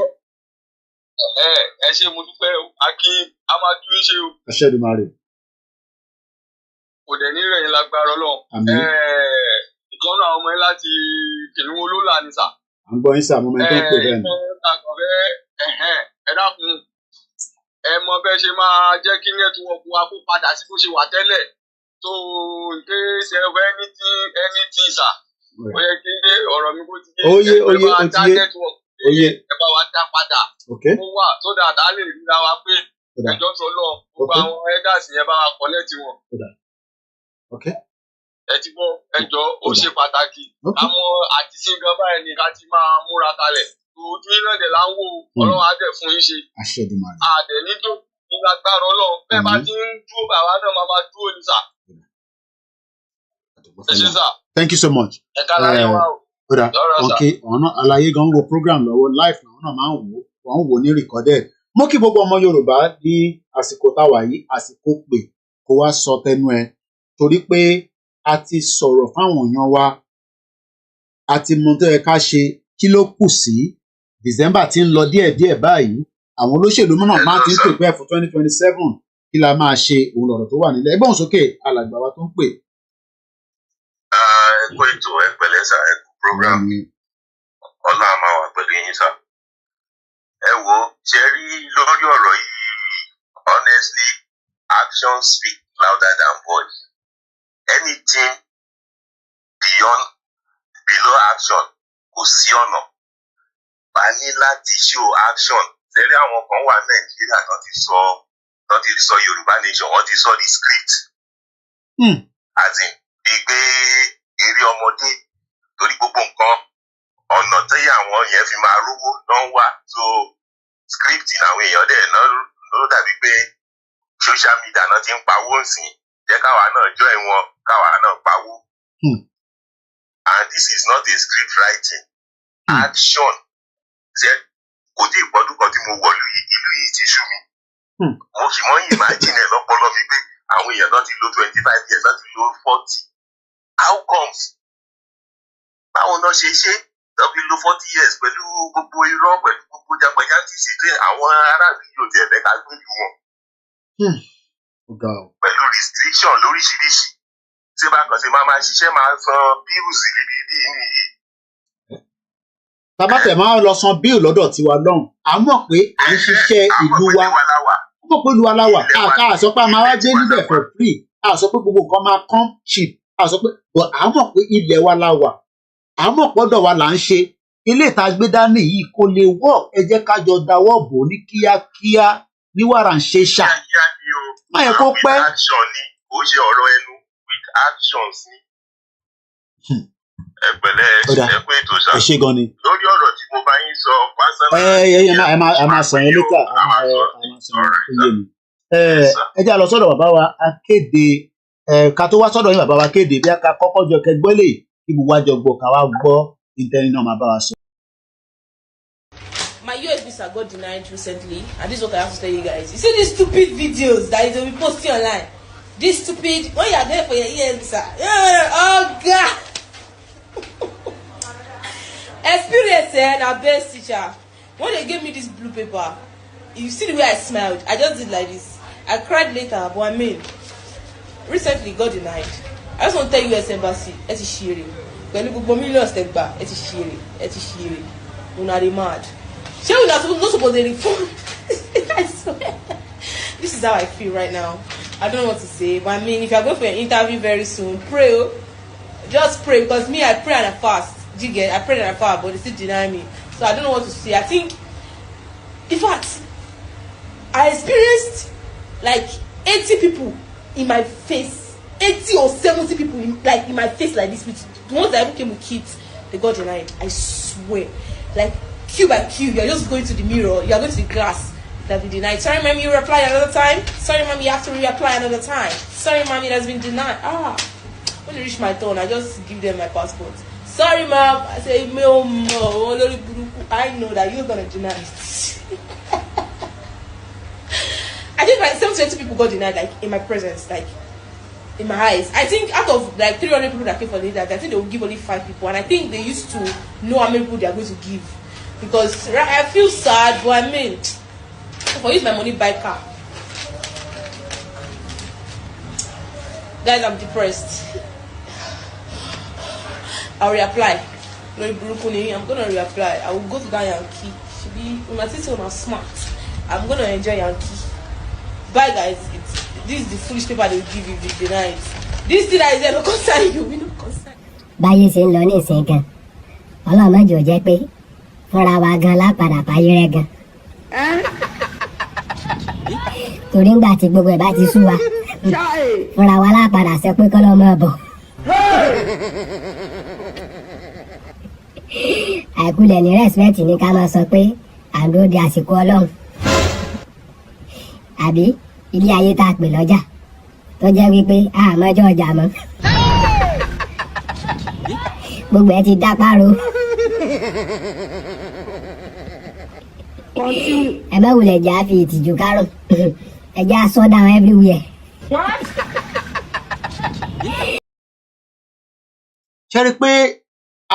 ẹ ṣé mo dúpẹ́ o akin a máa tún yín ṣe o. ẹ ṣé Èdùmàrè. kò dẹ̀ ní rẹ̀yìn lágbára Ọlọ́run. ìkànnì àwọn ọmọ yẹn láti Tinubu ló là ní sà. à ń gbọ́ yín sà mo mẹ́tọ́ ń pè bẹ́ẹ̀ ni. ẹ dákun ẹ mọ bẹ́ẹ̀ ṣe máa jẹ́ kí nẹ́tíwọ́ọ̀kù wa kó padà sí bó ṣe wà tẹ́lẹ̀ tó nké ṣe anything sà. ó yẹ kí ọ̀rọ̀ mi kó ti yé ẹ bá wa dá padà. ó wà so that a lè ríra wa pé ẹjọ́ tó lọ gbogbo àwọn elders yẹn bá wa connect wọn. ẹ ti gbọ́ ẹjọ́ ó ṣe pàtàkì àmọ́ àti sí gan báyìí ni ká ti máa múra kalẹ̀ ojú iná dẹ̀ là ń wò ọlọ́run á dẹ̀ fún yín ṣe. Àdẹ̀ nídò ìlágbára ọlọ́run bẹ́ẹ̀ bá ti ń dúró bàbá náà máa dúró ní sà. Ẹ ṣé sà. Thank you so much. Ẹ ká láyé wá o. Kódà okay ọ̀nà àlàyé gan wo program lọ́wọ́ live náà náà máa ń wọ́n wò ní recorded. Mo kí gbogbo ọmọ Yorùbá ní àsìkò táwa yìí àsìkò pé kó wá sọ tẹnu ẹ torí pé a ti sọ̀rọ̀ fáwọn èèyàn wa a ti mọ tó yẹ ká ṣe kí ló kù sí December tí ń lọ díẹ̀díẹ̀ báyìí àwọn olóṣèlú náà máa ti ń prepare for 2027 kí la máa ṣe òun lọ̀rọ̀ tó wà nílẹ̀ ẹgbọ́n sókè alàgbà wa tó ń pè. Ẹ kú ètò ẹ pẹ̀lẹ́ sà ẹ kú program ọlá máa wà pẹ̀lú yín sà. Ẹ wo ṣe rí lórí ọ̀rọ̀ yìí honestly actions speak louder than words. Anything below action kò sí ọ̀nà. Bá ní láti show action. Tẹ̀lé àwọn kan wà Nàìjíríà tó ti sọ Yorùbá nation wọ́n ti sọ the script. As in gbígbé eré ọmọdé torí gbogbo nǹkan ọ̀nà tí àwọn yẹn fi máa rówó náà wà so script làwọn èèyàn dẹ̀ náà ló dàbí pé social media náà ti ń pawó nsìn jẹ́ káwa náà join wọn káwa náà pawó. And this is not a script writing. Action. Ṣé kò tí ìpọ́dún kan tí mo wọ̀lú ìlú yìí ti ṣú mi. Mo sì mọ́ imagine ẹ̀ lọ́pọlọ mi pé àwọn èèyàn náà ti lo 25 years láti lo 40. How comes? Báwo náà ṣe ṣe tọ́bi lo 40 years pẹ̀lú gbogbo irọ́ pẹ̀lú gbogbo jàpẹ̀já tí sì tẹ àwọn aráàlú yóò tẹ̀ ẹ̀fẹ́ ká gbé lu wọn. Pẹ̀lú restriction lóríṣiríṣi. Tí bá kàn ṣe máa ṣiṣẹ́ máa san bills níbi nìyí. Tabatẹ̀ máa lọ san bill lọ́dọ̀ tiwa lọ́hùn. A mọ̀ pé à ń ṣiṣẹ́ ìlú wa. A mọ̀ pé ìlú wa láwà. A sọ pé a máa wá gbé níbẹ̀ for free. A sọ pé gbogbo nǹkan máa come cheap. A sọ pé a mọ̀ pé ilẹ̀ wa láwà. A mọ̀ pọ́dọ̀ wa là ń ṣe. Ilé ìta gbé dání yìí kò lè wọ̀ ẹ jẹ́ ká jọ dáwọ́ bò ní kíákíá ní wàrà ń ṣe ṣá. Má yẹ kó pẹ́. With action ni kò ṣe ọ̀rọ̀ ẹnu with actions ni. Ẹ pẹ̀lẹ́ ẹ kú ètò sá. Ẹ ṣé gan ni. Lórí ọ̀rọ̀ tí mo bá yín sọ pásánà. Ẹ máa sọ yẹn létà. Ẹ jẹ́ a lọ sọ́dọ̀ bàbá wa akéde ká tó wá sọ́dọ̀ yín bàbá wa kéde bí a ká kọ́kọ́ jọ kẹgbẹ́ lè kí gbogbo àjọ gbọ́ ká wá gbọ́ ìtẹ́ni náà máa bá wa sọ. My US visa got denied recently, and this is what I have to tell you guys. You see these stupid videos that is be posting online. This stupid when you are there for your US visa. Oh God! Experience and our best teacher. When they gave me this blue paper, you see the way I smiled. I just did like this. I cried later, but I mean, recently got denied. I just want to tell US embassy, it's sharing. Pẹ̀lú gbogbo millions tẹ́ gbà, ẹ ti ṣeré. Una dey mad. Ṣé una not supposed to refund? I swear. This is how I feel right now. I don't know what to say, but I mean, if you are going for an interview very soon, pray. Just pray, because me, I pray and I fast. Do you get? I pray and I fast, but they still deny me. So I don't know what to say. I think, in fact, I experienced like 80 people in my face. 80 or 70 people in my face like this. Which the ones that even came with kids, they got denied. I swear. Like, cue by cue, you're just going to the mirror, you're going to the glass, that be denied. Sorry, mommy, you reply another time. Sorry, mommy, you have to reapply another time. Sorry, mommy, it has been denied. When it reach my turn, I just give them my passport. Sorry, mom. I say, I know that you're gonna deny it. I think like 720 people got denied, like in my presence, like in my eyes. I think out of like 300 people that came for the interview, I think they will give only 5 people, and I think they used to know how many people they are going to give. Because I feel sad, but I mean, if I use my money buy car, guys, I'm depressed. I'll reapply. I'm gonna reapply. I will go to that Yankee. My sister was smart. I'm gonna enjoy Yankee. Bye, guys. This is the foolish paper they will give you if you deny it. This thing that is there, no concern you. We no concern. Báyé ṣe ń lọ ní ìsìn gan, Ọlọ́run jò jẹ́ pé fúnra wa gan lápadà báyé rẹ gan. Torí ńgbà tí gbogbo ẹ̀ bá ti sú wa, fúnra wa lápadà sọ pé kọ́lọ́ mọ́ bọ̀. àìkulẹ̀ ní respect ní ká máa sọ pé àdó di àsìkò ọlọ́run àbí ilé ayé tá a pè lọ́jà tó jẹ́ wípé àmọ́jọ́ ọjà mọ́ gbogbo ẹ ti dá páro ẹ má wulẹ̀ jà fi ìtìjú kárùn ẹ já sọ́ down everywhere. ṣe rí i pé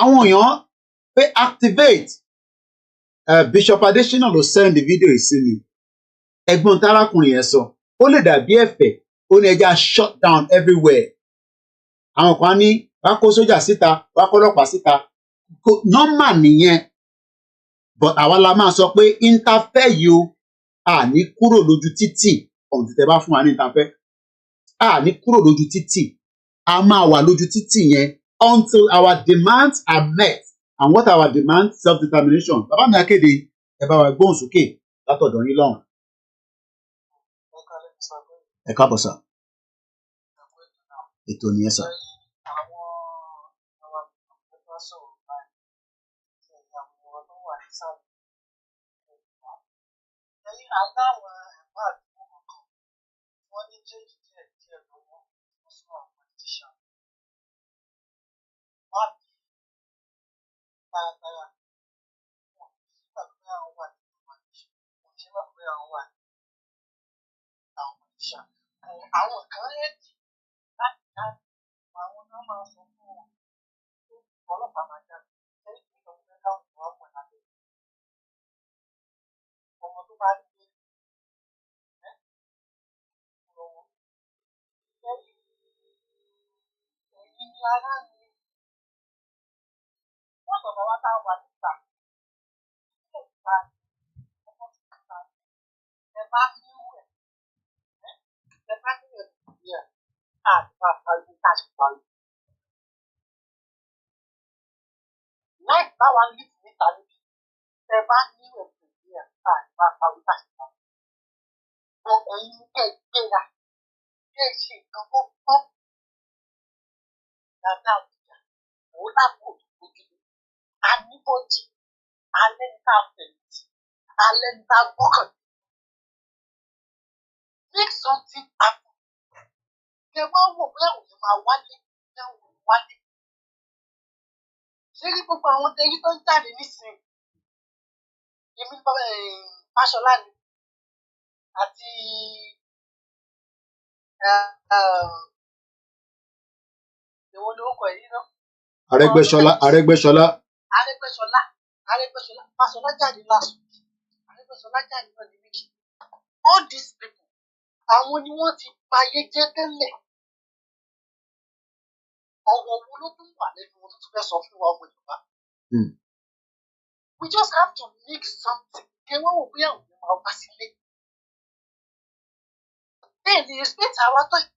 àwọn èèyàn pé activate Bishop Adesina ló send the video yìí sí mi ẹ̀gbọ́n tarakùnrin yẹn sọ ó lè dàbí ẹ̀fẹ̀ ó ní ẹja shut down everywhere àwọn kan ní wàá kó sójà síta wàá kó ọlọ́pàá síta normal nìyẹn but àwa la máa sọ pé interfere yìí o a ní kúrò lójú títì ọ̀hún ti tẹ bá fún wa ní interfere a ní kúrò lójú títì a máa wà lójú títì yẹn until our demands are met and what are our demands? Self-determination. Bàbá mi akéde ẹ bá wa gbóhùn sókè látọ̀dọ̀ yín lọ́hùn. Ẹ káàbọ̀ sà. Ètò nìyẹn sà. Àwọn kan rẹ́dì láti dáàbò àwọn náà máa sọ fún wọn pé ọlọ́pàá máa jáde lẹ́yìn tí ìjọba fẹ́ dáhùn tó wá pọ̀ lábẹ́ ọmọ tó bá rí pé lọ́wọ́ ẹ̀yìn ni ara ni wọ́n sọ̀rọ̀ wá táwọn wà níta ilé ìta ọmọ tó ta ẹ bá níwò ẹ bá níwò ẹ̀ àti bá parí káṣí parí. láì báwa lè fi níta níbi ẹ bá níwò ẹ̀ àti bá parí káṣí parí. Bọ ẹ̀yin kẹ́ gbéra kẹ́ ṣe nǹkan tó tọ́ dáadáa ìjà òun lápò òjòjò àníbọ̀jì alẹ́ ní ká fẹ̀yìntì alẹ́ ní ká gbọ́kàn. Make something happen. Kẹ wá wò pé àwọn èèyàn máa wálé dáhùn wálé. Ṣé rí gbogbo àwọn tẹ́rí tó ń jáde nísìnyí? Èmi Fáṣọlá ni àti èwo lórúkọ ẹ̀ yìí náà? Aregbesola. Fáṣọlá jáde last week. Aregbesola jáde náà ní wíkì. All these people, àwọn ni wọ́n ti bayé jẹ́ tẹ́lẹ̀. Ọ̀rọ̀ wo ló tún wà lẹ́nu wọn tó tún fẹ́ sọ fún wa ọmọ Yorùbá? We just have to make something. Kẹ wọ́n wò bóyá òun máa wá sílé. Bẹ́ẹ̀ ni respect àwa tó yìí.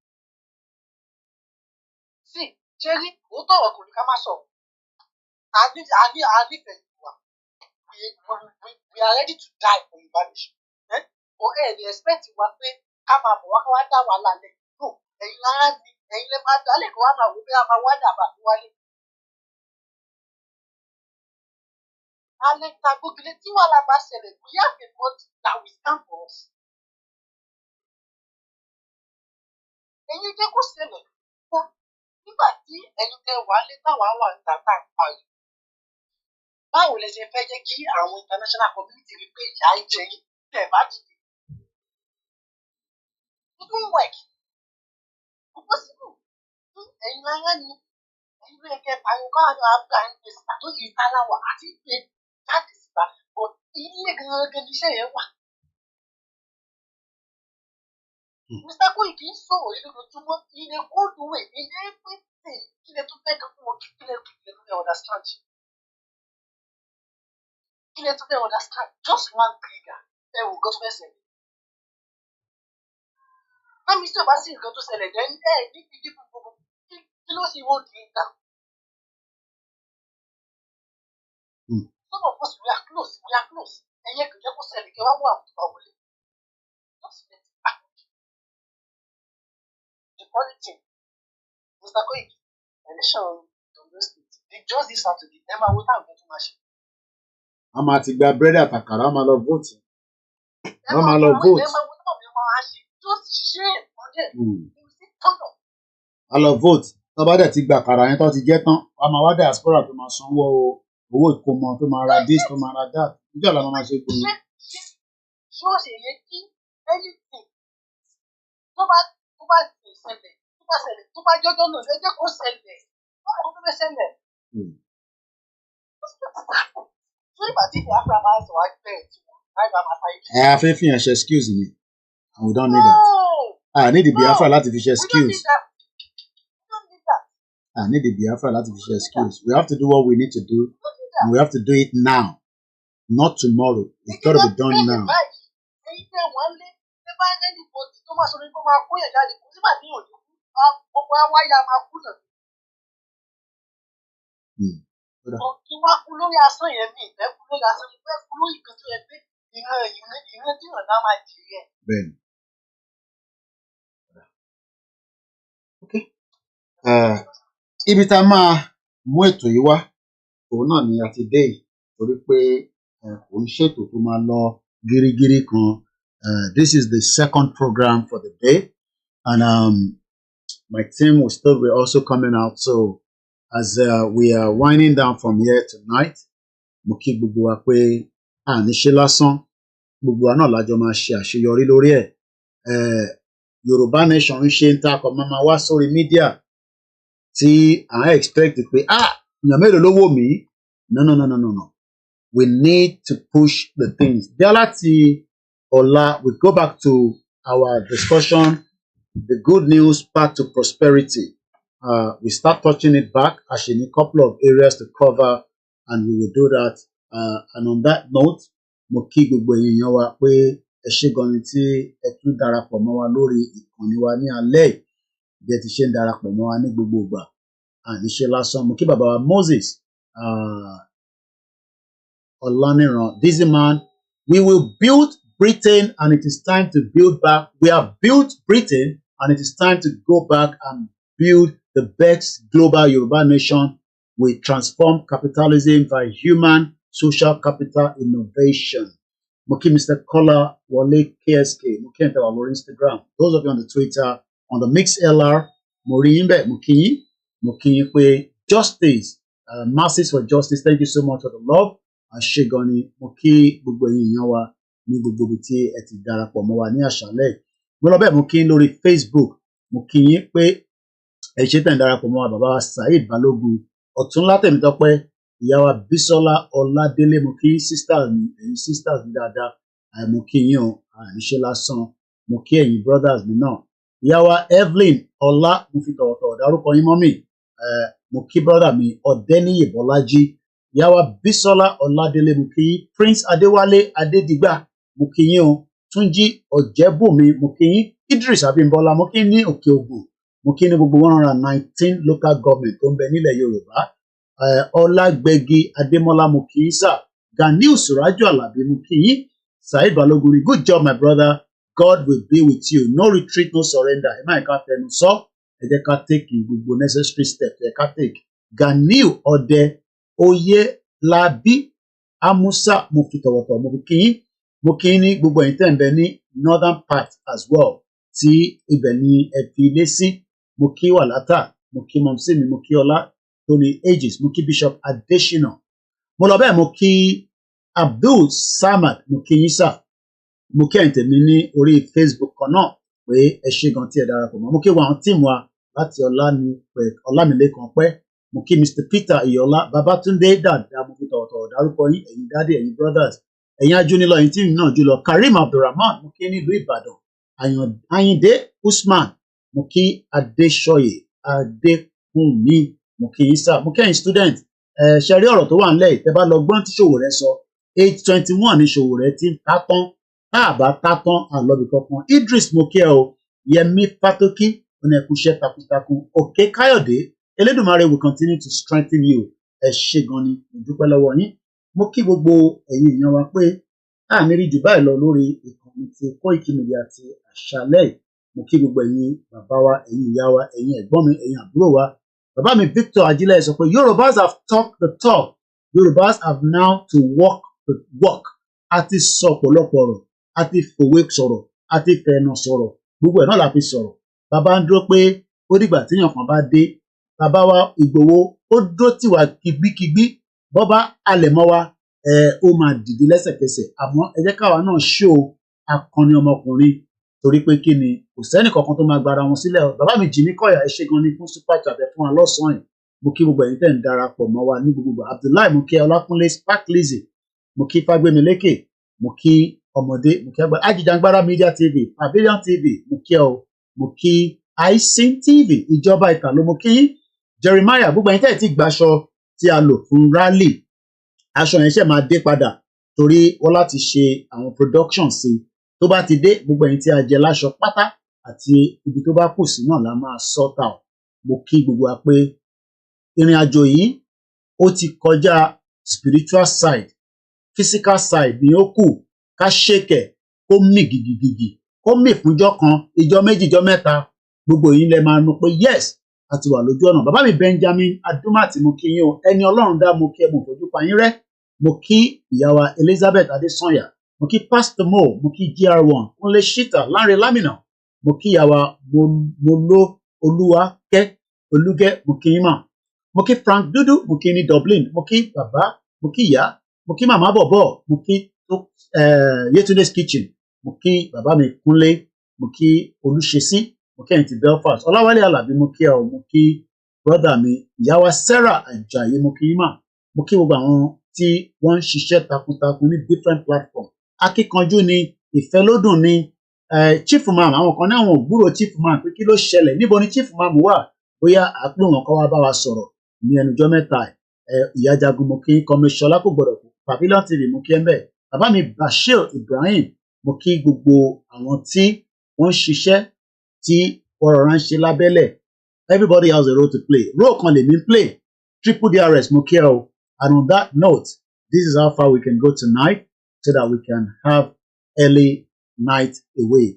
Sí, ṣé rí òótọ́ ọ̀rọ̀ kò ní ká má sọ̀rọ̀. A nífẹ̀ẹ́ wa. We are ready to die for Yorùbá nation. But ẹ lè expect wa pé ká máa bọ̀ wá ká wá dá wàhálà lẹ̀. No, ẹ̀yin lára ni ẹ̀yin lè máa dálé kó wá máa wò bí a máa wá dàbà tó wálé. Alẹ́ ta gbógilé tí wàhálà bá ṣẹlẹ̀ we have a body that will stand for us. Ẹ̀yin jẹ́ kó ṣẹlẹ̀ fún nígbà tí ẹ̀yin tẹ wà lé táwa wà ń tàtà parí. Báwo lẹ ṣe fẹ́ jẹ́ kí àwọn international community rí pé ìyá ń jẹ yín tẹ̀ bá dìde? It won't work. Kò possible. Ẹ̀yin lára ni ẹ̀yin ló yẹ kẹ́ pariwo káwọn náà á gbà ń gbé síta tó yìí tára wà àti pé jáde síta. But ilé gangan níṣẹ́ yẹn wà. Mr. Koiki ń sọ̀rọ̀ yìí lójoojúmọ́ in a good way in everything. Kí lẹ tún fẹ́ kí wọ́n kí lẹ tún fẹ́ understand? Kí lẹ tún fẹ́ understand? Just one trigger. Ẹ wò nǹkan tó fẹ́ ṣẹlẹ̀. Lámi tí o bá sí nǹkan tó ṣẹlẹ̀ dẹ́ ní ìdí gbogbo kí ló sì wọ́n di ìta? Some of us we are close. Ẹ̀yẹ kò jẹ́ kó ṣẹlẹ̀ kí wọ́n wà tó wọlé. Just let it happen. The only thing, Mr. Koiki, election Ondo State, they just this Saturday, ẹ máa wo táwọn tó máa ṣe. a máa ti gba búrẹ́dì àtàkàrà a máa lọ vote a máa lọ vote a lọ vote tó bá dẹ̀ ti gba àkàrà yẹn tó ti jẹ́ tán a máa wá diaspora tó máa sanwó owó ìkómọ tó máa ra this tó máa ra that níjọ́ la máa ṣe gbòòrò. ṣé ó ṣe yẹ kí anything tó bá ti ṣẹlẹ̀ tó bá jọjọ́ náà ẹ jẹ́ kó ṣẹlẹ̀ báwo ló fẹ́ ṣẹlẹ̀. ṣé ìgbà tí ìyá àgbà máa ń sọ wá bẹ́ẹ̀ tí wọ́n láìpẹ́ máa fà yìí. a fẹ́ fi hàn ṣe excuse me and we don't need that. I need the Biafra láti fi ṣe excuse. I need the Biafra láti fi ṣe excuse. We have to do what we need to do and we have to do it now, not tomorrow. It's got to be done now. Bẹ́ẹ̀ni. Okay. Ibi tá a máa mú ètò yìí wá òun náà ni a ti dé yìí torí pé kò ń ṣètò tó máa lọ gírígírí kan. This is the second program for the day and my team will still be also coming out, so as we are winding down from here tonight mo kí gbogbo wa pé àní ṣe lásán gbogbo wa náà lájọ máa ṣe àṣeyọrí lórí ẹ̀. Yorùbá nation ń ṣe ń takọ̀ máa wá sórí mídíà tí à ń expect pé èèyàn mélòó ló wò mí. No. We need to push the things. Bí aláti ọ̀la we go back to our discussion, the good news path to prosperity. We start touching it back as in a couple of areas to cover and we will do that. And on that note, mo kí gbogbo èèyàn wa pé ẹ ṣé gan ni tí ẹ tún darapọ̀ mọ́ wa lórí ìkànnì wa ní alẹ́ yìí bí ẹ ti ṣe ń darapọ̀ mọ́ wa ní gbogbo ìgbà àní ṣe lásán. Mo kí bàbá wa Moses Olaniran, this man, we will build Britain and it is time to build back. We have built Britain and it is time to go back and build the best global Yoruba nation. We transform capitalism by human social capital innovation. Mo kí Mr. Kola Wole KSK, mo kí ẹ̀ńtẹ̀ wà lórí Instagram. Those of you on the Twitter, on the MixLR, mo rí yín bẹ́ẹ̀, mo kí yín pé justice, masses for justice. Thank you so much for the love. Àṣegani mo kí gbogbo ẹ̀yin èèyàn wa ní gbogbo ibi tí ẹ ti darapọ̀ mọ́ wa ní àṣálẹ́. Mo lọ bẹ́ẹ̀ mo kí yín lórí Facebook, mo kí yín pé ẹ ṣé tẹ̀ ń darapọ̀ mọ́ wa bàbá wa Saheed Balogun, Ọ̀túnlá Tèmítọ́pẹ́, ìyá wa Bísọ́lá Ọládélé, mo kí sisters mi, ẹ̀yin sisters mi dáadáa, mo kí yín o, àníṣe lásán, mo kí ẹ̀yin brothers mi náà. Ìyá wa Evelyn Ọlá, mo fi tọ̀wọ̀tọ̀wọ̀ dárúkọ yín mọ́mì, mo kí brother mi Ọ̀dẹ́níyì Bọ́lájí, ìyá wa Bísọ́lá Ọládélé, mo kí yín. Prince Adéwálé Adédìgbà, mo kí yín o. Túnjí Ọ̀jẹ́bùnmi, mo kí yín. Idris Abímbọ́lá, mo kí yín ní Òkè Ògùn, mo kí ní gbogbo 119 local government tó ń bẹ nílẹ̀ Yorùbá. Ọlágbẹ́gi Adémọ́lá, mo kí yín sà. Ganiu Sùrájù Àlàbí, mo kí yín. Saheed Balogun, good job my brother, God will be with you, no retreat, no surrender. Ẹ máa ká fẹnu sọ, ẹ jẹ́ ká take gbogbo necessary steps ẹ ká take. Ganiu Ọdẹ Oyèlábí Amusa, mo fi tọ̀wọ̀tọ̀ mo fi kí yín. Mo kí yín ní gbogbo ẹ̀yin tẹ́ ń bẹ ní northern part as well tí ibẹ̀ ni ẹ fi ilé sí. Mo kí Wàlátà, mo kí mọ̀mísí mi, mo kí Ọlá Tony Ages, mo kí Bishop Adesina. Mo lọ bẹ́ẹ̀ mo kí Abdul Samad, mo kí yín sà. Mo kí ẹ̀yin tèmi ní orí Facebook kan náà pé ẹ ṣé gan tí ẹ darapọ̀ mọ́. Mo kí wọn tíìmù wa láti Ọlámilékan pẹ́. Mo kí Mr. Peter Iyọlá, Babátúndé Dàda, mo fi tọ̀wọ̀tọ̀wọ̀ dárúkọ yín, ẹ̀yin dáadé, ẹ̀yin brothers, ẹ̀yin ajúnilọ, ẹ̀yin tíìmù náà jùlọ. Karim Abdulrahman, mo kí nílùú Ìbàdàn. Ayinde Usman, mo kí Adéṣọyè Adékúnmi, mo kí yín sà. Mo kí ẹ̀yin student, ṣe rí ọ̀rọ̀ tó wà nílẹ̀ yìí, tẹ́ bá lọ gbọ́n tí Ṣòwòrẹ́ sọ, age 21 ní Ṣòwòrẹ́ ti ń tá tán, tá a bá tá tán àlọ́bì kankan. Idris mo kí ẹ o, Yẹmí Fátókí, ọ̀nà ẹ̀kúṣẹ́ takuntakun. Òkè Káyọ̀dé, Elédùmarè will continue to strengthen you. Ẹ ṣé gan ni, mo dúpẹ́ lọ́wọ́ yín. Mo kí gbogbo ẹ̀yin èèyàn wa pé àmì rí jù báyìí lọ lórí ìkànnì ti Koiki Media ti àṣálẹ́. Mo kí gbogbo ẹ̀yin bàbá wa, ẹ̀yin ìyá wa, ẹ̀yin ẹ̀gbọ́n mi, ẹ̀yin àbúrò wa. Bàbá mi Victor Ajila sọ pé Yorubas have talked the talk. Yorubas have now to walk to work. A ti sọ ọ̀pọ̀lọpọ̀ ọ̀rọ̀, a ti fòwe sọ̀rọ̀, a ti fẹnu sọ̀rọ̀, gbogbo ẹ̀ náà la fi sọ̀rọ̀. Bàbá ń dúró pé ó dìgbà tíyàn kan bá dé, bàbá wa Ìgbòho ó dúró tì wá kigbíkigbí, bọ́ bá alẹ̀ mọ́ wa ó máa dìde lẹ́sẹ̀kẹsẹ̀, àmọ́ ẹ jẹ́ káwa náà ṣó akọni ọmọkùnrin, torí pé kí ni kò sẹ́nì kankan tó máa gbára wọn sílẹ̀. Bàbá mi Jimmy Kọ́yà, ẹ ṣé gan ni fún super chat fún wa lọ́sàn-án yìí. Mo kí gbogbo ẹ̀yin tẹ́ ń darapọ̀ mọ́ wa ní gbogbo. Abdullahi, mo kí Ọlákúnlé Spark Lizzy, mo kí Fágbémilékè, mo kí ọmọdé, mo kí àgbà Ajijangbara Media TV, Pavilion TV, mo kí ọ, mo kí iSin TV, ìjọba ìkàlò, mo kí Jeremiah, gbogbo ẹ̀yin tẹ́ ti gbaṣọ tí a lò fún rally, aṣọ yẹn ṣe máa dé padà torí wọ́n láti ṣe àwọn production sí i. Tó bá ti dé, gbogbo ẹ̀yin tí a jẹ láṣọ pátá àti ibi tó bá kù sí náà la máa sort out. Mo kí gbogbo wa pé ìrìn àjò yìí ó ti kọjá spiritual side, physical side ni ó kù ká ṣèkẹ̀ kó mì gìgìgìgì, kó mì fúnjọ́ kan, ìjọ méjì, ìjọ mẹ́ta, gbogbo yìí lẹ máa nu pé yes a ti wà lójú ọ̀nà. Bàbá mi Benjamin Adúmàtì, mo kí yín o, ẹni Ọlọ́run dá, mo kí ẹ, mo fojú pa yín rẹ́. Mo kí ìyá wa Elizabeth Adesanya, mo kí Pastor Mo, mo kí GR1 Kúnlé Shita, Lánrè Lámìnà, mo kí ìyá wa Molo Olúwakẹ́ Olúgẹ́, mo kí yín mà, mo kí Frank Dudu, mo kí ní Dublin, mo kí bàbá, mo kí ìyá, mo kí màmá Bọ̀bọ̀, mo kí Yetunde's Kitchen, mo kí bàbá mi Kúnlé, mo kí Olúṣesí, mo kí ẹ̀yin ti Belfast, Ọláwálé Àlàbí, mo kí ọ, mo kí brother mi ìyá wa Sarah Ajayi, mo kí yín mà, mo kí gbogbo àwọn tí wọ́n ń ṣiṣẹ́ takuntakun ní different platform. Akíkanjú ni, ìfẹ́lódùn ni, chief imam, àwọn kan ní àwọn ògbúrò chief imam pé kí ló ṣẹlẹ̀, níbo ni chief imam wà, bóyá àpò wọn kọ́ wá bá wa sọ̀rọ̀ ní ẹnujọ́ mẹ́ta. Ìyá Jagun, mo kí Kọmíṣọlá kò gbọdọ̀ kú, Pavilion TV, mo kí ẹ mbẹ́. Bàbá mi Bashir Ibrahim, mo kí gbogbo àwọn tí wọ́n ń ṣiṣẹ́ tí wọ́n rọra ń ṣe lábẹ́lẹ̀. Everybody has a role to play. Role kan lèmi ń play. Triple DRS, mo kí ẹ o. And on that note, this is how far we can go tonight so that we can have early night away.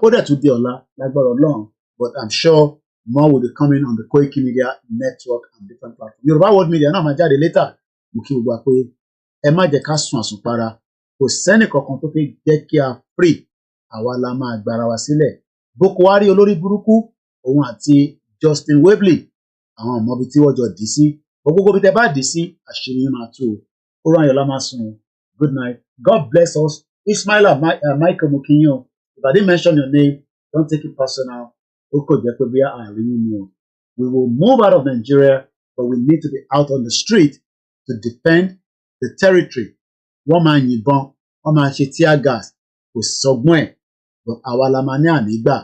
Ó dẹ̀ tún di ọ̀la lágbára Ọlọ́run, but I'm sure more will be coming on the Koiki Media network and different platforms. Yoruba World Media náà máa jáde later. Mo kí gbogbo wa pé ẹ má jẹ́ ká sùn àsùnpara. Kò sẹ́nì kankan tó fẹ́ jẹ́ kí a free. Àwa la máa gbára wa sílẹ̀. Boko Haram olórí burúkú, òun àti Justin Welby, àwọn ọmọ ibi tí wọ́n jọ dì sí. Gbogbo bí tẹ bá dì sí, àṣírí yín máa tú o. Ó rán ayọ̀ lá máa sùn. Good night. God bless us. Ismaila Michael Mokinyo, if I didn't mention your name, don't take it personal. We will move out of Nigeria, but we need to be out on the street to defend the territory. Wọ́n máa yìnbọn, wọ́n máa ṣe tear gas, kò sọgbọ́n ẹ̀, but àwa la máa ní ànígbà.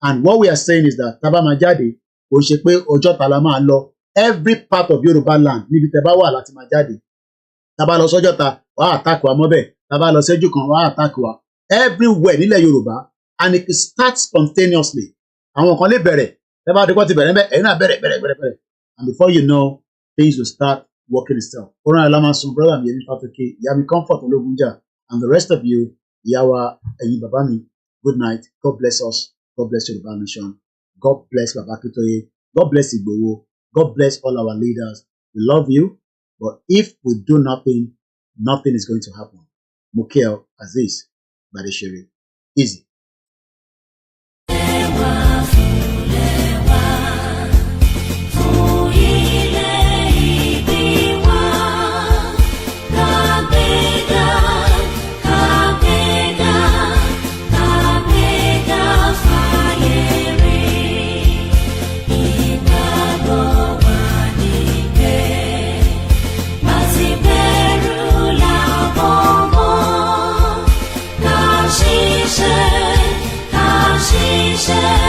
And what we are saying is that tábà máa jáde, kò ṣe pé Ọjọ́ta la máa lọ. Every part of Yoruba land, níbi tẹ́ bá wà láti máa jáde. Tábà lọ sọ́jọ́ta, wàá attack wa mọ́bẹ̀. Tábà lọ sẹ́jú kan, wàá attack wa. Everywhere nílẹ̀ Yorùbá, and it starts spontaneously. Àwọn kan lè bẹ̀rẹ̀, tẹ́ bá dikọ́ ti bẹ̀rẹ̀ mbẹ́, ẹ̀yin náà bẹ̀rẹ̀. And before you know, things will start working itself. Oran Alamasun, brother mi, Yemi Fatoke, ìyá mi Comfort Ológunjà, and the rest of you, ìyá wa, ẹ̀yin bàbá mi, good night. God bless us. God bless Yoruba Nation. God bless Baba Akintoye. God bless Igboho. God bless all our leaders. We love you, but if we do nothing, nothing is going to happen. Mukel Aziz, Badeshiri. Easy. She